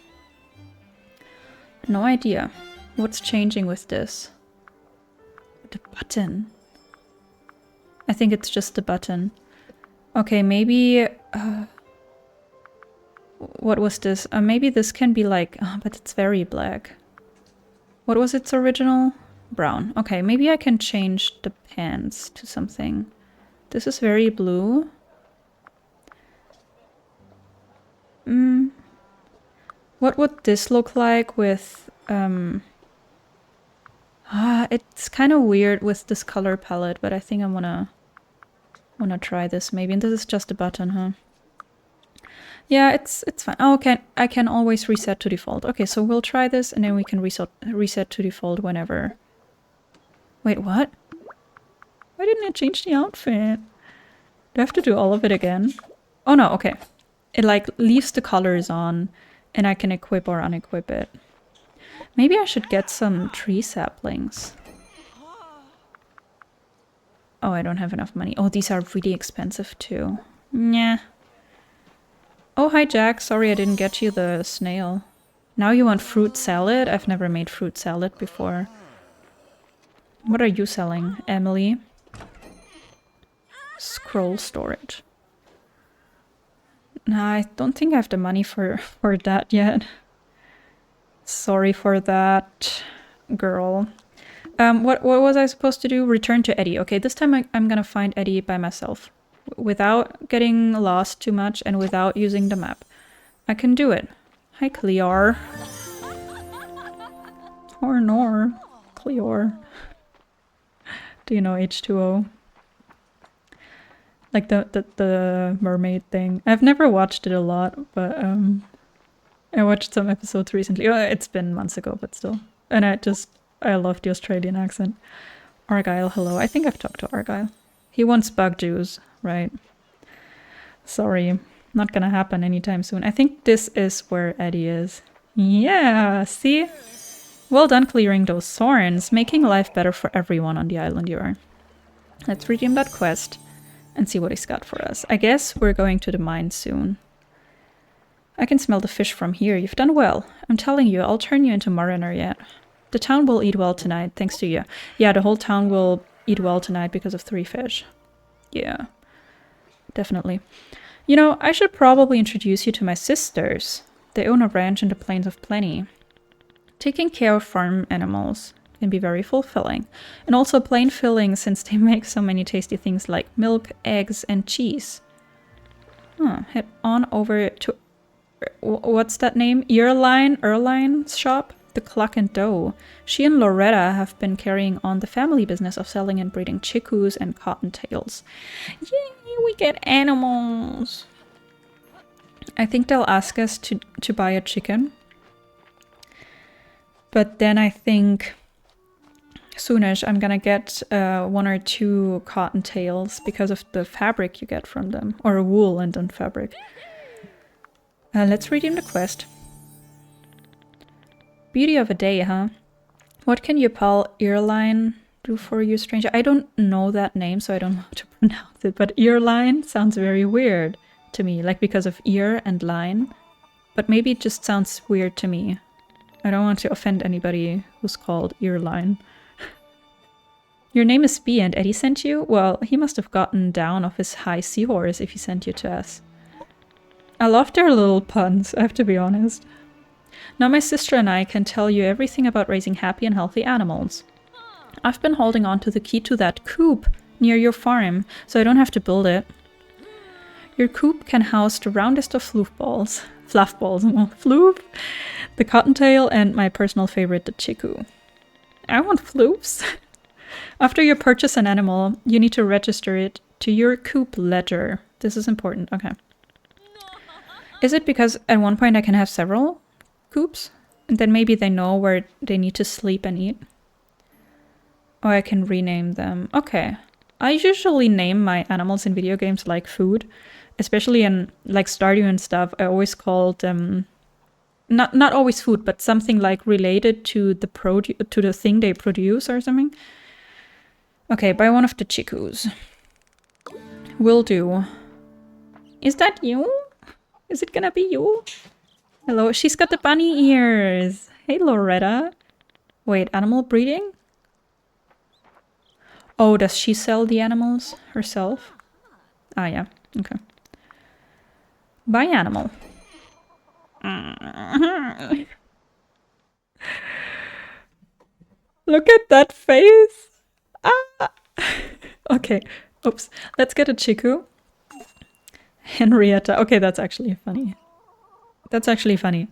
[SPEAKER 1] No idea. What's changing with this? The button. I think it's just the button. Okay, maybe... what was this? Maybe this can be like... Oh, but it's very black. What was its original? Brown. Okay, maybe I can change the pants to something. This is very blue. What would this look like with... it's kind of weird with this color palette, but I think I wanna try this maybe. And this is just a button, huh? Yeah, it's fine. Oh, okay, I can always reset to default. Okay, so we'll try this and then we can reset to default whenever. Wait, what? Why didn't I change the outfit? Do I have to do all of it again? Oh no, okay. It like leaves the colors on and I can equip or unequip it. Maybe I should get some tree saplings. Oh, I don't have enough money. Oh, these are really expensive too. Nah. Oh, hi Jack. Sorry I didn't get you the snail. Now you want fruit salad? I've never made fruit salad before. What are you selling, Emily? Scroll storage. Nah, I don't think I have the money for that yet. Sorry for that, girl. What was I supposed to do? Return to Eddie. Okay, this time I'm gonna find Eddie by myself. Without getting lost too much and without using the map. I can do it. Hi, Cleor. Or Nor. Cleor. Do you know H2O? Like the mermaid thing. I've never watched it a lot, but I watched some episodes recently. Oh, it's been months ago, but still. And I love the Australian accent. Argyle, hello. I think I've talked to Argyle. He wants bug juice, right? Sorry, not gonna happen anytime soon. I think this is where Eddie is. Yeah, see? Well done clearing those thorns, making life better for everyone on the island you are. Let's redeem that quest. and see what he's got for us. I guess we're going to the mine soon. I can smell the fish from here. You've done well. I'm telling you, I'll turn you into mariner yet. The town will eat well tonight, thanks to you. Yeah, the whole town will eat well tonight because of 3 fish. Yeah, definitely. You know, I should probably introduce you to my sisters. They own a ranch in the Plains of Plenty. Taking care of farm animals can be very fulfilling. And also plain filling since they make so many tasty things like milk, eggs, and cheese. Head on over to... what's that name? Erline's shop? The Cluck and Dough. She and Loretta have been carrying on the family business of selling and breeding chickoos and cottontails. Yay, we get animals! I think they'll ask us to buy a chicken. But then I think soonish I'm gonna get 1 or 2 cottontails because of the fabric you get from them. Or wool and then fabric. Let's redeem the quest. Beauty of a day, huh? What can your pal Earline do for you, stranger? I don't know that name, so I don't know how to pronounce it. But Earline sounds very weird to me, like because of ear and line. But maybe it just sounds weird to me. I don't want to offend anybody who's called Earline. Your name is Bee and Eddie sent you? Well, he must have gotten down off his high seahorse if he sent you to us. I love their little puns, I have to be honest. Now my sister and I can tell you everything about raising happy and healthy animals. I've been holding on to the key to that coop near your farm, so I don't have to build it. Your coop can house the roundest of fluff balls, floof, the cottontail, and my personal favorite, the chickoo. I want floofs. After you purchase an animal, you need to register it to your coop ledger. This is important, okay. Is it because at one point I can have several coops? And then maybe they know where they need to sleep and eat? Or I can rename them. Okay. I usually name my animals in video games like food. Especially in like Stardew and stuff. I always called them... Not always food, but something like related to the thing they produce or something. Okay, buy one of the chickoos. Will do. Is that you? Is it gonna be you? Hello, she's got the bunny ears. Hey, Loretta. Wait, animal breeding? Oh, does she sell the animals herself? Ah, yeah. Okay. Buy animal. Look at that face. Ah. Okay. Oops. Let's get a chickoo. Henrietta. Okay, that's actually funny. That's actually funny.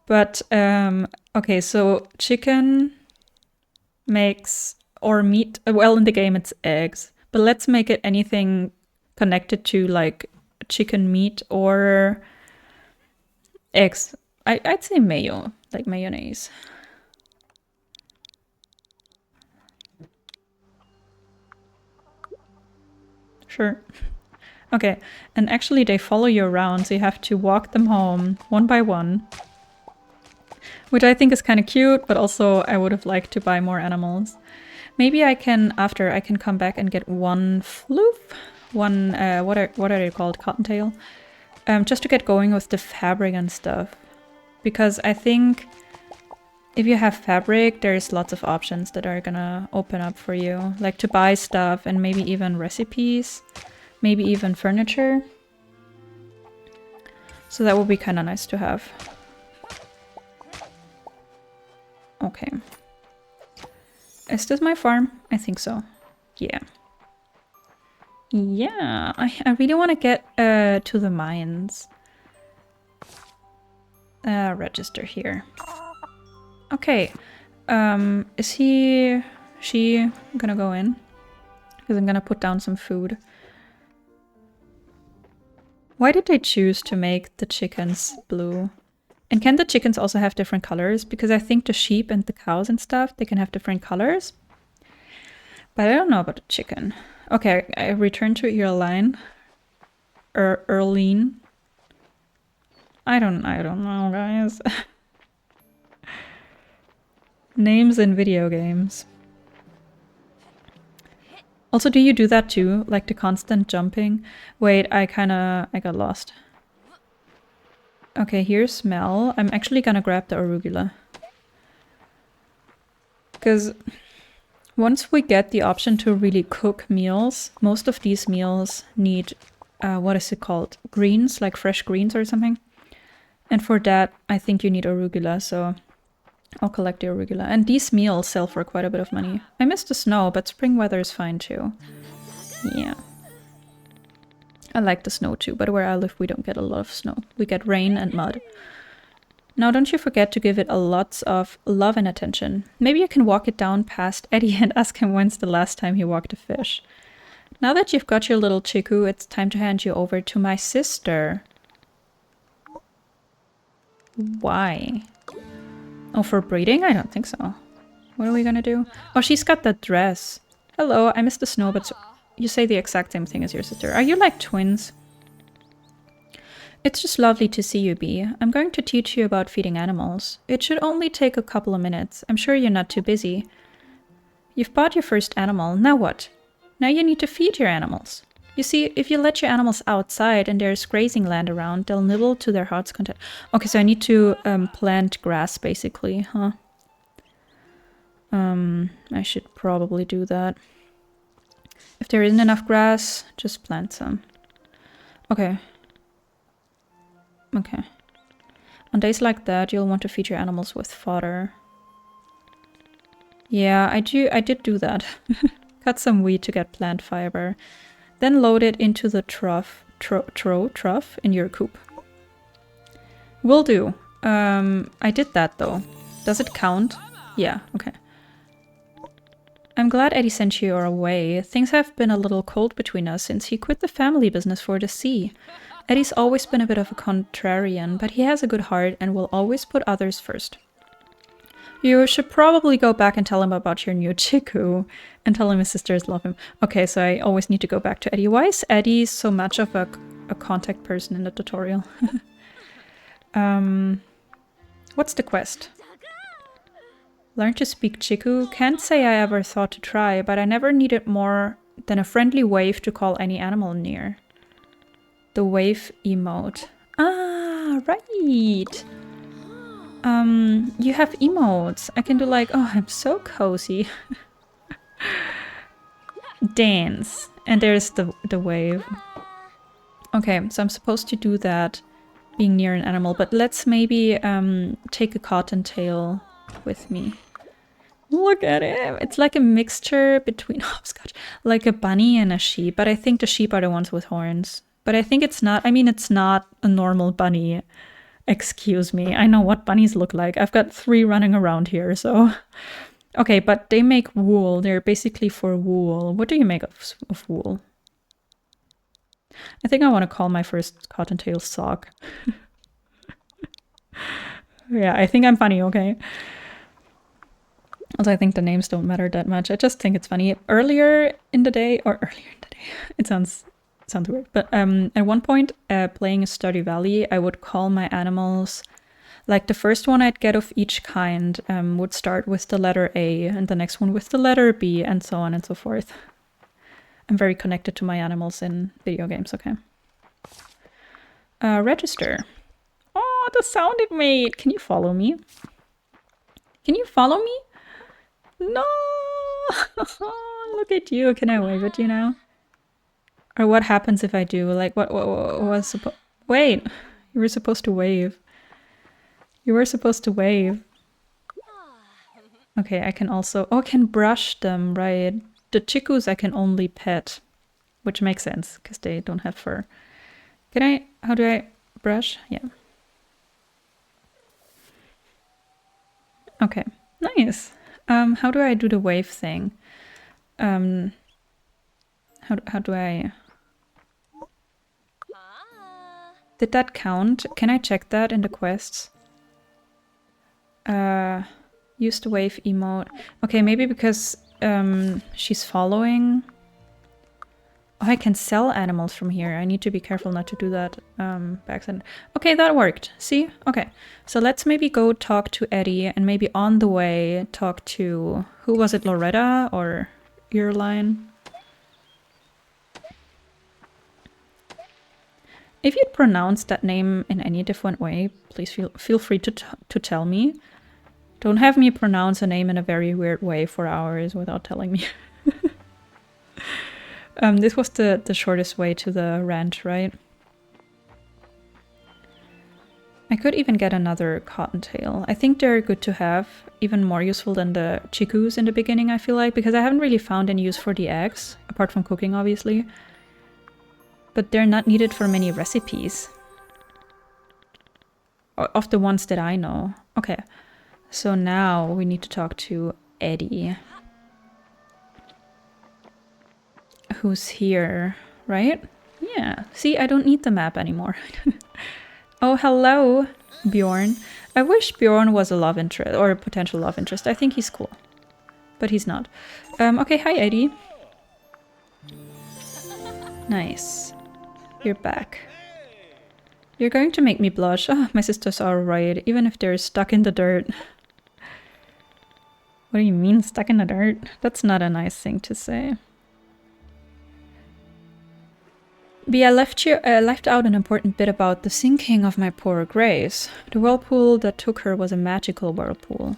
[SPEAKER 1] But, okay, so chicken makes, or meat, well, in the game it's eggs. But let's make it anything connected to, like, chicken meat or eggs. I'd say mayo, like mayonnaise. Sure. Okay, and actually they follow you around, so you have to walk them home one by one. Which I think is kind of cute, but also I would have liked to buy more animals. Maybe I can, after, I can come back and get one floof, one, what are they called, cottontail? Just to get going with the fabric and stuff. Because I think if you have fabric, there's lots of options that are gonna open up for you. Like to buy stuff and maybe even recipes. Maybe even furniture. So that would be kind of nice to have. Okay. Is this my farm? I think so. Yeah. Yeah, I really want to get to the mines. Register here. Okay. Is she gonna go in? Because I'm gonna put down some food. Why did they choose to make the chickens blue? And can the chickens also have different colors? Because I think the sheep and the cows and stuff, they can have different colors. But I don't know about the chicken. Okay, I return to Earline. Earline. I don't know, guys. Names in video games. Also, do you do that too? Like the constant jumping? Wait, I got lost. Okay, here's Mel. I'm actually gonna grab the arugula. Because once we get the option to really cook meals, most of these meals need, what is it called? Greens, like fresh greens or something. And for that, I think you need arugula, so I'll collect the arugula. And these meals sell for quite a bit of money. I miss the snow, but spring weather is fine too. Yeah. I like the snow too, but where I live we don't get a lot of snow. We get rain and mud. Now don't you forget to give it a lots of love and attention. Maybe you can walk it down past Eddie and ask him when's the last time he walked a fish. Now that you've got your little chiku, it's time to hand you over to my sister. Why? Oh, for breeding? I don't think so. What are we gonna do? Oh, she's got that dress. Hello, I missed the snow, but you say the exact same thing as your sister. Are you like twins? It's just lovely to see you, Bee. I'm going to teach you about feeding animals. It should only take a couple of minutes. I'm sure you're not too busy. You've bought your first animal. Now what? Now you need to feed your animals. You see, if you let your animals outside and there's grazing land around, they'll nibble to their heart's content. Okay, so I need to plant grass, basically, huh? I should probably do that. If there isn't enough grass, just plant some. Okay. Okay. On days like that, you'll want to feed your animals with fodder. Yeah, I did do that. Cut some wheat to get plant fiber. Then load it into the trough in your coop. Will do. I did that though. Does it count? Yeah, okay. I'm glad Eddie sent you our way. Things have been a little cold between us since he quit the family business for the sea. Eddie's always been a bit of a contrarian, but he has a good heart and will always put others first. You should probably go back and tell him about your new chiku and tell him his sisters love him. Okay, so I always need to go back to Eddie. Why is Eddie so much of a contact person in the tutorial? What's the quest? Learn to speak chiku. Can't say I ever thought to try, but I never needed more than a friendly wave to call any animal near. The wave emote. Ah, right. You have emotes. I can do like, oh, I'm so cozy. Dance. And there's the wave. Okay, so I'm supposed to do that being near an animal, but let's maybe take a cottontail with me. Look at him. It's like a mixture between hopscotch, like a bunny and a sheep, but I think the sheep are the ones with horns. But I think it's not, I mean, it's not a normal bunny. Excuse me, I know what bunnies look like. I've got 3 running around here, so... Okay, but they make wool. They're basically for wool. What do you make of wool? I think I want to call my first cottontail sock. Yeah, I think I'm funny, okay? Also, I think the names don't matter that much. I just think it's funny. Earlier in the day, it sounds weird, but at one point playing Stardew Valley, I would call my animals, like the first one I'd get of each kind would start with the letter A, and the next one with the letter B, and so on and so forth. I'm very connected to my animals in video games, okay. Register. Oh, the sound it made! Can you follow me? Can you follow me? No! Look at you. Can I wave at you now? Or what happens if I do? Like, what was supposed... Wait! You were supposed to wave. You were supposed to wave. Okay, I can also... Oh, I can brush them, right. The chikus I can only pet. Which makes sense, because they don't have fur. Can I... How do I brush? Yeah. Okay, nice. How do I do the wave thing? How do I... Did that count? Can I check that in the quests? Use the wave emote. Okay, maybe because she's following. Oh, I can sell animals from here. I need to be careful not to do that by accident. Okay, that worked. See? Okay. So let's maybe go talk to Eddie and maybe on the way talk to... Who was it? Loretta or Earline? If you pronounce that name in any different way, please feel free to tell me. Don't have me pronounce a name in a very weird way for hours without telling me. This was the shortest way to the ranch, right? I could even get another cottontail. I think they're good to have, even more useful than the chikus in the beginning, I feel like, because I haven't really found any use for the eggs, apart from cooking, obviously. But they're not needed for many recipes. Of the ones that I know. Okay, so now we need to talk to Eddie. Who's here, right? Yeah, see, I don't need the map anymore. Oh, hello, Bjorn. I wish Bjorn was a love interest, or a potential love interest. I think he's cool. But he's not. Okay, hi, Eddie. Nice. You're back. You're going to make me blush. Oh, my sisters are right, even if they're stuck in the dirt. What do you mean, stuck in the dirt? That's not a nice thing to say. But I left out an important bit about the sinking of my poor Grace. The whirlpool that took her was a magical whirlpool.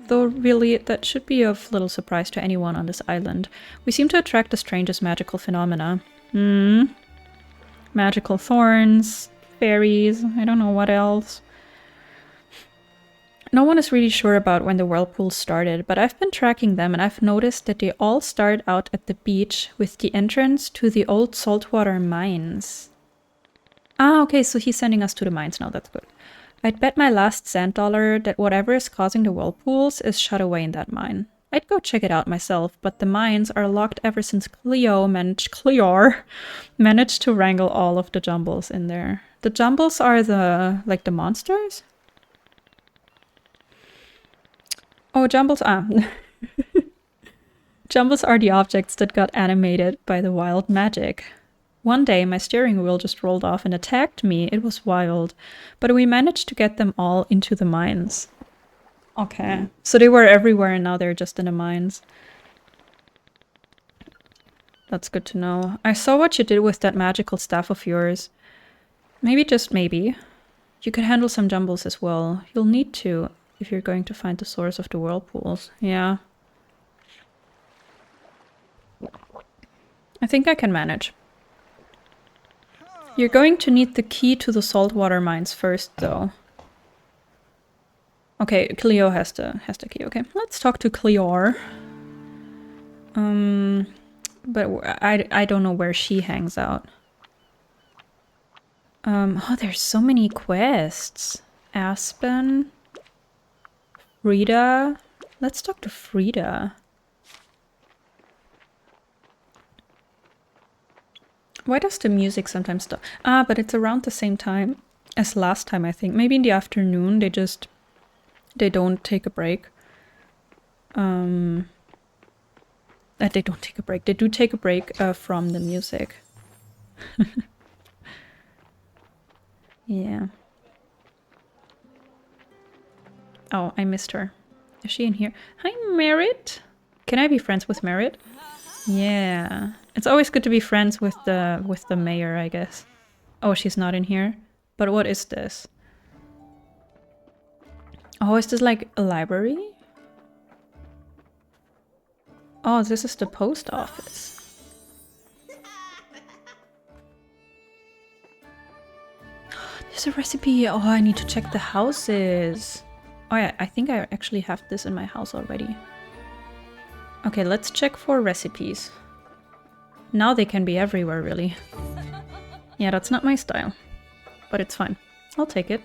[SPEAKER 1] Though really, that should be of little surprise to anyone on this island. We seem to attract the strangest magical phenomena. Magical thorns, fairies, I don't know what else. No one is really sure about when the whirlpools started, but I've been tracking them and I've noticed that they all start out at the beach with the entrance to the old saltwater mines. Ah, okay, so he's sending us to the mines now, that's good. I'd bet my last sand dollar that whatever is causing the whirlpools is shut away in that mine. I'd go check it out myself, but the mines are locked ever since Cleor managed to wrangle all of the jumbles in there. The jumbles are the monsters? Oh, jumbles, Jumbles are the objects that got animated by the wild magic. One day, my steering wheel just rolled off and attacked me. It was wild. But we managed to get them all into the mines. Okay. So they were everywhere and now they're just in the mines. That's good to know. I saw what you did with that magical staff of yours. Maybe, just maybe, you could handle some jumbles as well. You'll need to if you're going to find the source of the whirlpools. Yeah. I think I can manage. You're going to need the key to the saltwater mines first, though. Okay, Cleo has the key. Okay, let's talk to Cleor. But I don't know where she hangs out. Oh, there's so many quests. Aspen. Frida. Let's talk to Frida. Why does the music sometimes stop? Ah, but it's around the same time as last time, I think. Maybe in the afternoon they don't take a break. They don't take a break. They do take a break from the music. Yeah. Oh, I missed her. Is she in here? Hi, Merit. Can I be friends with Merit? Yeah. It's always good to be friends with the mayor, I guess. Oh, she's not in here. But what is this? Oh, is this like a library? Oh, this is the post office. There's a recipe. Oh, I need to check the houses. Oh yeah, I think I actually have this in my house already. Okay, let's check for recipes. Now they can be everywhere, really. Yeah, that's not my style. But it's fine. I'll take it.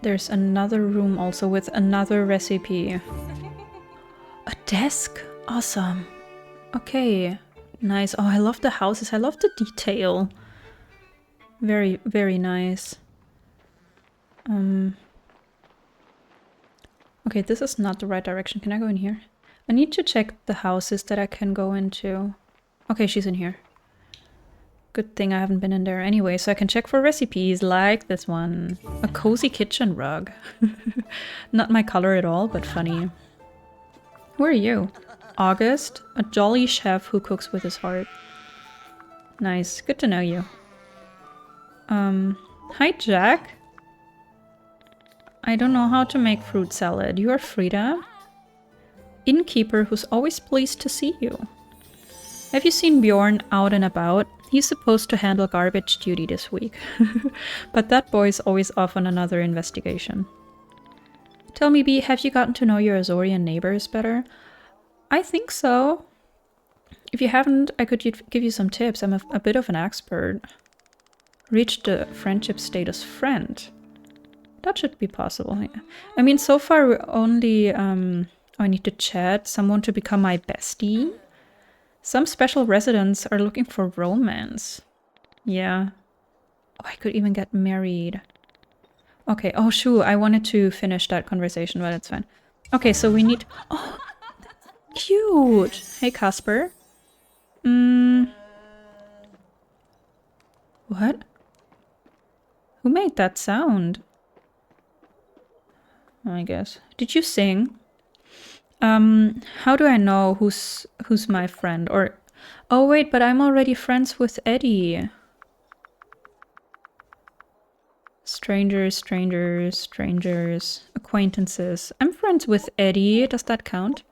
[SPEAKER 1] There's another room also with another recipe. A desk? Awesome. Okay. Nice. Oh, I love the houses. I love the detail. Very, very nice. Okay, this is not the right direction. Can I go in here? I need to check the houses that I can go into. Okay, she's in here. Good thing I haven't been in there anyway, so I can check for recipes like this one. A cozy kitchen rug. Not my color at all, but funny. Who are you? August, a jolly chef who cooks with his heart. Nice. Good to know you. Hi, Jack. I don't know how to make fruit salad. You are Frida? Innkeeper who's always pleased to see you. Have you seen Bjorn out and about? He's supposed to handle garbage duty this week. But that boy's always off on another investigation. Tell me, Bee, have you gotten to know your Azorian neighbors better? I think so. If you haven't, I could give you some tips. I'm a bit of an expert. Reached the friendship status friend. That should be possible. Yeah. I mean, so far we only... I need to chat. Someone to become my bestie. Some special residents are looking for romance. Yeah. Oh, I could even get married. Okay. Oh, shoot. I wanted to finish that conversation, but it's fine. Okay, so we need... Oh, that's cute. Hey, Casper. What? Who made that sound? I guess. Did you sing? How do I know who's my friend? Or... Oh, wait, but I'm already friends with Eddie. Strangers, strangers, strangers, acquaintances. I'm friends with Eddie. Does that count?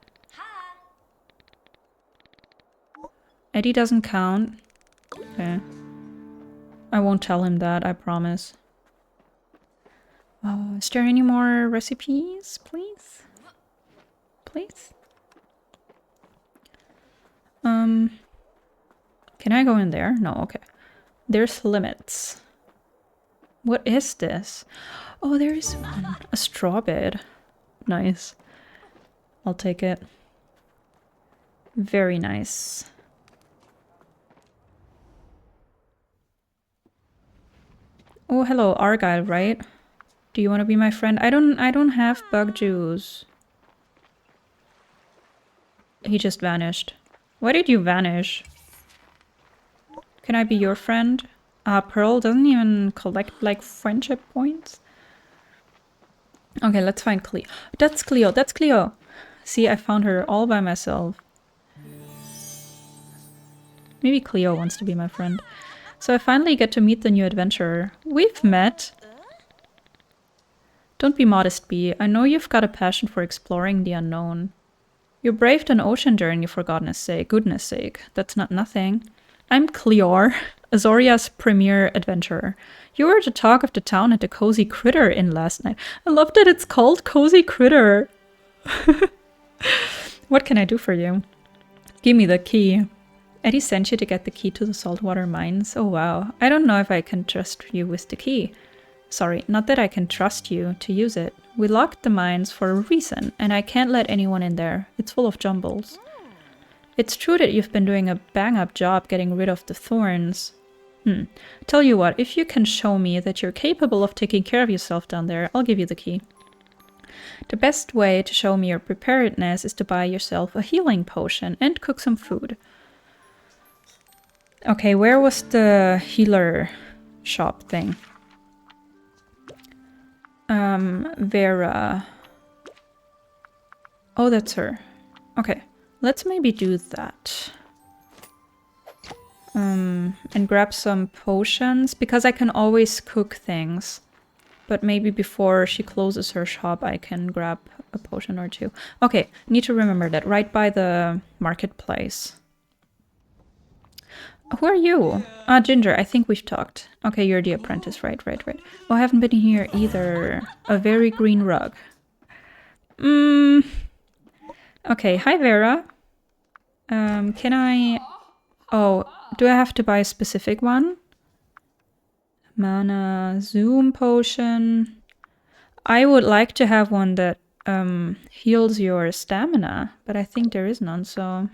[SPEAKER 1] Eddie doesn't count. Okay. I won't tell him that, I promise. Is there any more recipes, please? Please? Can I go in there? No, okay. There's limits. What is this? Oh, there is one. A straw bed. Nice. I'll take it. Very nice. Oh, hello, Argyle, right? Do you want to be my friend? I don't have bug juice. He just vanished. Why did you vanish? Can I be your friend? Pearl doesn't even collect, like, friendship points. Okay, let's find Cleo. That's Cleo, that's Cleo! See, I found her all by myself. Maybe Cleo wants to be my friend. So I finally get to meet the new adventurer. We've met! Don't be modest, Bee. I know you've got a passion for exploring the unknown. You braved an ocean journey for goodness sake. That's not nothing. I'm Cleor, Azoria's premier adventurer. You were the talk of the town at the Cozy Critter Inn last night. I love that it's called Cozy Critter. What can I do for you? Give me the key. Eddie sent you to get the key to the saltwater mines. Oh wow. I don't know if I can trust you with the key. Sorry, not that I can trust you to use it. We locked the mines for a reason, and I can't let anyone in there. It's full of jumbles. It's true that you've been doing a bang-up job getting rid of the thorns. Tell you what, if you can show me that you're capable of taking care of yourself down there, I'll give you the key. The best way to show me your preparedness is to buy yourself a healing potion and cook some food. Okay, where was the healer shop thing? Vera. Oh, that's her. Okay, let's maybe do that. And grab some potions, because I can always cook things. But maybe before she closes her shop, I can grab a potion or two. Okay, need to remember that. Right by the marketplace. Who are you? Ah, Ginger, I think we've talked. Okay, you're the apprentice, right. Oh, I haven't been here either. A very green rug. Okay, hi Vera. Can I... Oh, do I have to buy a specific one? Mana zoom potion. I would like to have one that heals your stamina, but I think there is none, so...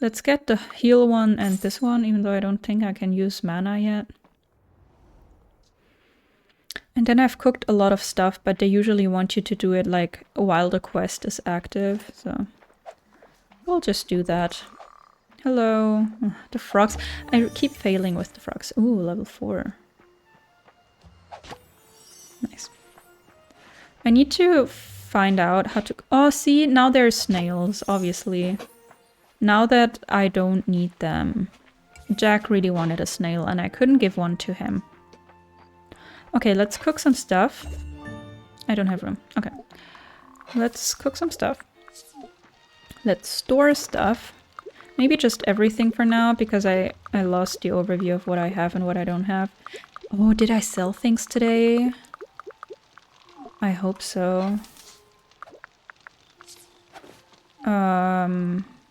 [SPEAKER 1] Let's get the heal one and this one, even though I don't think I can use mana yet. And then I've cooked a lot of stuff, but they usually want you to do it like while the quest is active, so we'll just do that. Hello. The frogs. I keep failing with the frogs. Ooh, level 4. Nice. I need to find out how to... Oh, see, now there's snails, obviously. Now that I don't need them. Jack really wanted a snail and I couldn't give one to him. Okay, let's cook some stuff. I don't have room. Okay. Let's cook some stuff. Let's store stuff. Maybe just everything for now, because I lost the overview of what I have and what I don't have. Oh, did I sell things today? I hope so.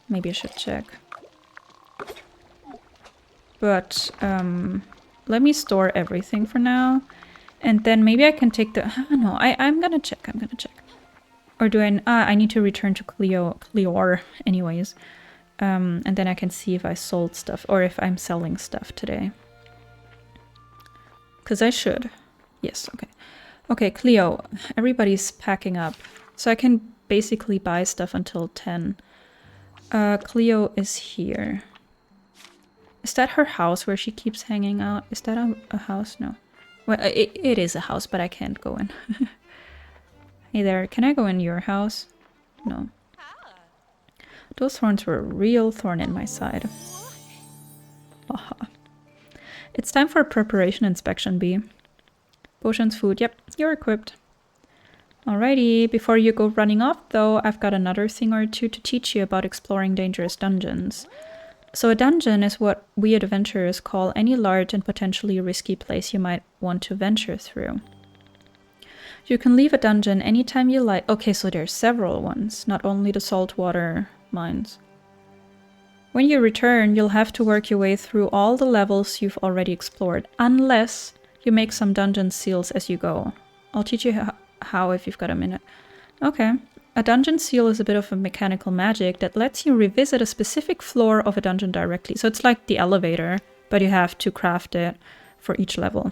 [SPEAKER 1] Maybe I should check. But, let me store everything for now. And then maybe I can take the... no, I'm gonna check, I'm gonna check. Or do I... I need to return to Cleor anyways. And then I can see if I sold stuff or if I'm selling stuff today. Because I should. Yes, okay. Okay, Cleo, everybody's packing up. So I can basically buy stuff until 10. Cleo is here. Is that her house where she keeps hanging out? Is that a house? No. Well, it is a house, but I can't go in. Hey there, can I go in your house? No. Those thorns were a real thorn in my side. Haha. It's time for a preparation inspection, B. Potions, food, yep, you're equipped. Alrighty, before you go running off though, I've got another thing or two to teach you about exploring dangerous dungeons. So a dungeon is what we adventurers call any large and potentially risky place you might want to venture through. You can leave a dungeon anytime you like. Okay, so there's several ones, not only the saltwater mines. When you return, you'll have to work your way through all the levels you've already explored, unless you make some dungeon seals as you go. I'll teach you how if you've got a minute. Okay. A dungeon seal is a bit of a mechanical magic that lets you revisit a specific floor of a dungeon directly. So it's like the elevator, but you have to craft it for each level.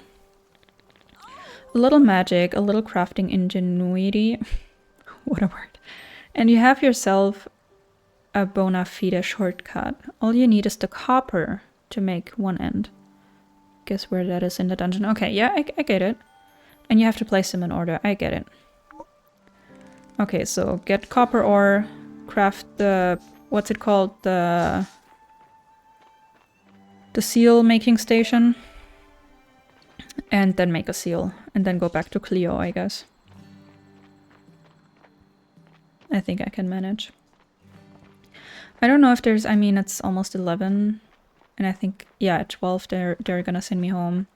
[SPEAKER 1] A little magic, a little crafting ingenuity. What a word. And you have yourself a bona fide shortcut. All you need is the copper to make one end. Guess where that is in the dungeon. Okay, yeah, I get it. And you have to place them in order. I get it. Okay, so get copper ore, craft the... what's it called? The seal making station. And then make a seal. And then go back to Cleo, I guess. I think I can manage. I don't know if there's... I mean, it's almost 11. And I think, yeah, at 12 they're gonna send me home.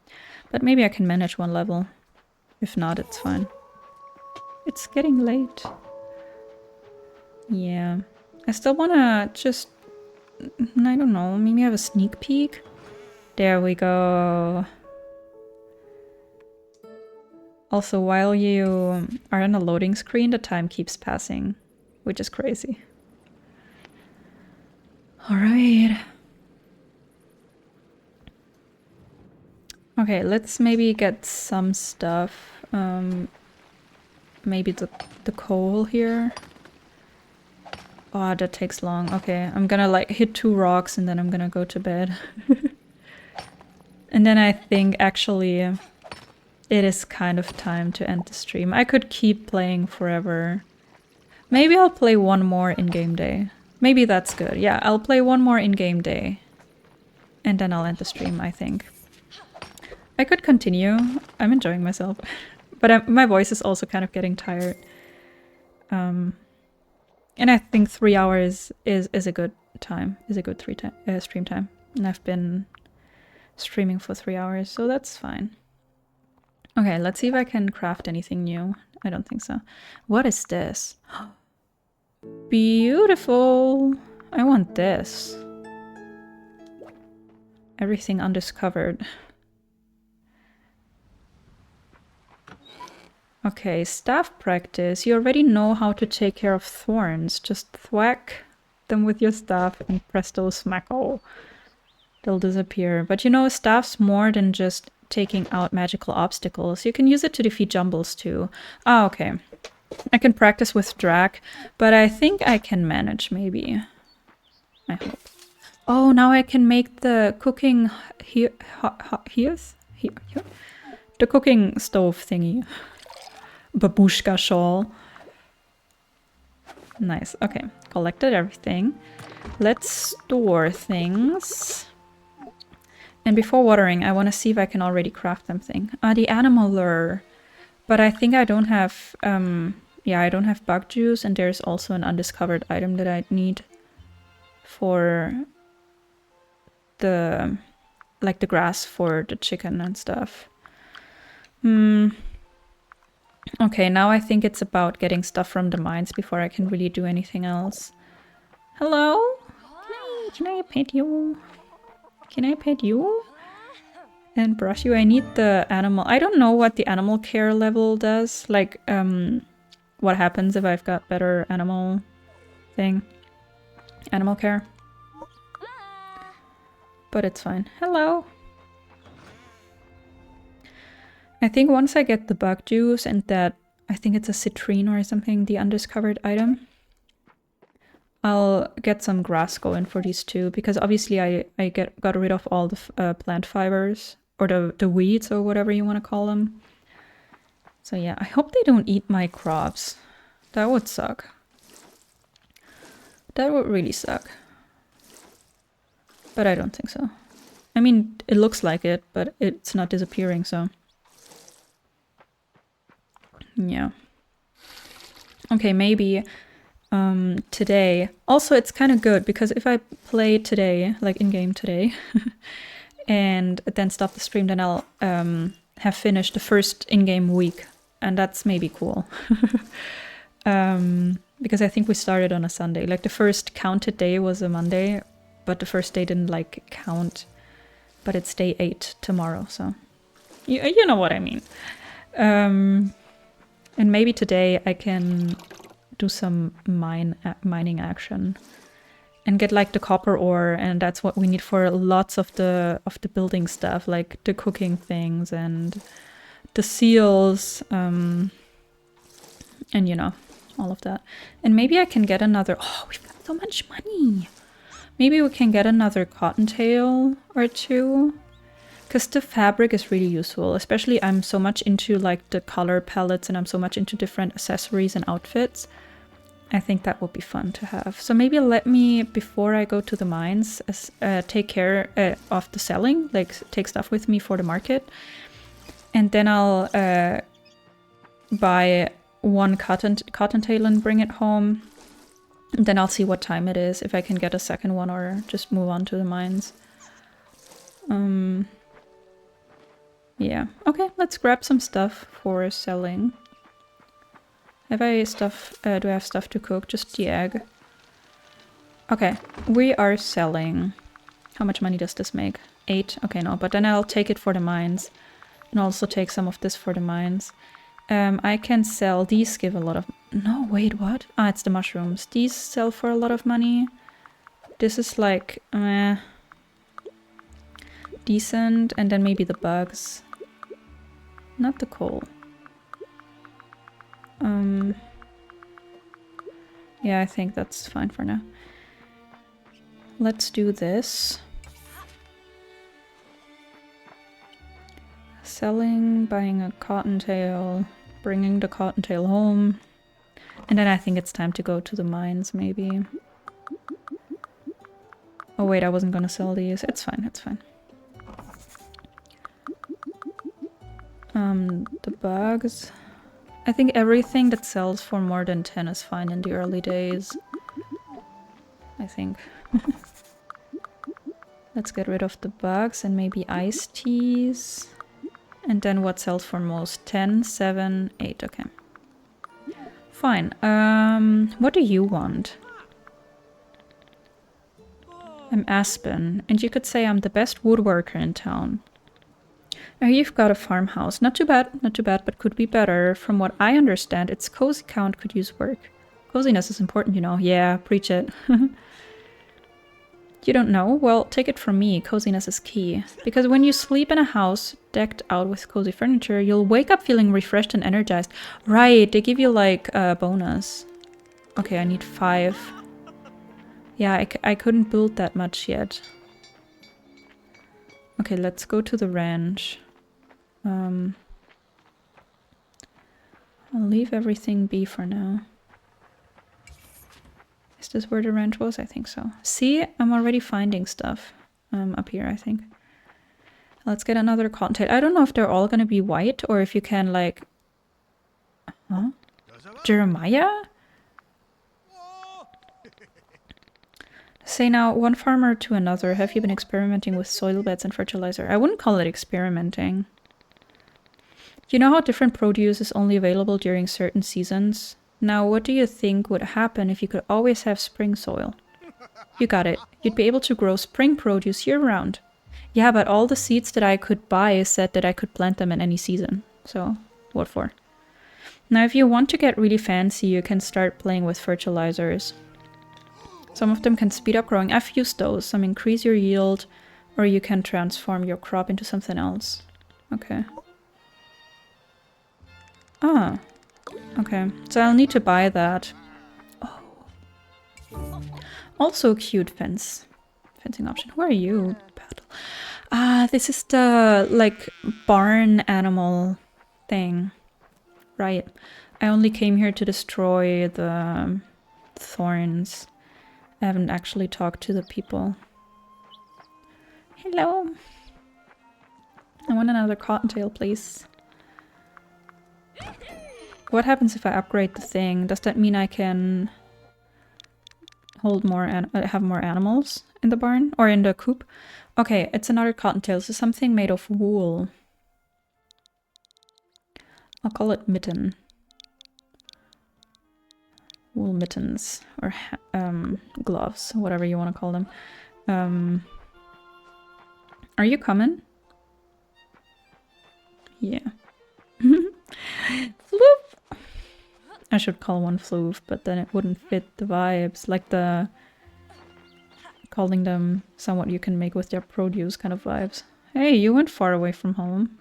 [SPEAKER 1] But maybe I can manage one level. If not, it's fine. It's getting late. Yeah. I still wanna just... I don't know, maybe have a sneak peek? There we go. Also, while you are on a loading screen, the time keeps passing. Which is crazy. Alright. Okay, let's maybe get some stuff. Maybe the coal here. Oh, that takes long. Okay, I'm gonna like hit 2 rocks and then I'm gonna go to bed. And then I think actually it is kind of time to end the stream. I could keep playing forever. Maybe I'll play one more in-game day. Maybe that's good. Yeah, I'll play one more in-game day. And then I'll end the stream, I think. I could continue. I'm enjoying myself. But my voice is also kind of getting tired. And I think 3 hours is a good time. Is a good stream time. And I've been streaming for 3 hours, so that's fine. Okay, let's see if I can craft anything new. I don't think so. What is this? Beautiful! I want this. Everything undiscovered. Okay, staff practice. You already know how to take care of thorns. Just thwack them with your staff and presto smacko. They'll disappear. But you know, staff's more than just taking out magical obstacles. You can use it to defeat jumbles too. Ah, okay. I can practice with Drac, but I think I can manage, maybe. I hope. Oh, now I can make the cooking... The cooking stove thingy. Babushka shawl. Nice. Okay. Collected everything. Let's store things. And before watering, I want to see if I can already craft something. The animal lure. But I think I don't have, yeah, I don't have bug juice, and there's also an undiscovered item that I need for the, like the grass for the chicken and stuff. Okay, now I think it's about getting stuff from the mines before I can really do anything else. Hello? Hi, can I pet you? Can I pet you? And brush you? I need the animal. I don't know what the animal care level does. Like, what happens if I've got better animal thing. Animal care. But it's fine. Hello. I think once I get the bug juice and that, I think it's a citrine or something, the undiscovered item, I'll get some grass going for these two, because obviously I got rid of all the plant fibers, or the weeds, or whatever you want to call them. So yeah, I hope they don't eat my crops. That would suck. That would really suck. But I don't think so. I mean, it looks like it, but it's not disappearing, so... Yeah. Okay, maybe today. Also, it's kind of good, because if I play today, like in-game today, and then stop the stream, then I'll have finished the first in-game week. And that's maybe cool. Because I think we started on a Sunday. Like, the first counted day was a Monday, but the first day didn't, like, count. But it's day 8 tomorrow, so... You know what I mean. And maybe today I can do some mining action and get like the copper ore, and that's what we need for lots of the building stuff, like the cooking things and the seals, and you know, all of that. And maybe I can get another... Oh, we've got so much money! Maybe we can get another cottontail or two. Because the fabric is really useful, especially I'm so much into like the color palettes, and I'm so much into different accessories and outfits. I think that would be fun to have. So maybe let me, before I go to the mines, take care of the selling, like take stuff with me for the market. And then I'll buy one cottontail and bring it home. And then I'll see what time it is, if I can get a second one, or just move on to the mines. Yeah. Okay, let's grab some stuff for selling. Have I stuff? Do I have stuff to cook? Just the egg. Okay, we are selling. How much money does this make? 8? Okay, no, but then I'll take it for the mines. And also take some of this for the mines. I can sell... These give a lot of... No, wait, what? Ah, it's the mushrooms. These sell for a lot of money. This is like... decent. And then maybe the bugs. Not the coal. Yeah, I think that's fine for now. Let's do this. Selling, buying a cottontail, bringing the cottontail home. And then I think it's time to go to the mines, maybe. Oh wait, I wasn't gonna sell these. It's fine, it's fine. The bugs. I think everything that sells for more than 10 is fine in the early days. I think. Let's get rid of the bugs and maybe iced teas. And then what sells for most? 10, 7, 8. Okay. Fine. What do you want? I'm Aspen, and you could say I'm the best woodworker in town. Oh, you've got a farmhouse. Not too bad, but could be better. From what I understand, its cozy count could use work. Coziness is important, you know. Yeah, preach it. You don't know? Well, take it from me, coziness is key. Because when you sleep in a house decked out with cozy furniture, you'll wake up feeling refreshed and energized. Right, they give you like a bonus. Okay, I need 5. Yeah, I couldn't build that much yet. Okay, let's go to the ranch. I'll leave everything be for now. Is this where the ranch was? I think so. See, I'm already finding stuff up here, I think. Let's get another cottontail. I don't know if they're all gonna be white or if you can like... Huh? Jeremiah? Say now, one farmer to another, have you been experimenting with soil beds and fertilizer? I wouldn't call it experimenting. You know how different produce is only available during certain seasons? Now, what do you think would happen if you could always have spring soil? You got it. You'd be able to grow spring produce year-round. Yeah, but all the seeds that I could buy said that I could plant them in any season. So, what for? Now, if you want to get really fancy, you can start playing with fertilizers. Some of them can speed up growing. I've used those. Some increase your yield, or you can transform your crop into something else. Okay. Ah. Okay. So I'll need to buy that. Oh. Also a cute fencing option. Who are you? Paddle. Ah, this is the, like, barn animal thing. Right. I only came here to destroy the thorns. I haven't actually talked to the people. Hello. I want another cottontail, please. What happens if I upgrade the thing? Does that mean I can hold more have more animals in the barn or in the coop? Okay, it's another cottontail. So something made of wool. I'll call it mitten. Wool mittens or gloves, whatever you want to call them. Are you coming? Yeah. Floof! I should call one floof, but then it wouldn't fit the vibes. Like the calling them somewhat you can make with their produce kind of vibes. Hey, you went far away from home.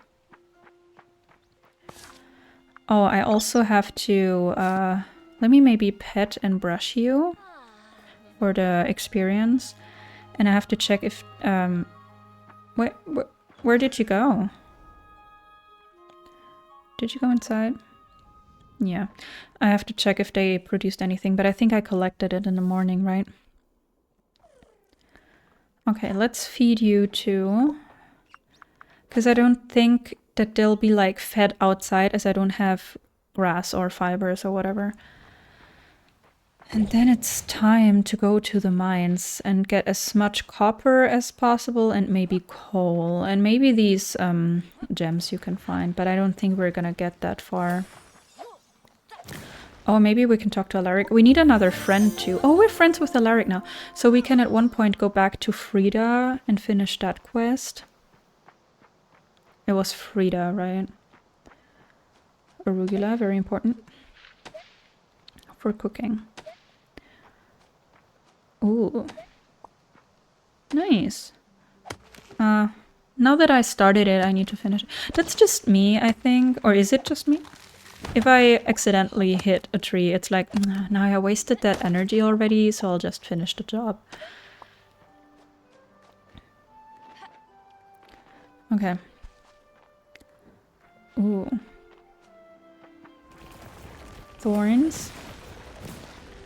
[SPEAKER 1] Oh, I also have to let me maybe pet and brush you for the experience. And I have to check if where did you go? Did you go inside? Yeah. I have to check if they produced anything, but I think I collected it in the morning, right? Okay, let's feed you too. Because I don't think that they'll be like fed outside as I don't have grass or fibers or whatever. And then it's time to go to the mines and get as much copper as possible and maybe coal and maybe these gems you can find, but I don't think we're gonna get that far. Oh, maybe we can talk to Alaric. We need another friend too. Oh, we're friends with Alaric now. So we can at one point go back to Frida and finish that quest. It was Frida, right? Arugula, very important for cooking. Ooh. Nice. Now that I started it, I need to finish it. That's just me, I think. Or is it just me? If I accidentally hit a tree, it's like, now I wasted that energy already, so I'll just finish the job. Okay. Ooh. Thorns?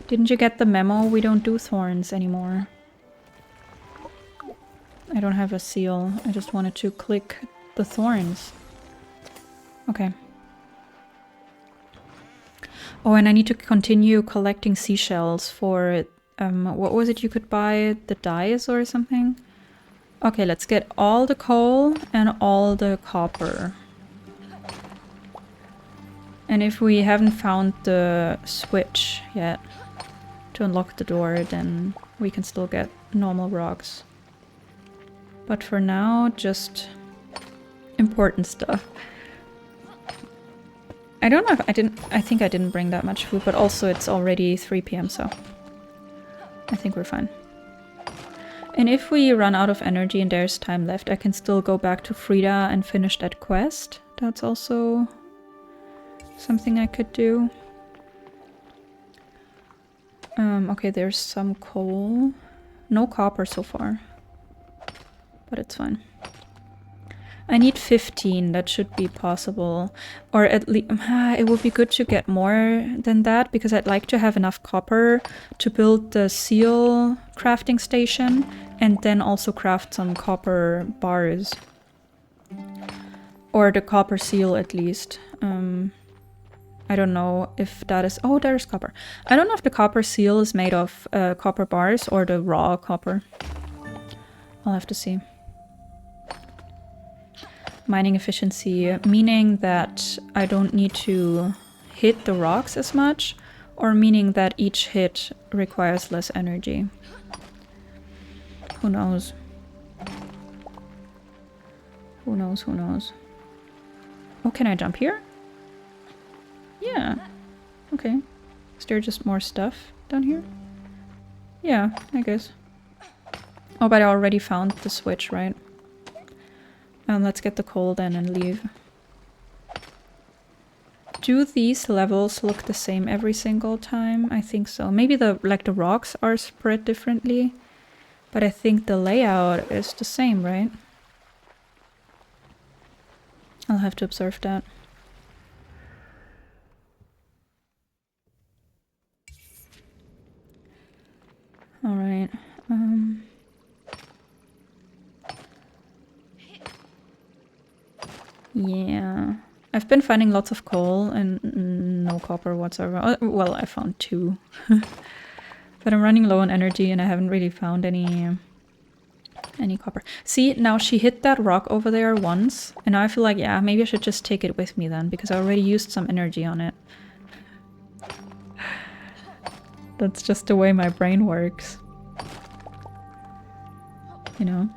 [SPEAKER 1] Didn't you get the memo? We don't do thorns anymore. I don't have a seal. I just wanted to click the thorns. Okay. Oh, and I need to continue collecting seashells for, what was it you could buy? The dyes or something? Okay, let's get all the coal and all the copper. And if we haven't found the switch yet to unlock the door, then we can still get normal rocks. But for now, just important stuff. I don't know if I think I didn't bring that much food, but also it's already 3 PM, so I think we're fine. And if we run out of energy and there's time left, I can still go back to Frida and finish that quest. That's also something I could do. Okay, there's some coal. No copper so far. But it's fine. I need 15, that should be possible. Or at least, it would be good to get more than that, because I'd like to have enough copper to build the seal crafting station, and then also craft some copper bars. Or the copper seal, at least. I don't know if that is... Oh, there's copper. I don't know if the copper seal is made of copper bars or the raw copper. I'll have to see. Mining efficiency, meaning that I don't need to hit the rocks as much, or meaning that each hit requires less energy. Who knows? Who knows, who knows? Oh, can I jump here? Yeah. Okay. Is there just more stuff down here? Yeah, I guess. Oh, but I already found the switch, right? Let's get the coal then and leave. Do these levels look the same every single time? I think so. Maybe the rocks are spread differently, but I think the layout is the same, right? I'll have to observe that. All right. Yeah. I've been finding lots of coal and no copper whatsoever. Well, I found 2. But I'm running low on energy and I haven't really found any copper. See, now she hit that rock over there once, and now I feel like, yeah, maybe I should just take it with me then, because I already used some energy on it. That's just the way my brain works. You know?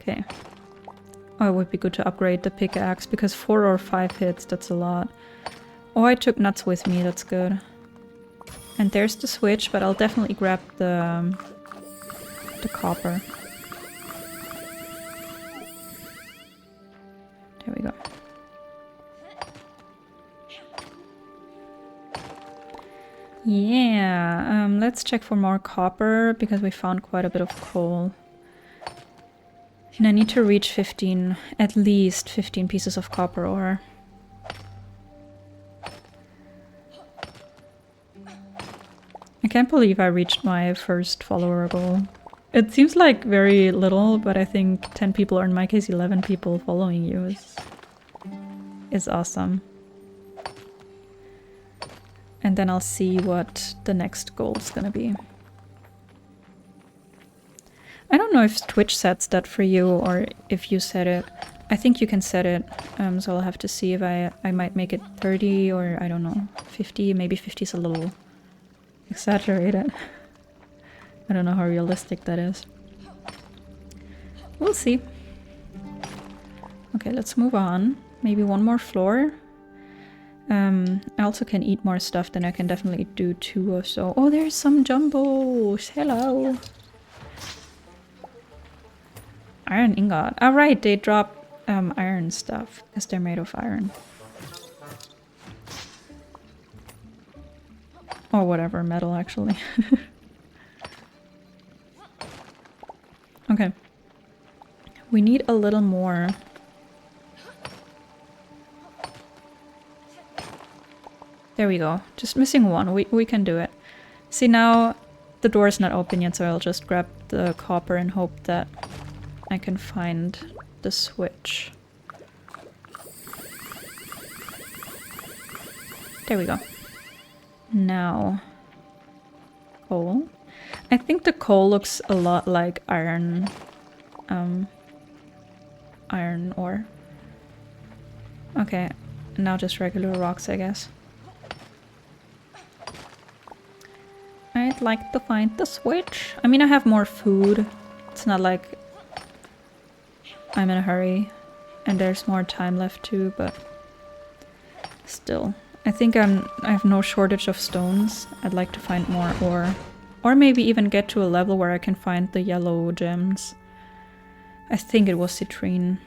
[SPEAKER 1] Okay. Oh, it would be good to upgrade the pickaxe, because 4 or 5 hits, that's a lot. Oh, I took nuts with me, that's good. And there's the switch, but I'll definitely grab the copper. There we go. Yeah, let's check for more copper, because we found quite a bit of coal. And I need to reach 15, at least 15 pieces of copper ore. I can't believe I reached my first follower goal. It seems like very little, but I think 10 people, or in my case 11 people following you is awesome. And then I'll see what the next goal is gonna be. I don't know if Twitch sets that for you or if you set it. I think you can set it, so I'll have to see if I might make it 30 or I don't know, 50. Maybe 50 is a little exaggerated. I don't know how realistic that is. We'll see. Okay, let's move on. Maybe one more floor. I also can eat more stuff, then I can definitely do 2 or so. Oh, there's some jumbos! Hello! Iron ingot. Oh, right, they drop iron stuff, because they're made of iron. Or whatever, metal actually. Okay. We need a little more. There we go. Just missing one. We can do it. See, now the door is not open yet, so I'll just grab the copper and hope that I can find the switch. There we go. Now, coal. I think the coal looks a lot like iron, iron ore. Okay, now just regular rocks, I guess. I'd like to find the switch. I mean, I have more food. It's not like I'm in a hurry, and there's more time left too, but still. I think I have no shortage of stones. I'd like to find more ore. Or maybe even get to a level where I can find the yellow gems. I think it was citrine.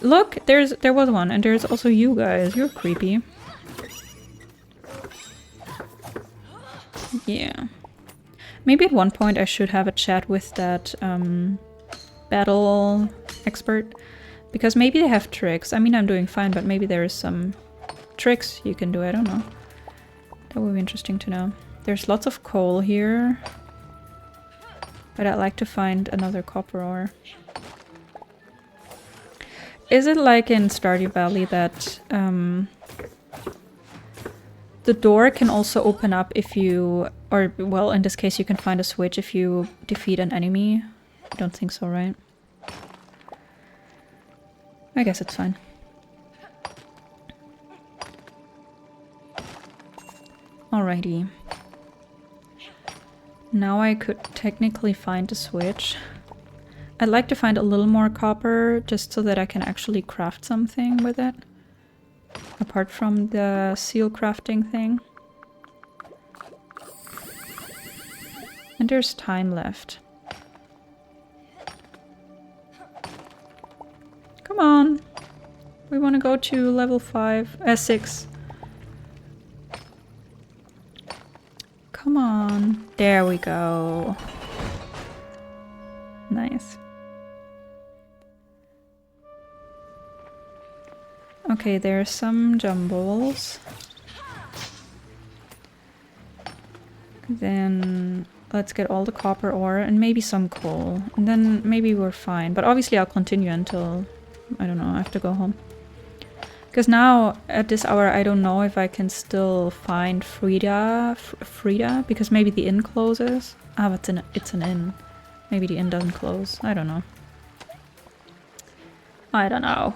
[SPEAKER 1] Look, there was one, and there's also you guys. You're creepy. Yeah. Maybe at one point I should have a chat with that battle expert. Because maybe they have tricks. I mean, I'm doing fine, but maybe there is some tricks you can do. I don't know. That would be interesting to know. There's lots of coal here. But I'd like to find another copper ore. Is it like in Stardew Valley that the door can also open up if you, or well, in this case you can find a switch if you defeat an enemy? I don't think so, right? I guess it's fine. Alrighty. Now I could technically find a switch. I'd like to find a little more copper just so that I can actually craft something with it. Apart from the seal crafting thing. And there's time left. Come on! We want to go to level 6. Come on. There we go. Nice. Okay, there are some jumbles. Then let's get all the copper ore and maybe some coal. And then maybe we're fine. But obviously I'll continue until, I don't know, I have to go home. Because now, at this hour, I don't know if I can still find Frida, because maybe the inn closes. Ah, but it's an inn. Maybe the inn doesn't close. I don't know. I don't know.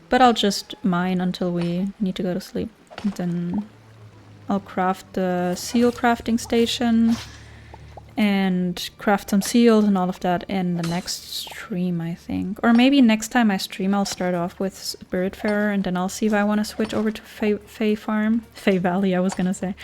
[SPEAKER 1] But I'll just mine until we need to go to sleep. And then I'll craft the seal crafting station and craft some seals and all of that in the next stream, I think. Or maybe next time I stream I'll start off with Spiritfarer and then I'll see if I want to switch over to Fae Farm. Fae Valley, I was gonna say.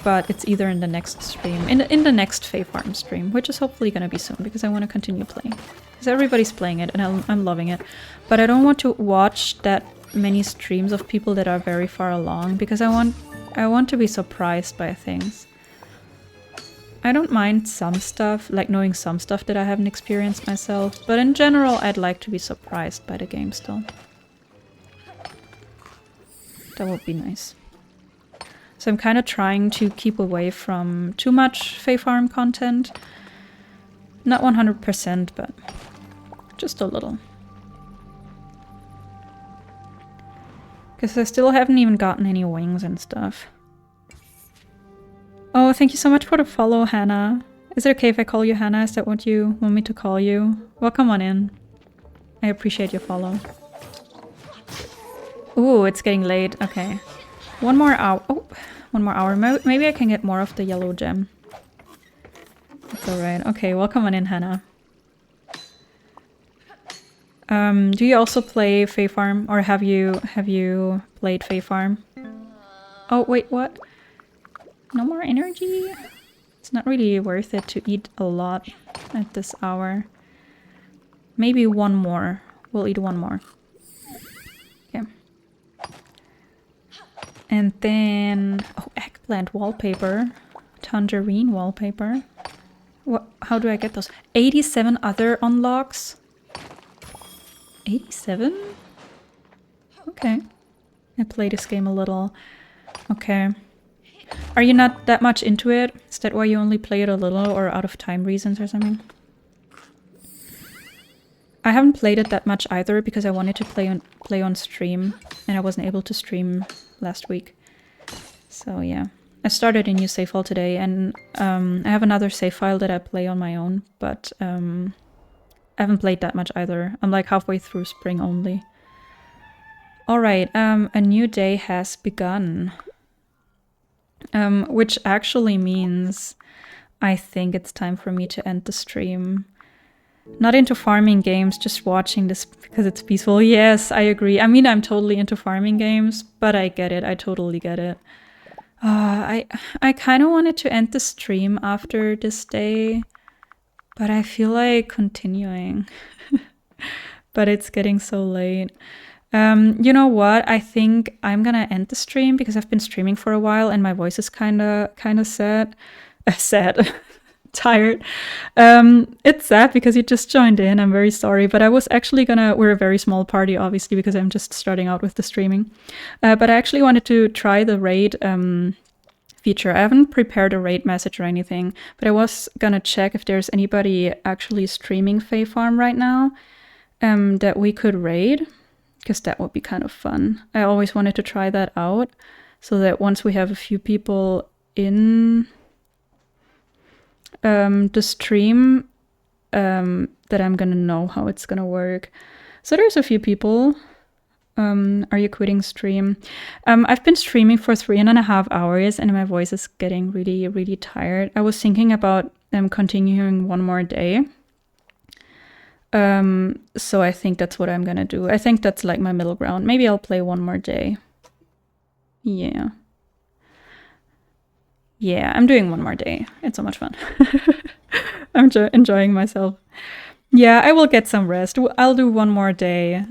[SPEAKER 1] But it's either in the next stream, in the next Fae Farm stream, which is hopefully gonna be soon because I want to continue playing. Because everybody's playing it and I'm loving it. But I don't want to watch that many streams of people that are very far along because I want to be surprised by things. I don't mind some stuff, like knowing some stuff that I haven't experienced myself, but in general I'd like to be surprised by the game still. That would be nice. So I'm kind of trying to keep away from too much Fae Farm content. Not 100%, but just a little. Because I still haven't even gotten any wings and stuff. Oh, thank you so much for the follow, Hannah. Is it okay if I call you Hannah? Is that what you want me to call you? Well, come on in. I appreciate your follow. Ooh, it's getting late. Okay. One more hour. Oh, 1 more hour. Maybe I can get more of the yellow gem. That's alright. Okay, well, come on in, Hannah. Do you also play Fae Farm? Or have you played Fae Farm? Oh, wait, what? No more energy? It's not really worth it to eat a lot at this hour. Maybe one more. We'll eat one more. Okay. And then... oh, eggplant wallpaper. Tangerine wallpaper. What? How do I get those? 87 other unlocks? 87? Okay. I play this game a little. Okay. Are you not that much into it? Is that why you only play it a little or out of time reasons or something? I haven't played it that much either because I wanted to play on stream and I wasn't able to stream last week. So yeah. I started a new save file today and I have another save file that I play on my own, but I haven't played that much either. I'm like halfway through spring only. Alright, a new day has begun. Which actually means I think it's time for me to end the stream. Not into farming games, just watching this because it's peaceful. Yes, I agree. I mean, I'm totally into farming games, but I get it. I totally get it. I kind of wanted to end the stream after this day, but I feel like continuing. But it's getting so late. You know what? I think I'm gonna end the stream because I've been streaming for a while and my voice is kind of sad. Sad. Tired. It's sad because you just joined in. I'm very sorry, but I was actually we're a very small party, obviously, because I'm just starting out with the streaming. But I actually wanted to try the raid feature. I haven't prepared a raid message or anything, but I was gonna check if there's anybody actually streaming Fae Farm right now that we could raid, because that would be kind of fun. I always wanted to try that out, so that once we have a few people in the stream, that I'm gonna know how it's gonna work. So there's a few people. Are you quitting stream? I've been streaming for 3.5 hours and my voice is getting really, really tired. I was thinking about continuing one more day. So I think that's what I'm gonna do. I think that's like my middle ground. Maybe I'll play one more day. Yeah. Yeah, I'm doing one more day. It's so much fun. I'm enjoying myself. Yeah, I will get some rest. I'll do one more day.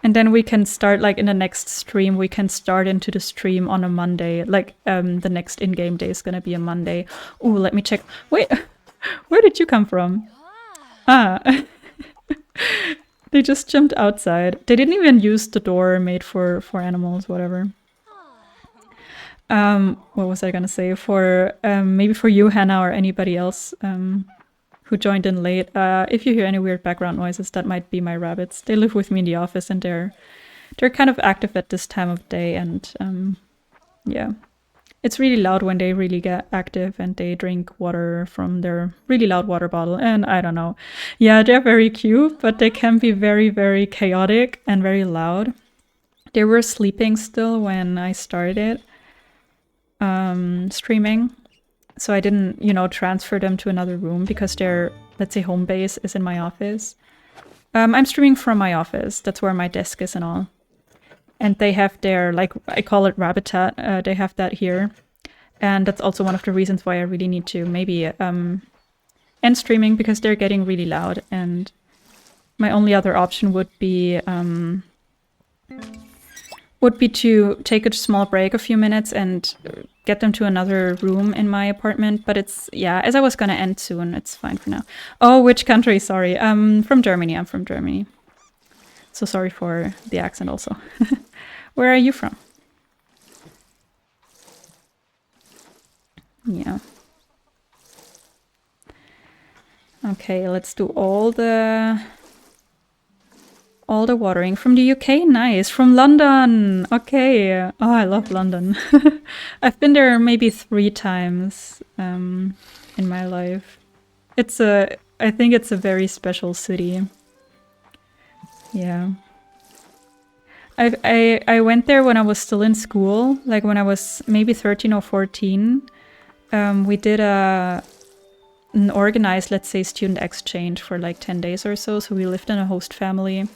[SPEAKER 1] And then we can start, like, in the next stream, we can start into the stream on a Monday. Like, the next in-game day is gonna be a Monday. Ooh, let me check. Wait, where did you come from? Ah. They just jumped outside. They didn't even use the door made for animals, whatever. What was I gonna say? For, maybe for you, Hannah, or anybody else, who joined in late. If you hear any weird background noises, that might be my rabbits. They live with me in the office and they're kind of active at this time of day, and yeah. It's really loud when they really get active and they drink water from their really loud water bottle, and I don't know. Yeah, they're very cute, but they can be very, very chaotic and very loud. They were sleeping still when I started streaming. So I didn't, transfer them to another room because their, let's say, home base is in my office. I'm streaming from my office. That's where my desk is and all. And they have their, like, I call it Rabbitat. They have that here. And that's also one of the reasons why I really need to maybe end streaming, because they're getting really loud. And my only other option would be to take a small break, a few minutes, and get them to another room in my apartment. But it's, yeah, as I was gonna end soon, it's fine for now. Oh, which country? Sorry. From Germany. I'm from Germany. So sorry for the accent also. Where are you from? Yeah. Okay, let's do all the watering. From the UK, nice. From London, okay. Oh, I love London. I've been there maybe 3 times in my life. I think it's a very special city. Yeah. I went there when I was still in school, like when I was maybe 13 or 14. We did an organized, let's say, student exchange for like 10 days or so. So we lived in a host family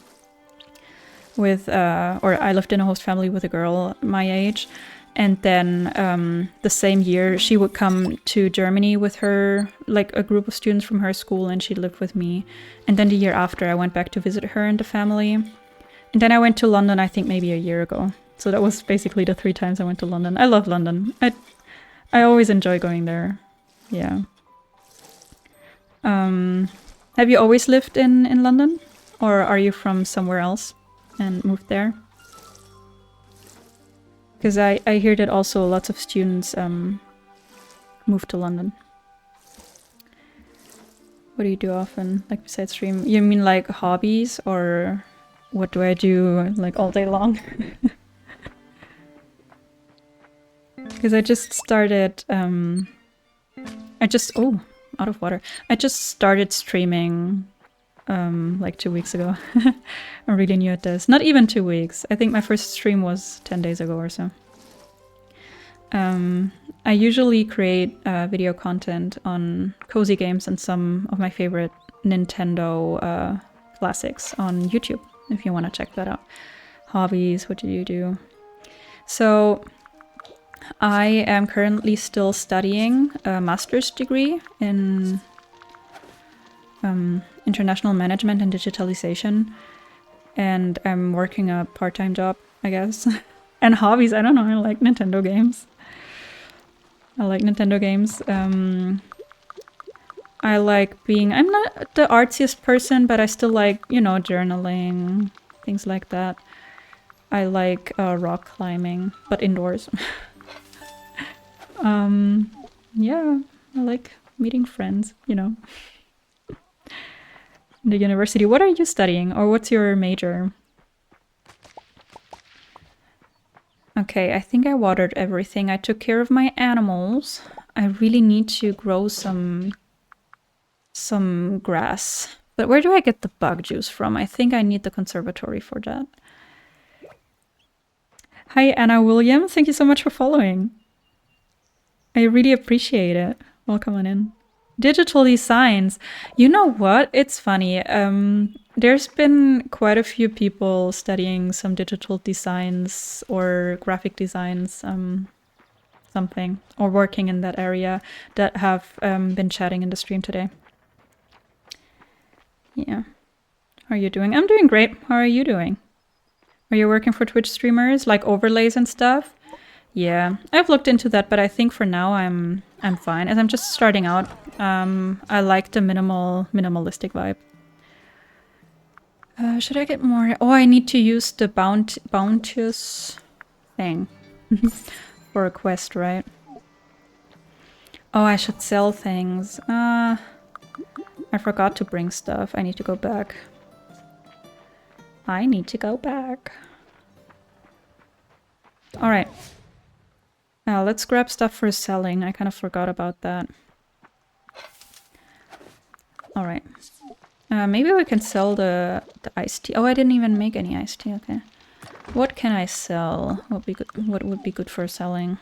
[SPEAKER 1] with, or I lived in a host family with a girl my age. And then the same year she would come to Germany with her, like a group of students from her school, and she lived with me. And then the year after I went back to visit her and the family. And then I went to London, I think maybe a year ago. So that was basically the 3 times I went to London. I love London. I always enjoy going there. Yeah. Have you always lived in London? Or are you from somewhere else and moved there? Because I hear that also lots of students move to London. What do you do often, like besides stream? You mean like hobbies, or what do I do like all day long? Because I just started, oh, out of water. I just started streaming like 2 weeks ago. I'm really new at this. Not even 2 weeks. I think my first stream was 10 days ago or so. I usually create video content on cozy games and some of my favorite Nintendo classics on YouTube, if you want to check that out. Hobbies, what do you do? So I am currently still studying a master's degree in international management and digitalization, and I'm working a part-time job, I guess. And hobbies, I don't know, I like Nintendo games. I like being, I'm not the artsiest person, but I still like, journaling, things like that. I like rock climbing, but indoors. Yeah, I like meeting friends, you know. In the university. What are you studying, or what's your major? Okay, I think I watered everything. I took care of my animals. I really need to grow some grass. But where do I get the bug juice from? I think I need the conservatory for that. Hi, Anna Williams. Thank you so much for following. I really appreciate it. Welcome on in. Digital designs. You know what? It's funny. There's been quite a few people studying some digital designs or graphic designs, something, or working in that area that have been chatting in the stream today. Yeah. How are you doing? I'm doing great. How are you doing? Are you working for Twitch streamers, like overlays and stuff? Yeah, I've looked into that, but I think for now I'm fine. As I'm just starting out, I like the minimalistic vibe. Should I get more? Oh, I need to use the bounteous thing for a quest, right? Oh, I should sell things. I forgot to bring stuff. I need to go back. I need to go back. All right. Now let's grab stuff for selling. I kind of forgot about that. All right. Maybe we can sell the iced tea. Oh, I didn't even make any iced tea. Okay. What can I sell? What would be good for selling?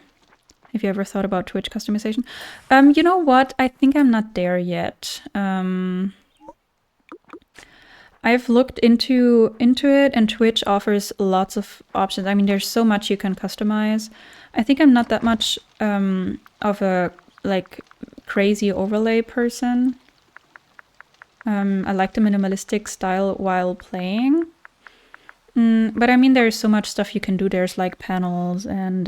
[SPEAKER 1] Have you ever thought about Twitch customization? You know what? I think I'm not there yet. I've looked into it, and Twitch offers lots of options. I mean, there's so much you can customize. I think I'm not that much of a like crazy overlay person. I like the minimalistic style while playing. But I mean, there's so much stuff you can do. There's like panels and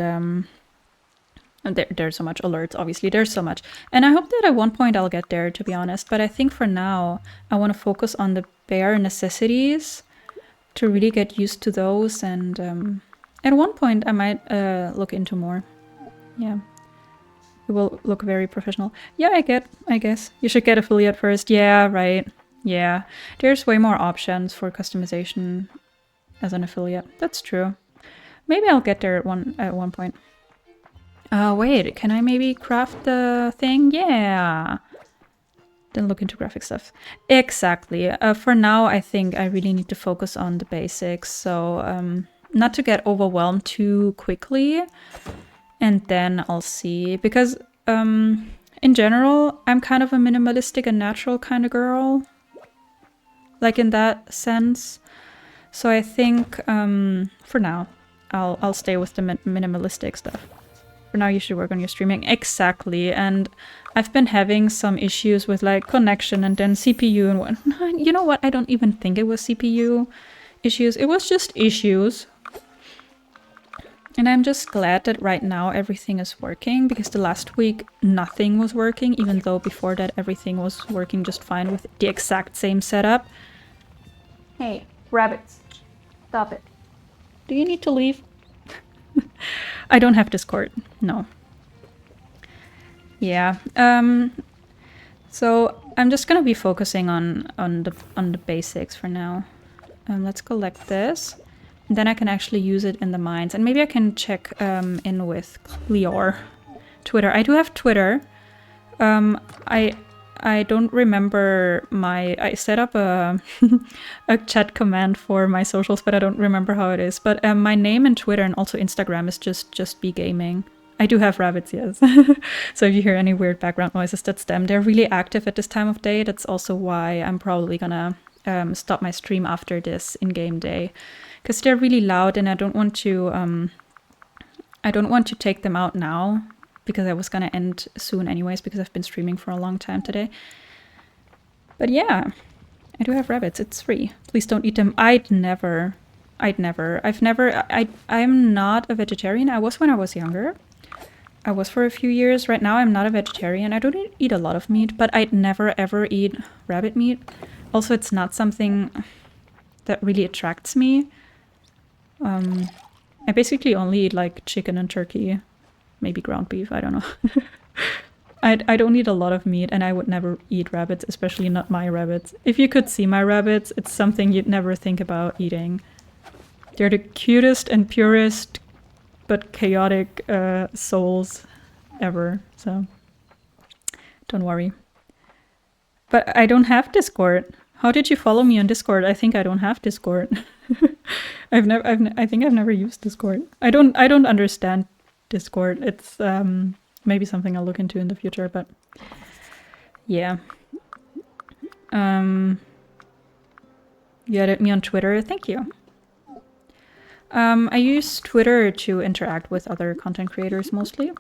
[SPEAKER 1] there's so much alerts, obviously. There's so much. And I hope that at one point I'll get there, to be honest. But I think for now, I want to focus on the bare necessities to really get used to those. And at one point, I might look into more. Yeah. It will look very professional. Yeah, I guess. You should get affiliate first. Yeah, right. Yeah. There's way more options for customization as an affiliate. That's true. Maybe I'll get there at one point. Wait, can I maybe craft the thing? Yeah. Then look into graphic stuff. Exactly. For now, I think I really need to focus on the basics. So, not to get overwhelmed too quickly. And then I'll see. Because, in general, I'm kind of a minimalistic and natural kind of girl. Like, in that sense. So I think, for now, I'll stay with the minimalistic stuff. For now, you should work on your streaming. Exactly. And I've been having some issues with like connection and then CPU and what. You know what? I don't even think it was CPU issues. It was just issues. And I'm just glad that right now everything is working, because the last week nothing was working, even though before that everything was working just fine with the exact same setup. Hey, rabbits. Stop it. Do you need to leave? I don't have Discord. No. Yeah. So I'm just gonna be focusing on the basics for now. Let's collect this. And then I can actually use it in the mines. And maybe I can check in with Cleor. Twitter. I do have Twitter. I don't remember I set up a chat command for my socials, but I don't remember how it is. But my name and Twitter and also Instagram is just Be Gaming. I do have rabbits, yes. So if you hear any weird background noises, that's them. They're really active at this time of day. That's also why I'm probably gonna stop my stream after this in-game day, because they're really loud, and I don't want to take them out now, because I was gonna end soon anyways, because I've been streaming for a long time today. But yeah, I do have rabbits. It's free. Please don't eat them. I'm not a vegetarian. I was when I was younger. I was for a few years. Right now I'm not a vegetarian. I don't eat a lot of meat, but I'd never ever eat rabbit meat. Also, it's not something that really attracts me. I basically only eat like chicken and turkey. maybe ground beef, I don't know. I don't eat a lot of meat, and I would never eat rabbits, especially not my rabbits. If you could see my rabbits, it's something you'd never think about eating. They're the cutest and purest but chaotic souls ever, so don't worry. But I don't have Discord. How did you follow me on Discord? I think I don't have Discord. I think I've never used Discord. I don't understand Discord. It's maybe something I'll look into in the future, but yeah. You added me on Twitter. Thank you. I use Twitter to interact with other content creators mostly,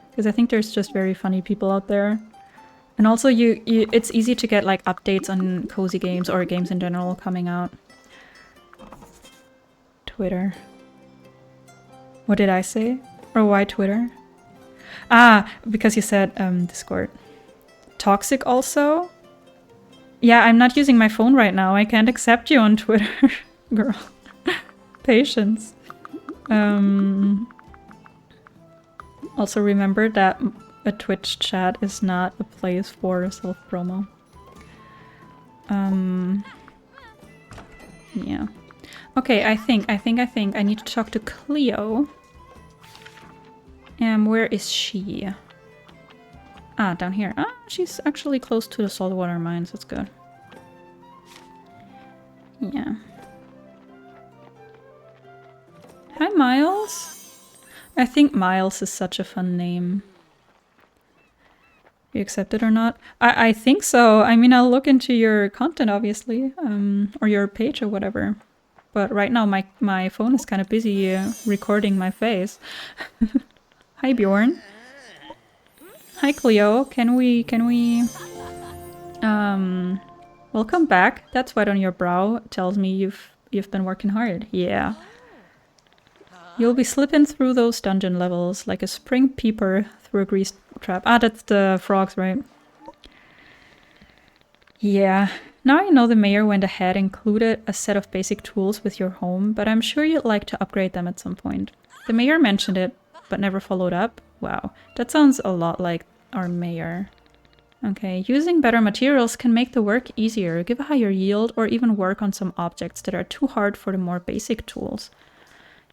[SPEAKER 1] because I think there's just very funny people out there. And also it's easy to get like updates on cozy games or games in general coming out. Twitter. What did I say? Or why Twitter? Ah, because you said Discord. Toxic also? Yeah, I'm not using my phone right now. I can't accept you on Twitter, girl. Patience. Also remember that a Twitch chat is not a place for self-promo. Yeah. Okay, I think I need to talk to Cleo. Where is she? Ah, down here. Ah, she's actually close to the saltwater mines. That's good. Yeah. Hi, Miles. I think Miles is such a fun name. You accept it or not? I think so. I mean, I'll look into your content, obviously, or your page or whatever. But right now, my phone is kind of busy recording my face. Hi, Bjorn. Hi, Cleo. Can we welcome back. That sweat on your brow tells me you've been working hard. Yeah. You'll be slipping through those dungeon levels like a spring peeper through a grease trap. Ah, that's the frogs, right? Yeah. Now I know the mayor went ahead and included a set of basic tools with your home, but I'm sure you'd like to upgrade them at some point. The mayor mentioned it, but never followed up. Wow, that sounds a lot like our mayor. Okay, using better materials can make the work easier, give a higher yield, or even work on some objects that are too hard for the more basic tools.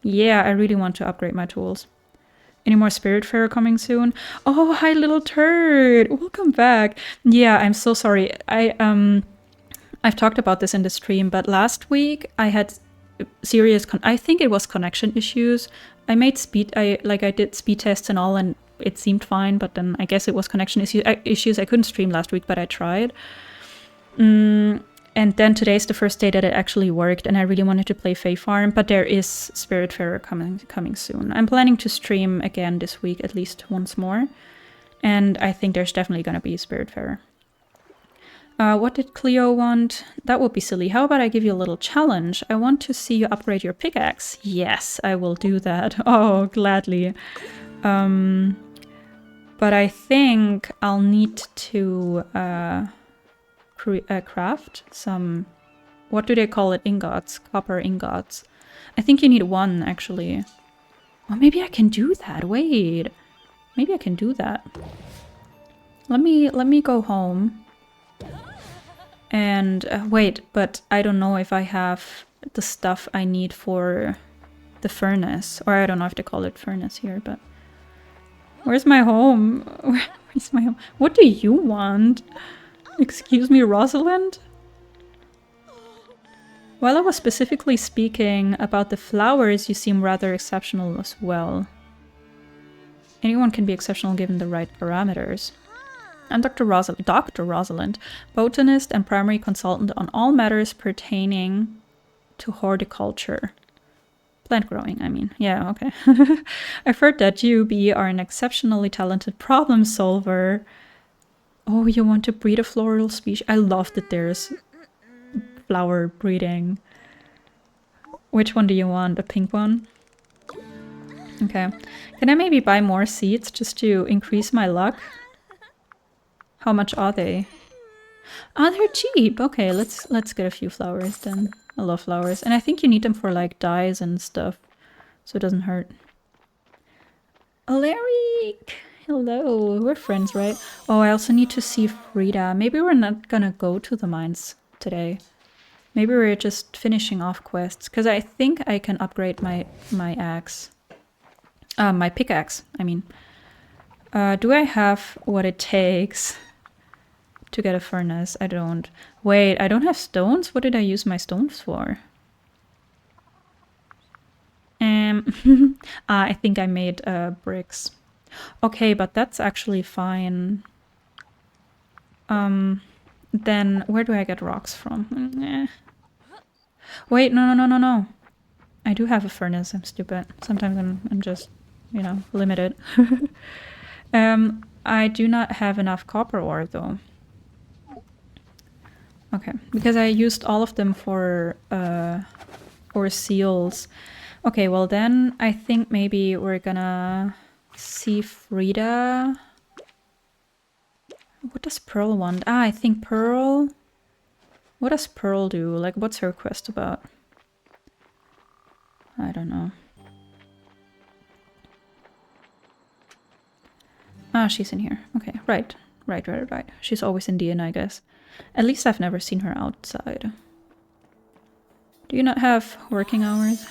[SPEAKER 1] Yeah, I really want to upgrade my tools. Any more Spiritfarer coming soon? Oh, hi, little turd! Welcome back! Yeah, I'm so sorry. I've talked about this in the stream, but last week I had serious I think it was connection issues. I made I did speed tests and all, and it seemed fine, but then I guess it was connection issues. I couldn't stream last week, but I tried. And then today's the first day that it actually worked, and I really wanted to play Fae Farm, but there is Spiritfarer coming soon. I'm planning to stream again this week, at least once more, and I think there's definitely gonna be Spiritfarer. What did Cleo want? That would be silly. How about I give you a little challenge? I want to see you upgrade your pickaxe. Yes, I will do that. Oh, gladly. But I think I'll need to craft some, what do they call it? Ingots, copper ingots. I think you need one, actually. Well, maybe I can do that. Wait, maybe I can do that. Let me go home. And wait, but I don't know if I have the stuff I need for the furnace, or I don't know if they call it furnace here, but where's my home? Where's my home? What do you want? Excuse me, Rosalind? While I was specifically speaking about the flowers, you seem rather exceptional as well. Anyone can be exceptional given the right parameters. I'm Dr. Rosalind, botanist and primary consultant on all matters pertaining to horticulture. Plant growing, I mean. Yeah, okay. I've heard that you, B, are an exceptionally talented problem solver. Oh, you want to breed a floral species? I love that there's flower breeding. Which one do you want? A pink one? Okay. Can I maybe buy more seeds just to increase my luck? How much are they? Ah, they're cheap. Okay, let's get a few flowers then. I love flowers. And I think you need them for like dyes and stuff. So it doesn't hurt. Alaric! Hello, we're friends, right? Oh, I also need to see Frida. Maybe we're not gonna go to the mines today. Maybe we're just finishing off quests, because I think I can upgrade my axe. My pickaxe, I mean. Do I have what it takes to get a furnace? I don't. Wait, I don't have stones? What did I use my stones for? I think I made bricks. Okay, but that's actually fine. Then where do I get rocks from? Wait, no. I do have a furnace. I'm stupid. Sometimes I'm just, you know, limited. I do not have enough copper ore though. Okay, because I used all of them for seals. Okay, well then I think maybe we're gonna see Frida. What does Pearl want? Ah, I think Pearl... What does Pearl do? Like, what's her quest about? I don't know. Ah, she's in here. Okay, right. Right. She's always in the inn, I guess. At least I've never seen her outside. Do you not have working hours?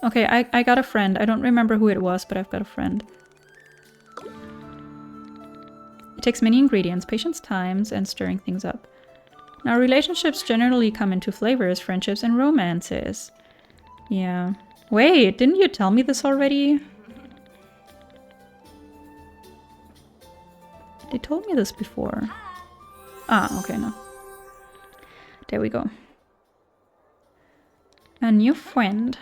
[SPEAKER 1] Okay, I got a friend. I don't remember who it was, but I've got a friend. It takes many ingredients, patience, times, and stirring things up. Now, relationships generally come in two flavors, friendships and romances. Yeah. Wait, didn't you tell me this already? They told me this before. Ah, okay, no. There we go. A new friend.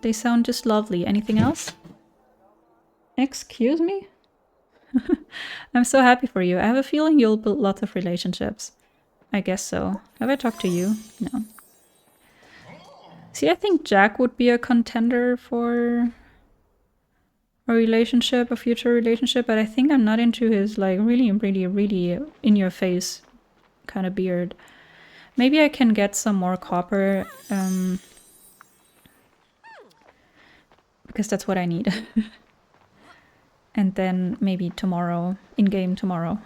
[SPEAKER 1] They sound just lovely. Anything else? Excuse me? I'm so happy for you. I have a feeling you'll build lots of relationships. I guess so. Have I talked to you? No. See, I think Jack would be a contender for a relationship, a future relationship, but I think I'm not into his like really in your face kind of beard. Maybe I can get some more copper, because that's what I need. And then maybe tomorrow, in-game tomorrow.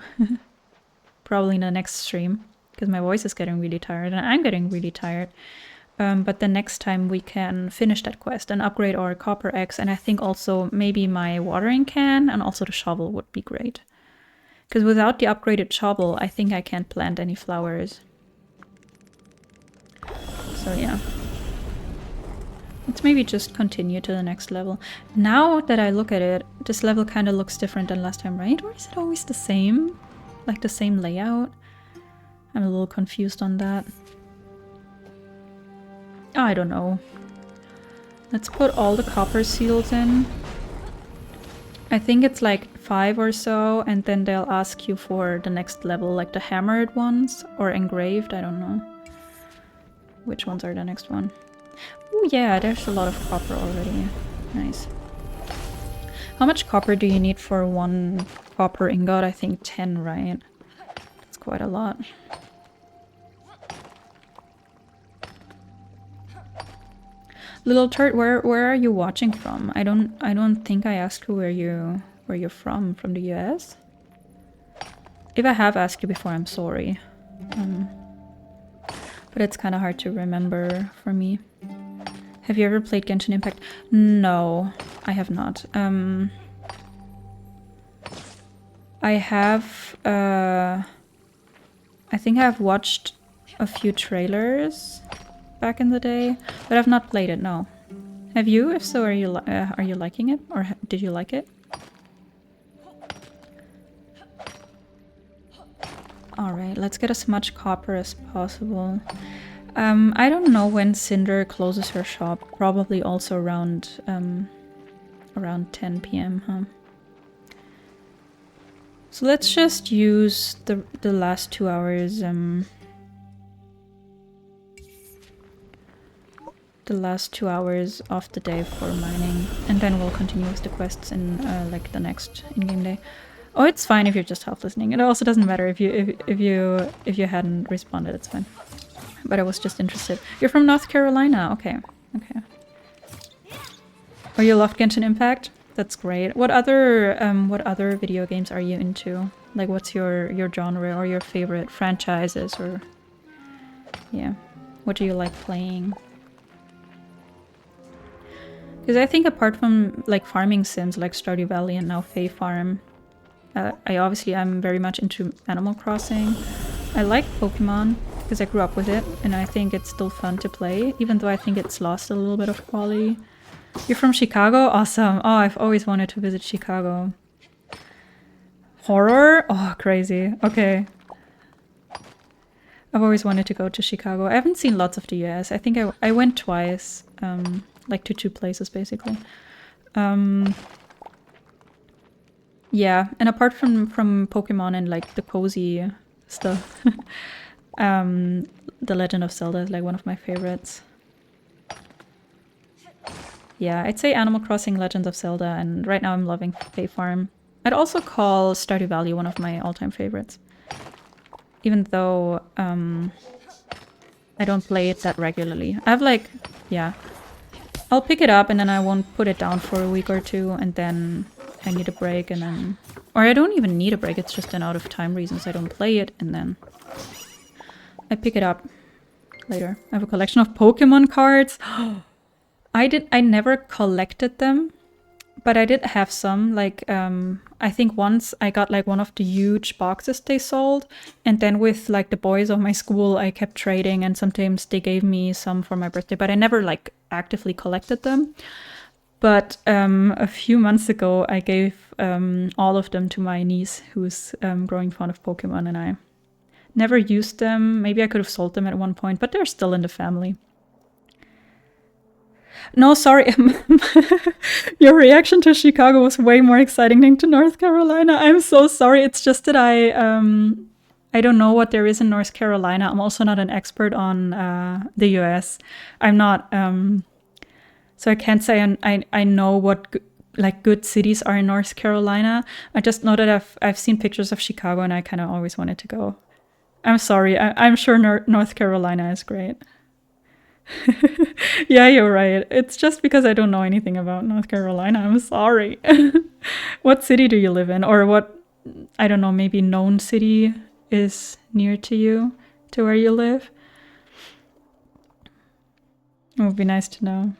[SPEAKER 1] Probably in the next stream, because my voice is getting really tired and I'm getting really tired. But the next time we can finish that quest and upgrade our copper axe, and I think also maybe my watering can and also the shovel would be great. Because without the upgraded shovel, I think I can't plant any flowers. So yeah. Let's maybe just continue to the next level. Now that I look at it, this level kind of looks different than last time, right? Or is it always the same? Like the same layout? I'm a little confused on that. I don't know. Let's put all the copper seals in. I think it's like 5 or so, and then they'll ask you for the next level, like the hammered ones or engraved, I don't know. Which ones are the next one? Oh yeah, there's a lot of copper already. Nice. How much copper do you need for one copper ingot? I think 10, right? That's quite a lot. Little Turt, where are you watching from? I don't think I asked you where you're from the US. If I have asked you before, I'm sorry. But it's kind of hard to remember for me. Have you ever played Genshin Impact? No, I have not. I have I think I've watched a few trailers back in the day, but I've not played it, no. Have you? If so, are you liking it? Or did you like it? Alright, let's get as much copper as possible. I don't know when Cinder closes her shop. Probably also around 10 p.m, huh? So let's just use the last 2 hours, the last 2 hours of the day for mining, and then we'll continue with the quests in like the next in-game day. Oh, it's fine if you're just half listening. It also doesn't matter if you hadn't responded. It's fine. But I was just interested. You're from North Carolina. Okay. Okay. Oh, you love Genshin Impact? That's great. What other video games are you into? Like, what's your genre or your favorite franchises, or yeah, what do you like playing? Because I think apart from like farming sims like Stardew Valley and now Fae Farm, I'm very much into Animal Crossing. I like Pokemon because I grew up with it, and I think it's still fun to play, even though I think it's lost a little bit of quality. You're from Chicago? Awesome. Oh, I've always wanted to visit Chicago. Horror? Oh, crazy. Okay. I've always wanted to go to Chicago. I haven't seen lots of the US. I think I went twice, like to 2 places basically. Yeah, and apart from Pokemon and like the cozy stuff, The Legend of Zelda is like one of my favorites. Yeah, I'd say Animal Crossing, Legend of Zelda, and right now I'm loving Fae Farm. I'd also call Stardew Valley one of my all-time favorites. Even though I don't play it that regularly. I have like, yeah. I'll pick it up and then I won't put it down for a week or 2, and then I need a break, and then... Or I don't even need a break, it's just an out of time reasons I don't play it, and then I pick it up later. I have a collection of Pokemon cards. I never collected them, but I did have some. Like, I think once I got like one of the huge boxes they sold, and then with like the boys of my school, I kept trading, and sometimes they gave me some for my birthday, but I never like actively collected them. But a few months ago, I gave all of them to my niece, who's growing fond of Pokemon, and I never used them. Maybe I could have sold them at one point, but they're still in the family. No, sorry. Your reaction to Chicago was way more exciting than to North Carolina. I'm so sorry. It's just that I don't know what there is in North Carolina. I'm also not an expert on the US. I'm not... so I can't say I know what like good cities are in North Carolina. I just know that I've seen pictures of Chicago, and I kind of always wanted to go. I'm sorry. I'm sure North Carolina is great. Yeah, you're right. It's just because I don't know anything about North Carolina. I'm sorry. What city do you live in? Or what, I don't know, maybe known city is near to you, to where you live? It would be nice to know.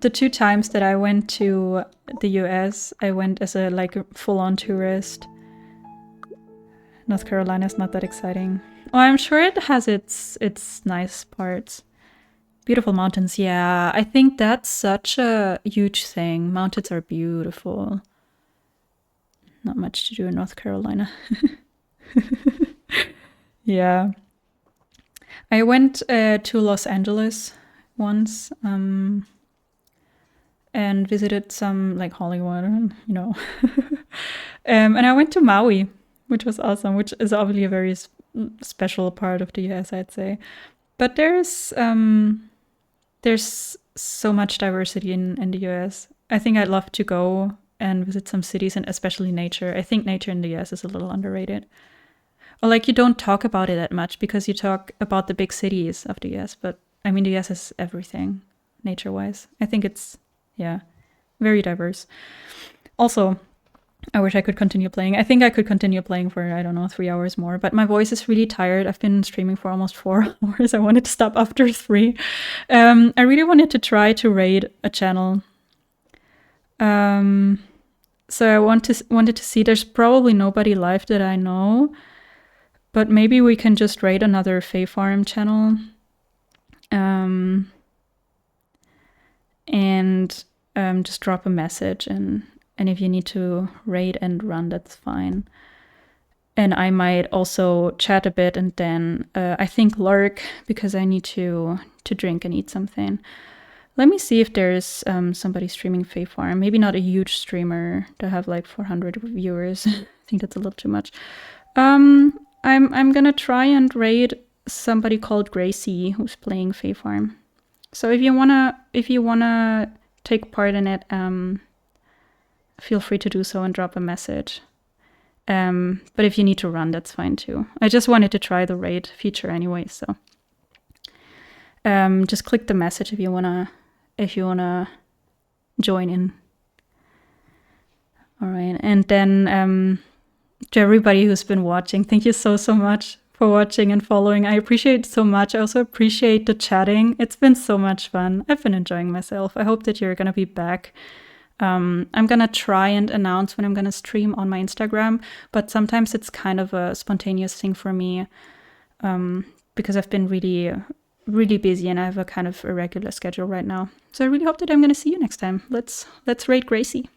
[SPEAKER 1] The 2 times that I went to the US, I went as a like full-on tourist. North Carolina is not that exciting. Oh, I'm sure it has its nice parts. Beautiful mountains, yeah. I think that's such a huge thing. Mountains are beautiful. Not much to do in North Carolina. Yeah. I went to Los Angeles once and visited some like Hollywood, you know. And I went to Maui, which was awesome, which is obviously a very special part of the US, I'd say. But there's so much diversity in the US. I think I'd love to go and visit some cities, and especially nature. I think nature in the US is a little underrated. Or like, you don't talk about it that much because you talk about the big cities of the US, but I mean, the US is everything nature-wise. I think it's, yeah, very diverse. Also, I wish I could continue playing. I think I could continue playing for, I don't know, 3 hours more, but my voice is really tired. I've been streaming for almost 4 hours. I wanted to stop after 3. I really wanted to try to raid a channel. So I wanted to see, there's probably nobody live that I know, but maybe we can just raid another Fae Farm channel. And just drop a message, and if you need to raid and run, that's fine. And I might also chat a bit, and then I think lurk, because I need to drink and eat something. Let me see if there's somebody streaming Fae Farm. Maybe not a huge streamer to have like 400 viewers. I think that's a little too much. I'm gonna try and raid somebody called Gracie who's playing Fae Farm. So if you wanna take part in it, feel free to do so and drop a message. But if you need to run, that's fine too. I just wanted to try the raid feature anyway, so just click the message if you wanna if you wanna join in. All right, and then to everybody who's been watching, thank you so much for watching and following. I appreciate it so much. I also appreciate the chatting. It's been so much fun. I've been enjoying myself. I hope that you're gonna be back. I'm gonna try and announce when I'm gonna stream on my Instagram, but sometimes it's kind of a spontaneous thing for me because I've been really busy and I have a kind of irregular schedule right now. So I really hope that I'm gonna see you next time. Let's raid Gracie.